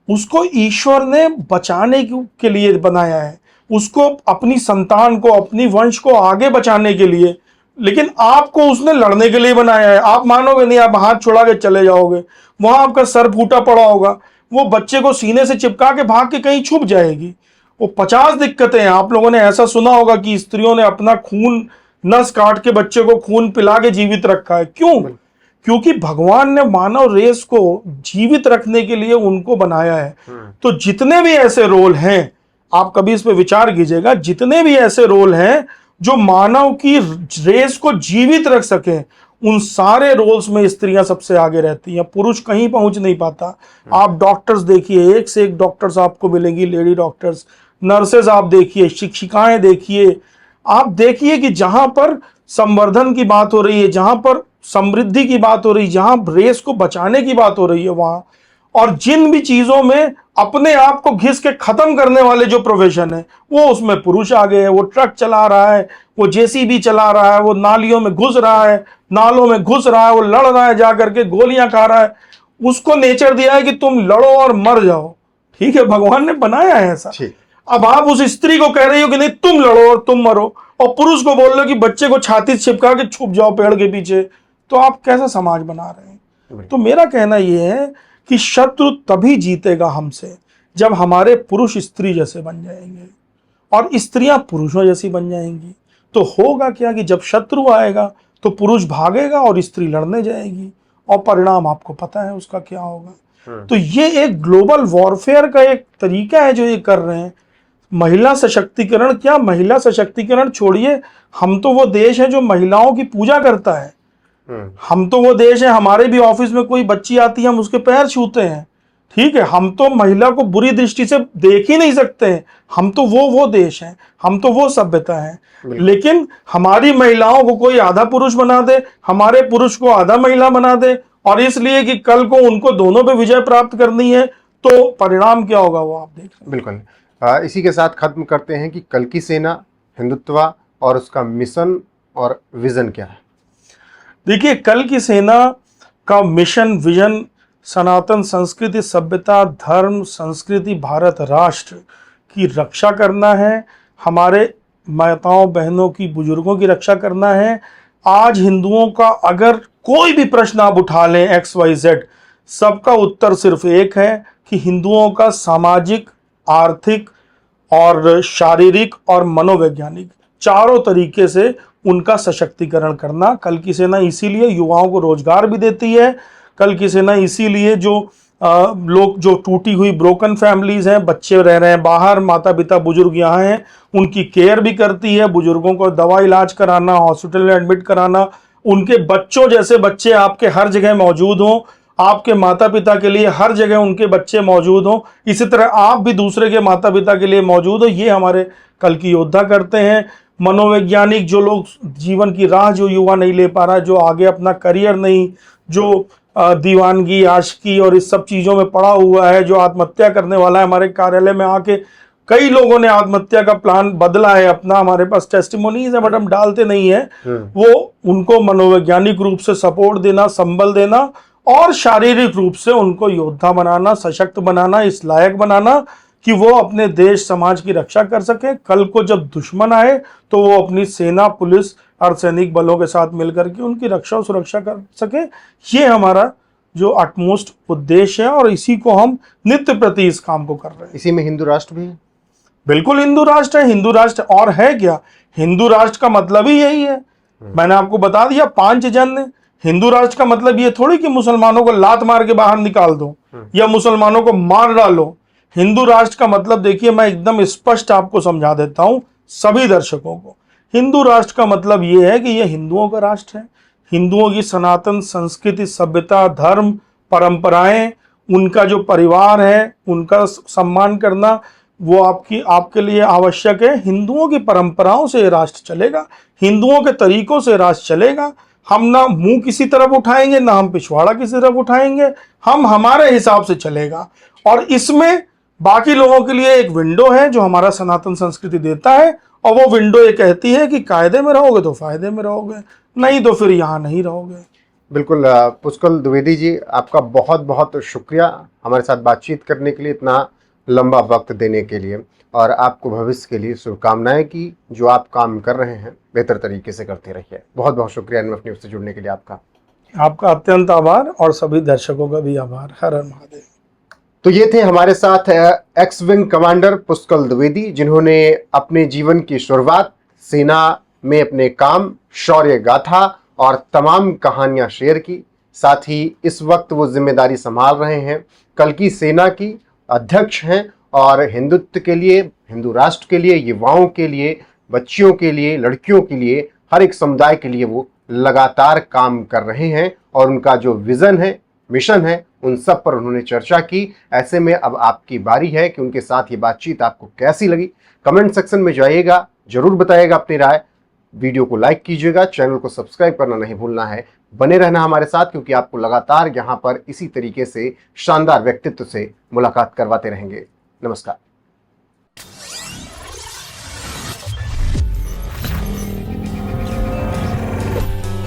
A: उसको ईश्वर ने बचाने के लिए बनाया है, उसको अपनी संतान को, अपनी वंश को आगे बचाने के लिए। लेकिन आपको उसने लड़ने के लिए बनाया है। आप मानोगे नहीं, आप हाथ छुड़ा के चले जाओगे, वहां आपका सर फूटा पड़ा होगा, वो बच्चे को सीने से चिपका के भाग के कहीं छुप जाएगी। वो 50 दिक्कतें हैं। आप लोगों ने ऐसा सुना होगा कि स्त्रियों ने अपना खून, नस काट के बच्चे को खून पिला के जीवित रखा है। क्यों? क्योंकि भगवान ने मानव रेस को जीवित रखने के लिए उनको बनाया है। तो जितने भी ऐसे रोल हैं, आप कभी इस पे विचार कीजिएगा, जितने भी ऐसे रोल हैं जो मानव की रेस को जीवित रख सके, उन सारे रोल्स में स्त्रियां सबसे आगे रहती हैं, पुरुष कहीं पहुंच नहीं पाता। आप डॉक्टर्स देखिए, एक से एक डॉक्टर्स आपको मिलेंगी, लेडी डॉक्टर्स, नर्सेज आप देखिए, शिक्षिकाएं देखिए, आप देखिए कि जहां पर संवर्धन की बात हो रही है, जहां पर समृद्धि की बात हो रही है, जहां रेस को बचाने की बात हो रही है वहां, और जिन भी चीजों में अपने आप को घिस के खत्म करने वाले जो प्रोफेशन है, वो उसमें पुरुष आ गए हैं। वो ट्रक चला रहा है, वो जेसीबी चला रहा है, वो नालियों में घुस रहा है, नालों में घुस रहा है, वो लड़ रहा है, जाकर के गोलियां खा रहा है। उसको नेचर दिया है कि तुम लड़ो और मर जाओ। ठीक है, भगवान ने बनाया है ऐसा। अब आप उस स्त्री को कह रही हो कि नहीं तुम लड़ो और तुम मरो, और पुरुष को बोल रहे हो कि बच्चे को छाती छिपका के छुप जाओ पेड़ के पीछे, तो आप कैसा समाज बना रहे हैं? तो मेरा कहना यह है कि शत्रु तभी जीतेगा हमसे जब हमारे पुरुष स्त्री जैसे बन जाएंगे और स्त्रियां पुरुषों जैसी बन जाएंगी। तो होगा क्या कि जब शत्रु आएगा तो पुरुष भागेगा और स्त्री लड़ने जाएगी, और परिणाम आपको पता है उसका क्या होगा। तो ये एक ग्लोबल वॉरफेयर का एक तरीका है जो ये कर रहे हैं। महिला सशक्तिकरण, क्या महिला सशक्तिकरण छोड़िए, हम तो वो देश है जो महिलाओं की पूजा करता है। हम तो वो देश है, हमारे भी ऑफिस में कोई बच्ची आती है हम उसके पैर छूते हैं। ठीक है, हम तो महिला को बुरी दृष्टि से देख ही नहीं सकते हैं। हम तो वो देश है, हम तो वो सभ्यता है। लेकिन हमारी महिलाओं को कोई आधा पुरुष बना दे, हमारे पुरुष को आधा महिला बना दे, और इसलिए कि कल को उनको दोनों पे विजय प्राप्त करनी है, तो परिणाम क्या होगा वो आप देख।
B: बिल्कुल। इसी के साथ खत्म करते हैं कि कल की सेना, हिंदुत्व और उसका मिशन और विजन क्या है।
A: देखिए, कल की सेना का मिशन, विजन सनातन संस्कृति, सभ्यता, धर्म, संस्कृति, भारत राष्ट्र की रक्षा करना है, हमारे माताओं बहनों की, बुजुर्गों की रक्षा करना है। आज हिंदुओं का अगर कोई भी प्रश्न आप उठा लें XYZ, सबका उत्तर सिर्फ एक है कि हिंदुओं का सामाजिक, आर्थिक और शारीरिक और मनोवैज्ञानिक चारों तरीके से उनका सशक्तिकरण करना। कल की सेना इसीलिए युवाओं को रोजगार भी देती है। कल की सेना इसीलिए जो लोग, जो टूटी हुई ब्रोकन फैमिलीज हैं, बच्चे रह रहे हैं बाहर, माता पिता बुजुर्ग यहाँ हैं, उनकी केयर भी करती है। बुजुर्गों को दवा इलाज कराना, हॉस्पिटल में एडमिट कराना, उनके बच्चों जैसे बच्चे आपके हर जगह मौजूद हों, आपके माता पिता के लिए हर जगह उनके बच्चे मौजूद हों, इसी तरह आप भी दूसरे के माता पिता के लिए मौजूद हो। ये हमारे कल की योद्धा करते हैं। मनोवैज्ञानिक जो लोग जीवन की राह जो युवा नहीं ले पा रहा, जो आगे अपना करियर नहीं, जो दीवानगी, आशिकी और इस सब चीज़ों में पड़ा हुआ है, जो आत्महत्या करने वाला है, हमारे कार्यालय में आके कई लोगों ने आत्महत्या का प्लान बदला है अपना। हमारे पास टेस्टिमोनीज है बट हम डालते नहीं है। वो उनको मनोवैज्ञानिक रूप से सपोर्ट देना, संबल देना, और शारीरिक रूप से उनको योद्धा बनाना, सशक्त बनाना, इस लायक बनाना कि वो अपने देश समाज की रक्षा कर सके। कल को जब दुश्मन आए तो वो अपनी सेना, पुलिस, अर्धसैनिक बलों के साथ मिलकर के उनकी रक्षा और सुरक्षा कर सके। ये हमारा जो अटमोस्ट उद्देश्य है, और इसी को हम नित्य प्रति इस काम को कर रहे हैं।
B: इसी में हिंदू राष्ट्र भी है।
A: बिल्कुल हिंदू राष्ट्र है। हिंदू राष्ट्र और है क्या? हिंदू राष्ट्र का मतलब ही यही है। मैंने आपको बता दिया, 5 जन। हिंदू राष्ट्र का मतलब ये थोड़ी कि मुसलमानों को लात मार के बाहर निकाल दो या मुसलमानों को मार डालो। हिंदू राष्ट्र का मतलब देखिए, मैं एकदम स्पष्ट आपको समझा देता हूं सभी दर्शकों को। हिंदू राष्ट्र का मतलब ये है कि ये हिंदुओं का राष्ट्र है। हिंदुओं की सनातन संस्कृति, सभ्यता, धर्म, परंपराएं, उनका जो परिवार है उनका सम्मान करना, वो आपके लिए आवश्यक है। हिंदुओं की परंपराओं से राष्ट्र चलेगा, हिंदुओं के तरीकों से राष्ट्र चलेगा। हम ना मुंह किसी तरफ उठाएंगे, ना हम पिछवाड़ा किसी तरफ उठाएंगे, हम हमारे हिसाब से चलेगा। और इसमें बाकी लोगों के लिए एक विंडो है जो हमारा सनातन संस्कृति देता है, और वो विंडो ये कहती है कि कायदे में रहोगे तो फायदे में रहोगे, नहीं तो फिर यहाँ नहीं रहोगे।
B: बिल्कुल पुष्कल द्विवेदी जी, आपका बहुत बहुत शुक्रिया हमारे साथ बातचीत करने के लिए, इतना लंबा वक्त देने के लिए, और आपको भविष्य के लिए शुभकामनाएं कि जो आप काम कर रहे हैं बेहतर तरीके से करते रहिए। बहुत बहुत शुक्रिया एनएफ न्यूज़ से जुड़ने के लिए आपका।
A: आपका अत्यंत आभार, और सभी दर्शकों का भी आभार। हर हर महादेव।
B: तो ये थे हमारे साथ x wing commander Pushkal Dwivedi, जिन्होंने अपने जीवन की शुरुआत सेना में अपने काम, शौर्य गाथा और तमाम कहानियां शेयर की। साथ ही इस वक्त वो जिम्मेदारी संभाल रहे हैं, कल की सेना की अध्यक्ष हैं, और हिंदुत्व के लिए, हिंदू राष्ट्र के लिए, युवाओं के लिए, बच्चियों के लिए, लड़कियों के लिए, हर एक समुदाय के लिए वो लगातार काम कर रहे हैं। और उनका जो विजन है, मिशन है, उन सब पर उन्होंने चर्चा की। ऐसे में अब आपकी बारी है कि उनके साथ ये बातचीत आपको कैसी लगी, कमेंट सेक्शन में जाइएगा, जरूर बताइएगा अपनी राय। वीडियो को लाइक कीजिएगा, चैनल को सब्सक्राइब करना नहीं भूलना है। बने रहना हमारे साथ, क्योंकि आपको लगातार यहाँ पर इसी तरीके से शानदार व्यक्तित्व से मुलाकात करवाते रहेंगे। नमस्कार।